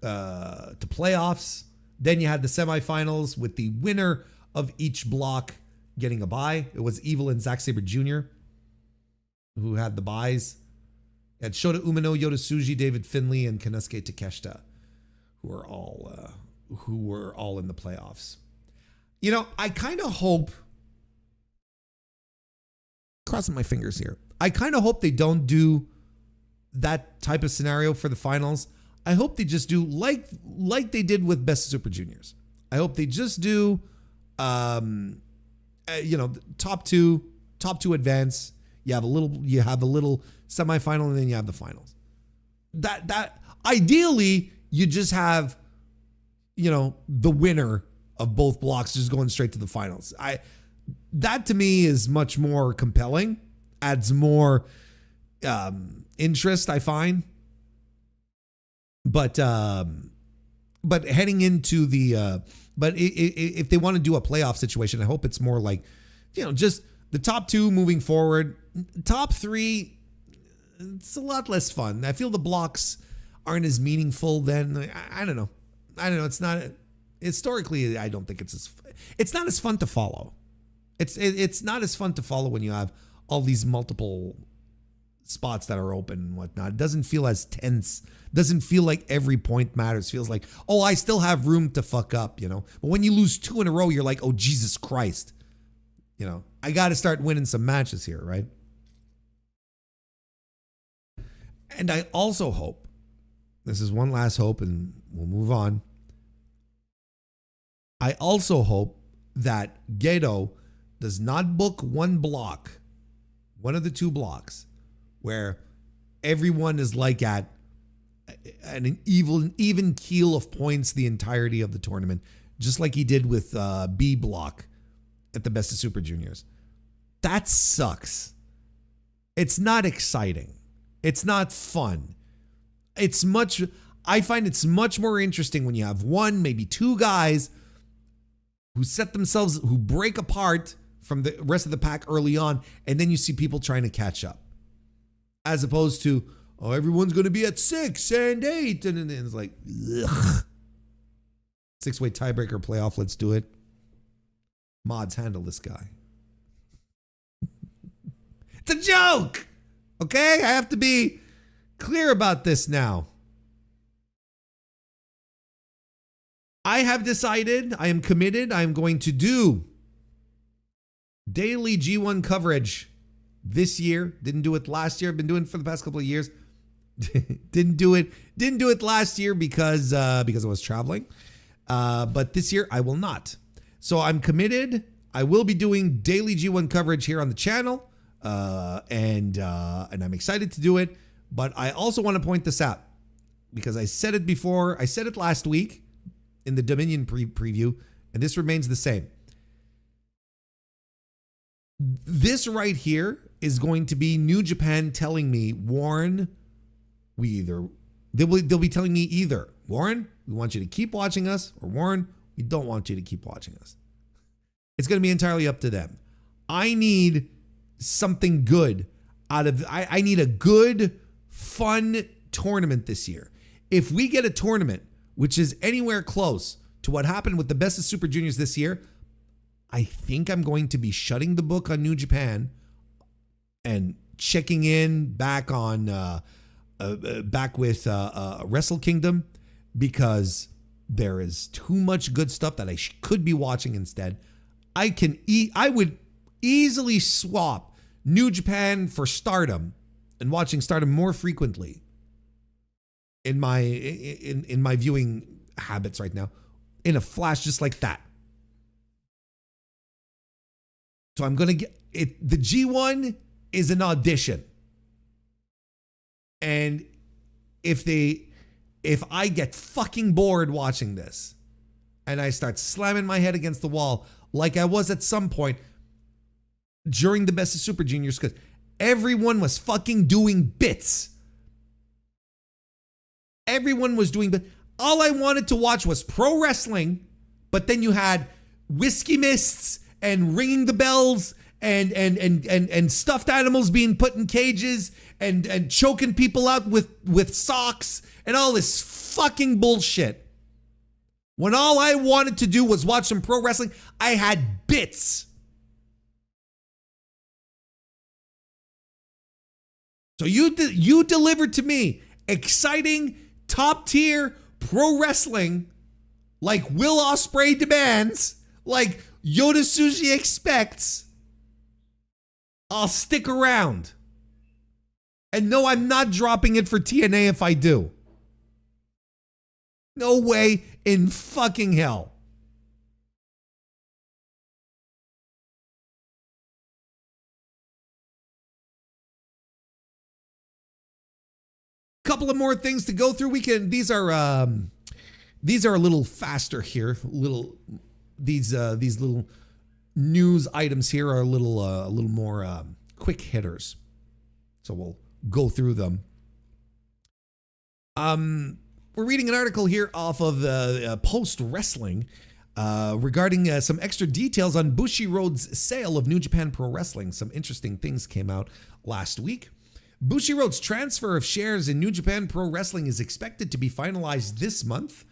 playoffs. Then you had the semifinals with the winner of each block getting a bye. It was Evil and Zack Sabre Jr. who had the buys. At Shota Umino, Yota Tsuji, David Finley, and Kanosuke Takeshita, who were all in the playoffs. You know, I kind of hope, crossing my fingers here, I kind of hope they don't do that type of scenario for the finals. I hope they just do like they did with Best of Super Juniors. I hope they just do, top two advance. You have a little semifinal, and then you have the finals. That ideally you just have, the winner of both blocks just going straight to the finals. That to me is much more compelling, adds more interest, I find. But heading into the if they want to do a playoff situation, I hope it's more like, just the top 2 moving forward. Top 3, it's a lot less fun. I feel the blocks aren't as meaningful then. I don't know. It's not, historically, I don't think it's not as fun to follow. It's not as fun to follow when you have all these multiple spots that are open and whatnot. It doesn't feel as tense. Doesn't feel like every point matters. Feels like, oh, I still have room to fuck up, But when you lose 2 in a row, you're like, oh, Jesus Christ. I got to start winning some matches here, right? And I also hope, this is one last hope and we'll move on. I also hope that Gedo does not book one block, one of the 2 blocks, where everyone is like at an even keel of points the entirety of the tournament, just like he did with B block at the Best of Super Juniors. That sucks. It's not exciting. It's not fun. I find it's much more interesting when you have 1, maybe 2 guys who break apart from the rest of the pack early on, and then you see people trying to catch up. As opposed to, oh, everyone's going to be at 6 and 8, and then it's like, ugh. 6-way tiebreaker playoff, let's do it. Mods, handle this guy. It's a joke! Okay? I have to be clear about this now. I have decided, I am committed, I am going to do daily G1 coverage this year. Didn't do it last year. I've been doing it for the past couple of years. Didn't do it last year because I was traveling. But this year I will not. So I'm committed. I will be doing daily G1 coverage here on the channel, and I'm excited to do it. But I also want to point this out because I said it before. I said it last week in the Dominion preview, and this remains the same. This right here is going to be New Japan telling me, Warren, they'll be telling me either, Warren, we want you to keep watching us, or Warren, we don't want you to keep watching us. It's going to be entirely up to them. I need something good out of, I need a good, fun tournament this year. If we get a tournament which is anywhere close to what happened with the Best of Super Juniors this year, I think I'm going to be shutting the book on New Japan and checking in back on back with Wrestle Kingdom, because there is too much good stuff that I could be watching instead. I would easily swap New Japan for Stardom and watching Stardom more frequently in my viewing habits right now in a flash, just like that. So I'm going to get it. The G1 is an audition. And if I get fucking bored watching this and I start slamming my head against the wall like I was at some point during the Best of Super Juniors, because everyone was fucking doing bits. Everyone was doing bits. All I wanted to watch was pro wrestling, but then you had whiskey mists and ringing the bells and stuffed animals being put in cages and choking people out with socks and all this fucking bullshit. When all I wanted to do was watch some pro wrestling, I had bits. So you delivered to me exciting, top tier pro wrestling like Will Ospreay demands, like Yoda Sushi expects. I'll stick around. And no, I'm not dropping it for TNA if I do. No way in fucking hell. Couple of more things to go through. These are a little faster here. These little news items here are a little more quick hitters. So we'll go through them. We're reading an article here off of Post Wrestling regarding some extra details on Bushiroad's sale of New Japan Pro Wrestling. Some interesting things came out last week. Bushiroad's transfer of shares in New Japan Pro Wrestling is expected to be finalized this month,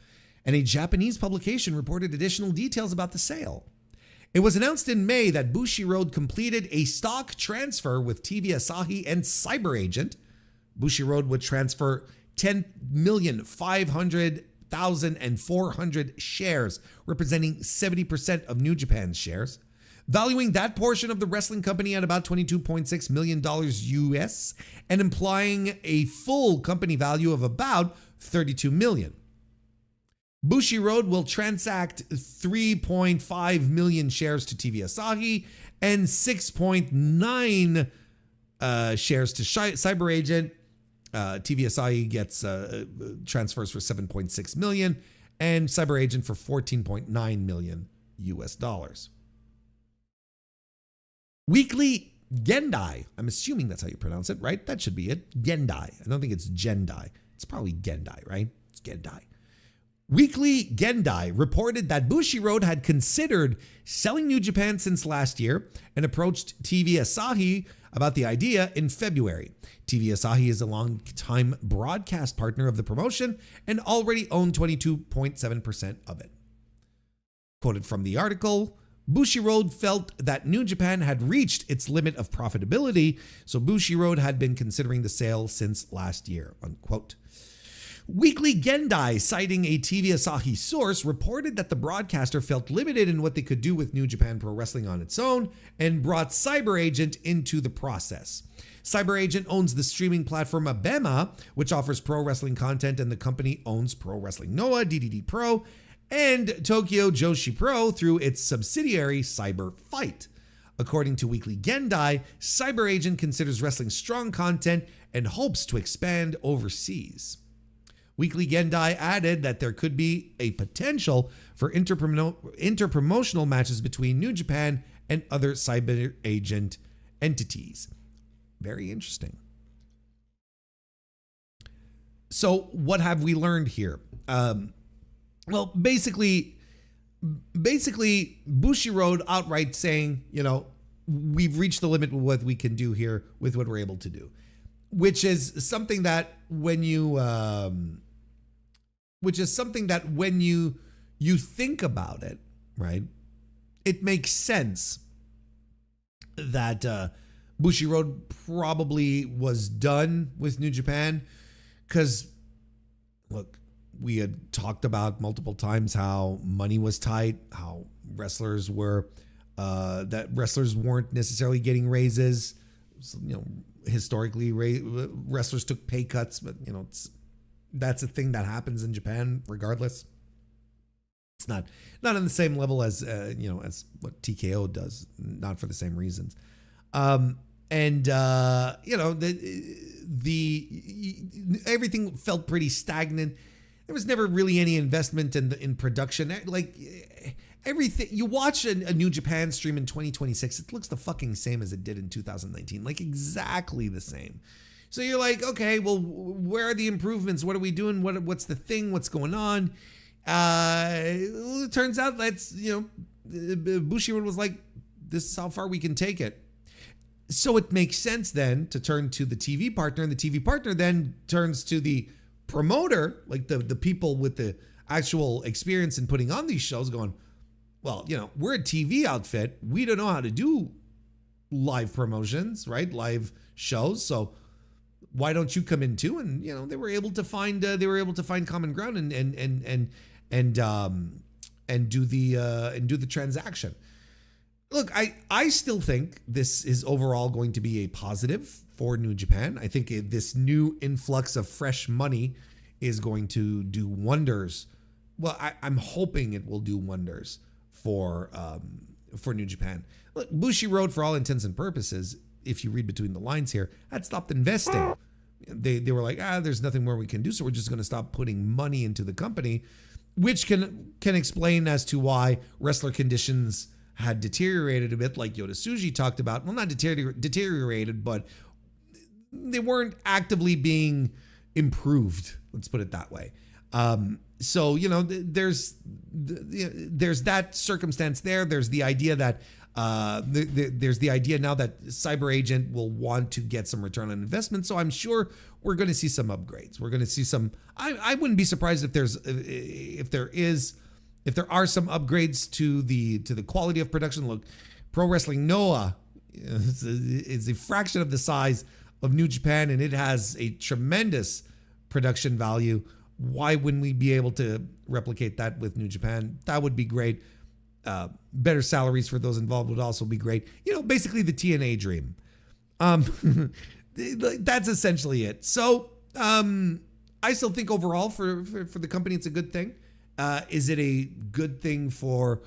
and a Japanese publication reported additional details about the sale. It was announced in May that Bushiroad completed a stock transfer with TV Asahi and Cyber Agent. Bushiroad would transfer 10,500,400 shares, representing 70% of New Japan's shares, valuing that portion of the wrestling company at about $22.6 million US and implying a full company value of about $32 million. Bushiroad will transact 3.5 million shares to TV Asahi and 6.9 shares to Cyber Agent. TV Asahi gets transfers for 7.6 million and Cyber Agent for 14.9 million US dollars. Weekly Gendai, I'm assuming that's how you pronounce it, right? That should be it. Gendai. I don't think it's Gendai. It's probably Gendai, right? It's Gendai. Weekly Gendai reported that Bushiroad had considered selling New Japan since last year and approached TV Asahi about the idea in February. TV Asahi is a long-time broadcast partner of the promotion and already owned 22.7% of it. Quoted from the article, Bushiroad felt that New Japan had reached its limit of profitability, so Bushiroad had been considering the sale since last year, unquote. Weekly Gendai, citing a TV Asahi source, reported that the broadcaster felt limited in what they could do with New Japan Pro Wrestling on its own and brought Cyber Agent into the process. Cyber Agent owns the streaming platform Abema, which offers pro wrestling content, and the company owns Pro Wrestling Noah, DDD Pro, and Tokyo Joshi Pro through its subsidiary Cyber Fight. According to Weekly Gendai, Cyber Agent considers wrestling strong content and hopes to expand overseas. Weekly Gendai added that there could be a potential for interpromotional matches between New Japan and other Cyber Agent entities. Very interesting. So what have we learned here? Well, basically Bushiroad outright saying, we've reached the limit with what we can do here with what we're able to do, which is something that when you think about it, right? It makes sense that Bushiroad probably was done with New Japan because, look, we had talked about multiple times how money was tight, how wrestlers weren't necessarily getting raises. So, historically, wrestlers took pay cuts, but that's a thing that happens in Japan regardless. It's not on the same level as as what TKO does, not for the same reasons. Everything felt pretty stagnant. There was never really any investment in production. Like everything, you watch a New Japan stream in 2026, it looks the fucking same as it did in 2019, like exactly the same. So you're like, okay, well, where are the improvements? What are we doing? What's the thing? What's going on? It turns out that's Bushiroad was like, this is how far we can take it. So it makes sense then to turn to the TV partner, and the TV partner then turns to the promoter, like the people with the actual experience in putting on these shows, going, well, we're a TV outfit. We don't know how to do live promotions, right? Live shows. So why don't you come in too? And they were able to find common ground and do the transaction. Look, I still think this is overall going to be a positive for New Japan. I think this new influx of fresh money is going to do wonders. Well, I'm hoping it will do wonders for New Japan. Look, Bushiroad, for all intents and purposes, if you read between the lines here, had stopped investing. They were like, there's nothing more we can do, so we're just going to stop putting money into the company, which can explain as to why wrestler conditions had deteriorated a bit, like Yota Tsuji talked about. Well, not deteriorated, but they weren't actively being improved. Let's put it that way. So there's that circumstance there. There's the idea that there's the idea now that Cyber Agent will want to get some return on investment. So I'm sure we're going to see some upgrades. We're going to see some. I wouldn't be surprised if there are some upgrades to the quality of production. Look, Pro Wrestling Noah is a fraction of the size of New Japan, and it has a tremendous production value. Why wouldn't we be able to replicate that with New Japan? That would be great. Better salaries for those involved would also be great. Basically the TNA dream. That's essentially it. So I still think overall for the company, it's a good thing. Is it a good thing for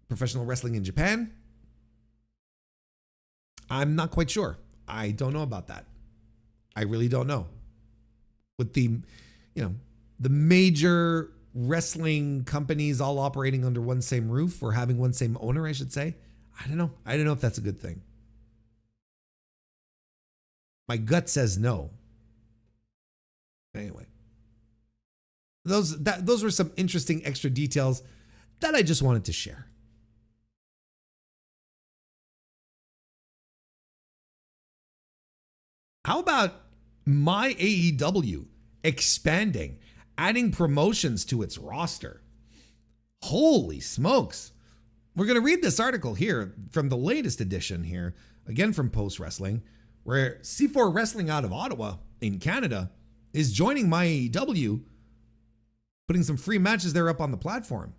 professional wrestling in Japan? I'm not quite sure. I don't know about that. I really don't know. With the major wrestling companies all operating under one same roof, or having one same owner, I should say. I don't know. I don't know if that's a good thing. My gut says no. Anyway. Those were some interesting extra details that I just wanted to share. How about my AEW expanding, adding promotions to its roster? Holy smokes. We're going to read this article here from the latest edition here, again from Post Wrestling, where C4 Wrestling out of Ottawa in Canada is joining my AEW, putting some free matches there up on the platform.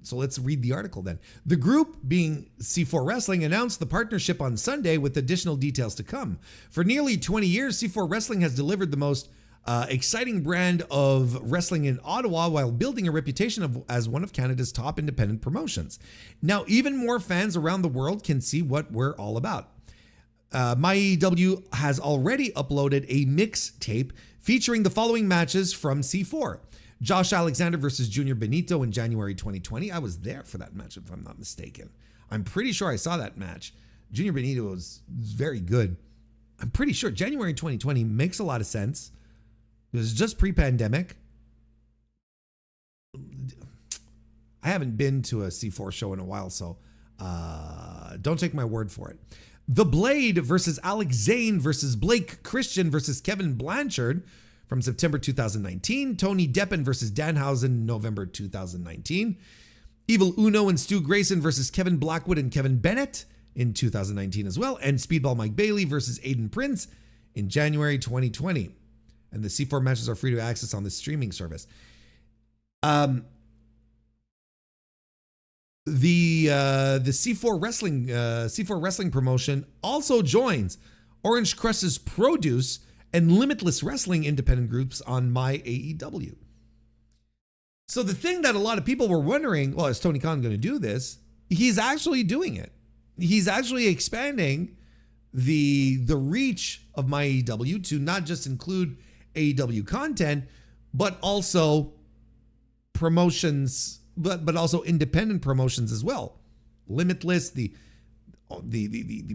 So let's read the article then. The group, being C4 Wrestling, announced the partnership on Sunday with additional details to come. For nearly 20 years, C4 Wrestling has delivered the most exciting brand of wrestling in Ottawa while building a reputation as one of Canada's top independent promotions. Now, even more fans around the world can see what we're all about. MyAEW has already uploaded a mixtape featuring the following matches from C4. Josh Alexander versus Junior Benito in January 2020. I was there for that match, if I'm not mistaken. I'm pretty sure I saw that match. Junior Benito was very good. I'm pretty sure January 2020 makes a lot of sense. It was just pre-pandemic. I haven't been to a C4 show in a while, so don't take my word for it. The Blade versus Alex Zane versus Blake Christian versus Kevin Blanchard from September 2019. Tony Deppen versus Danhausen, November 2019. Evil Uno and Stu Grayson versus Kevin Blackwood and Kevin Bennett in 2019 as well. And Speedball Mike Bailey versus Aiden Prince in January 2020. And the C4 matches are free to access on the streaming service. The C4 wrestling promotion also joins Orange Crush's Produce and Limitless Wrestling independent groups on MyAEW. So the thing that a lot of people were wondering, well, is Tony Khan going to do this? He's actually doing it. He's actually expanding the reach of MyAEW to not just include AEW content, but also promotions, but also independent promotions as well. Limitless, the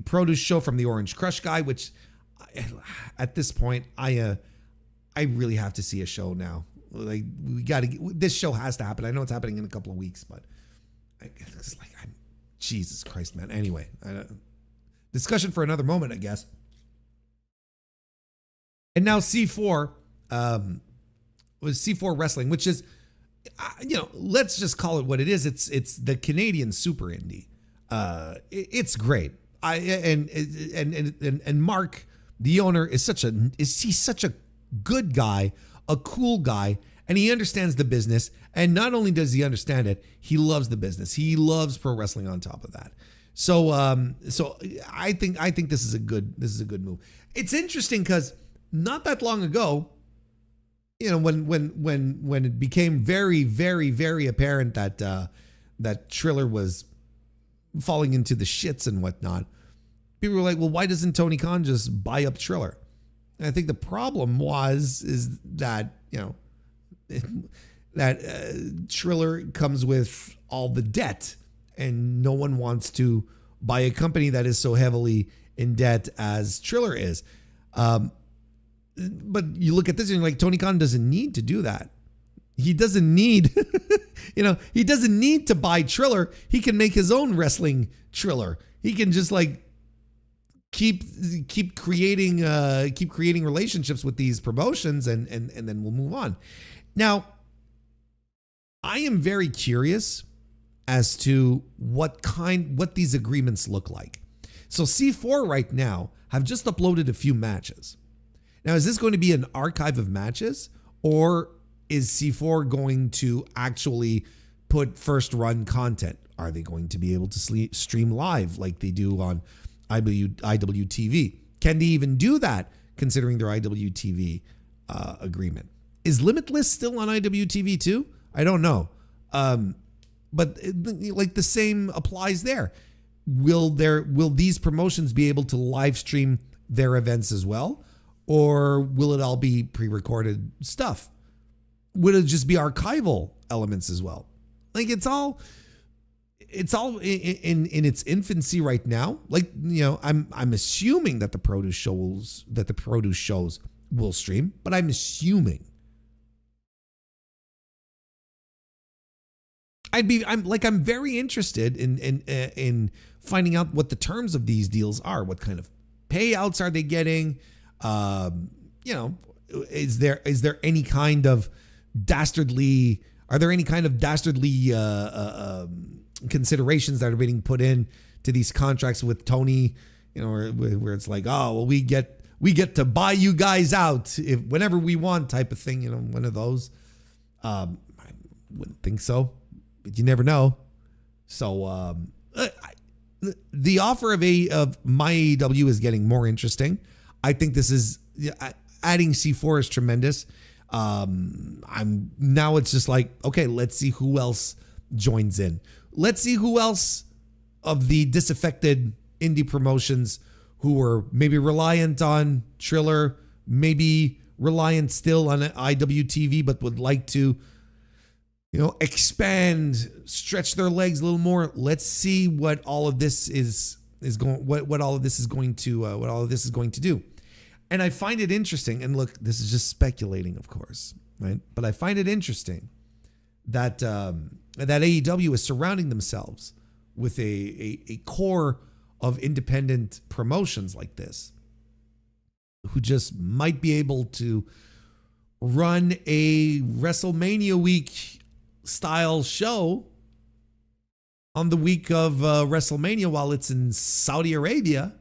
produce show from the Orange Crush guy, which at this point I really have to see a show now. Like this show has to happen. I know it's happening in a couple of weeks, but it's like Jesus Christ, man. Anyway, discussion for another moment, I guess. And now C4 was C4 Wrestling, which is, let's just call it what it is. It's the Canadian super indie. It's great. And Mark, the owner, is such a good guy, a cool guy, and he understands the business. And not only does he understand it, he loves the business. He loves pro wrestling on top of that. So I think this is a good move. It's interesting because not that long ago, when it became very, very, very apparent that Triller was falling into the shits and whatnot, people were like, well, why doesn't Tony Khan just buy up Triller? And I think the problem is that, Triller comes with all the debt, and no one wants to buy a company that is so heavily in debt as Triller is. But you look at this and you're like, Tony Khan doesn't need to do that. He doesn't need, he doesn't need to buy Triller. He can make his own wrestling Triller. He can just keep creating relationships with these promotions and then we'll move on. Now, I am very curious as to what these agreements look like. So C4 right now have just uploaded a few matches. Now, is this going to be an archive of matches, or is C4 going to actually put first run content? Are they going to be able to stream live like they do on IWTV? Can they even do that considering their IWTV agreement? Is Limitless still on IWTV too? I don't know. But the same applies there. Will these promotions be able to live stream their events as well? Or will it all be pre-recorded stuff? Would it just be archival elements as well? Like it's all in its infancy right now. I'm assuming that the produce shows will stream, but I'm assuming. I'm very interested in finding out what the terms of these deals are. What kind of payouts are they getting? Is there any kind of dastardly considerations that are being put in to these contracts with Tony, where it's like, oh, well, we get to buy you guys out whenever we want type of thing, one of those. I wouldn't think so, but you never know. So the offer of MyAEW is getting more interesting. I think this is, adding C4 is tremendous. It's just like, okay, let's see who else joins in. Let's see who else of the disaffected indie promotions who were maybe reliant on Triller, maybe reliant still on IWTV, but would like to, expand, stretch their legs a little more. Let's see what all of this is going, what all of this is going to do. And I find it interesting. And look, this is just speculating, of course, right? But I find it interesting that that AEW is surrounding themselves with a core of independent promotions like this, who just might be able to run a WrestleMania week style show on the week of WrestleMania while it's in Saudi Arabia,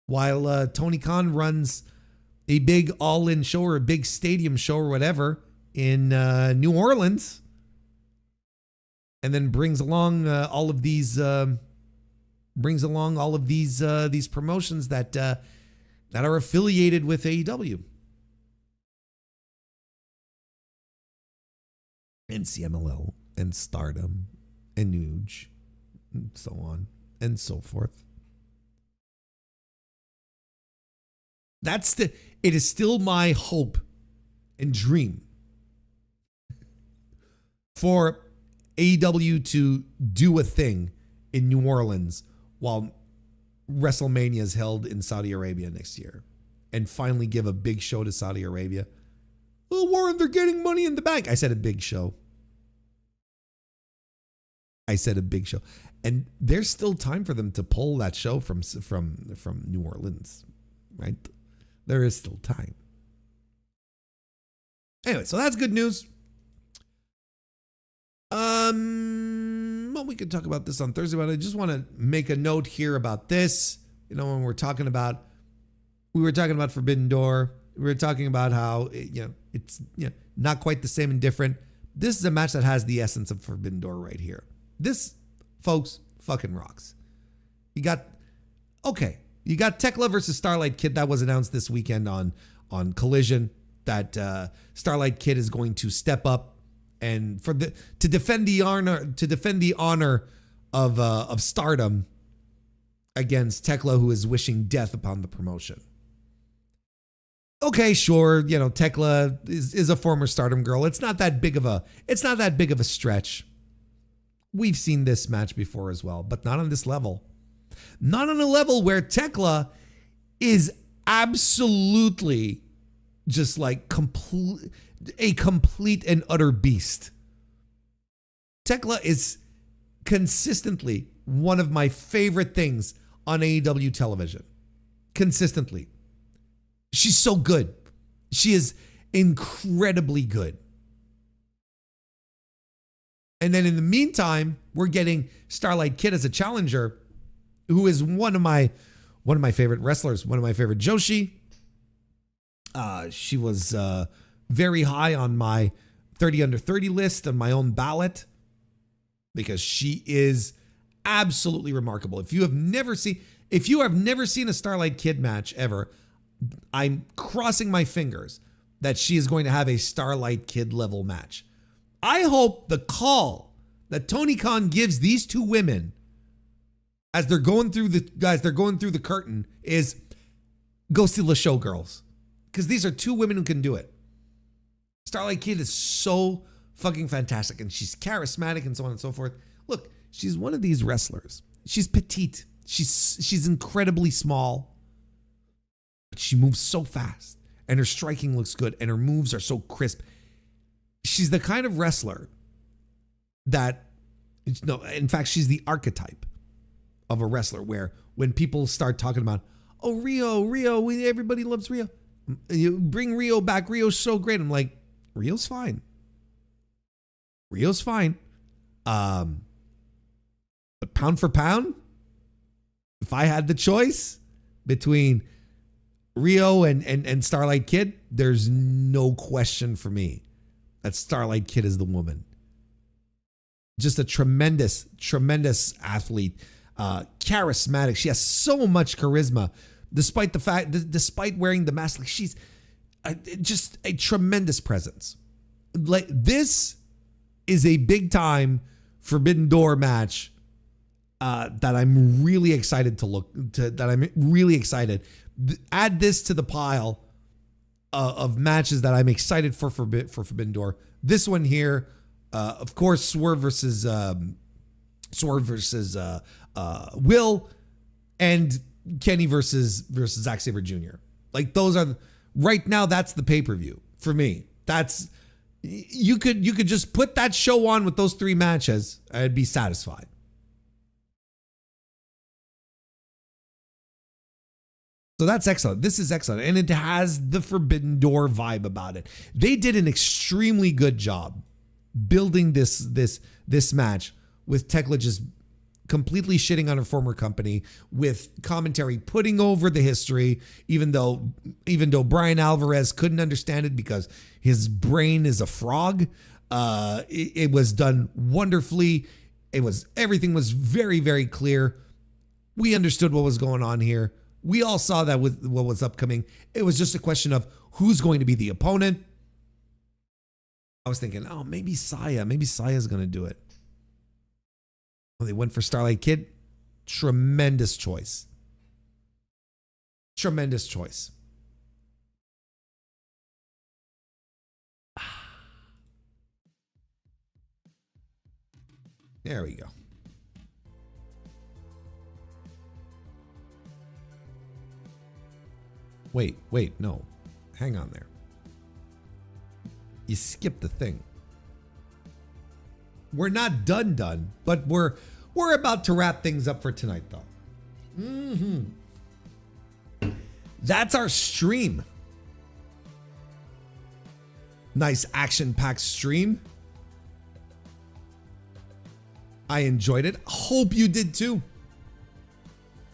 while Tony Khan runs a big all-in show or a big stadium show or whatever in New Orleans, and then brings along all of these promotions that are affiliated with AEW. And CMLL and Stardom and Nuge and so on and so forth. It is still my hope and dream for AEW to do a thing in New Orleans while WrestleMania is held in Saudi Arabia next year, and finally give a big show to Saudi Arabia. Oh, Warren, they're getting money in the bank. I said a big show. And there's still time for them to pull that show from New Orleans, right? There is still time. Anyway, so that's good news. Well, we could talk about this on Thursday, but I just want to make a note here about this. When we were talking about Forbidden Door, we were talking about how it's not quite the same and different. This is a match that has the essence of Forbidden Door right here. This, folks, fucking rocks. You got Tekla versus Starlight Kid. That was announced this weekend on Collision, that Starlight Kid is going to step up and to defend the honor of Stardom against Tekla, who is wishing death upon the promotion. Okay, sure, Tekla is a former Stardom girl. It's not that big of a stretch. We've seen this match before as well, but not on this level. Not on a level where Tekla is absolutely just like a complete and utter beast. Tekla is consistently one of my favorite things on AEW television. Consistently. She's so good. She is incredibly good. And then in the meantime, we're getting Starlight Kid as a challenger, who is one of my favorite wrestlers, one of my favorite Joshi. She was very high on my 30 under 30 list on my own ballot, because she is absolutely remarkable. If you have never seen a Starlight Kid match ever, I'm crossing my fingers that she is going to have a Starlight Kid level match. I hope the call that Tony Khan gives these two women as they're going through the curtain is, go steal the show, girls. Because these are two women who can do it. Starlight Kid is so fucking fantastic, and she's charismatic and so on and so forth. Look, she's one of these wrestlers. She's petite. She's incredibly small. But she moves so fast, and her striking looks good, and her moves are so crisp. She's the kind of wrestler that, in fact, she's the archetype of a wrestler where when people start talking about, oh, Rio, everybody loves Rio. You bring Rio back. Rio's so great. I'm like, Rio's fine. But pound for pound, if I had the choice between Rio and Starlight Kid, there's no question for me that Starlight Kid is the woman. Just a tremendous athlete, charismatic. She has so much charisma despite wearing the mask. Like, she's just a tremendous presence. Like, this is a big time Forbidden Door match that I'm really excited Add this to the pile of matches that I'm excited for Forbidden Door. This one here, of course, Swerve versus Will, and Kenny versus Zack Sabre Jr. Like, those are right now. That's the pay-per-view for me. That's you could just put that show on with those 3 matches. I'd be satisfied. So that's excellent. This is excellent. And it has the Forbidden Door vibe about it. They did an extremely good job building this match with Tekla just completely shitting on her former company, with commentary putting over the history, even though Brian Alvarez couldn't understand it because his brain is a frog. It was done wonderfully. Everything was very, very clear. We understood what was going on here. We all saw that with what was upcoming. It was just a question of who's going to be the opponent. I was thinking, oh, maybe Saya. Maybe Saya's going to do it. Well, they went for Starlight Kid. Tremendous choice. Tremendous choice. There we go. Wait, no. Hang on there. You skipped the thing. We're not done, but we're about to wrap things up for tonight, though. That's our stream. Nice action-packed stream. I enjoyed it. Hope you did too.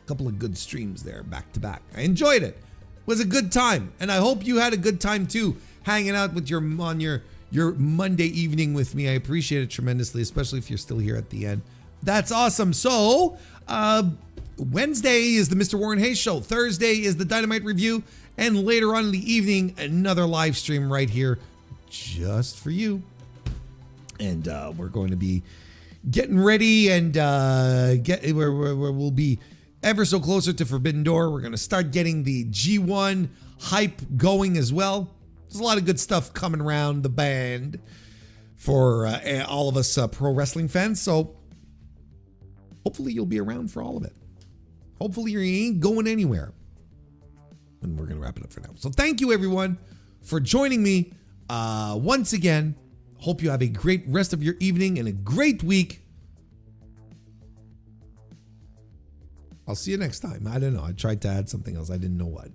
A couple of good streams there, back to back. I enjoyed it. Was a good time, and I hope you had a good time too, hanging out with your Monday evening with me. I appreciate it tremendously, especially if you're still here at the end. That's awesome. So Wednesday is the Mr. Warren Hayes show. Thursday is the Dynamite review, and later on in the evening, another live stream right here just for you. And we're going to be getting ready, and we'll be ever so closer to Forbidden Door. We're going to start getting the G1 hype going as well. There's a lot of good stuff coming around the band for all of us pro wrestling fans. So hopefully you'll be around for all of it. Hopefully you ain't going anywhere. And we're going to wrap it up for now. So thank you, everyone, for joining me once again. Hope you have a great rest of your evening and a great week. I'll see you next time. I don't know. I tried to add something else. I didn't know what.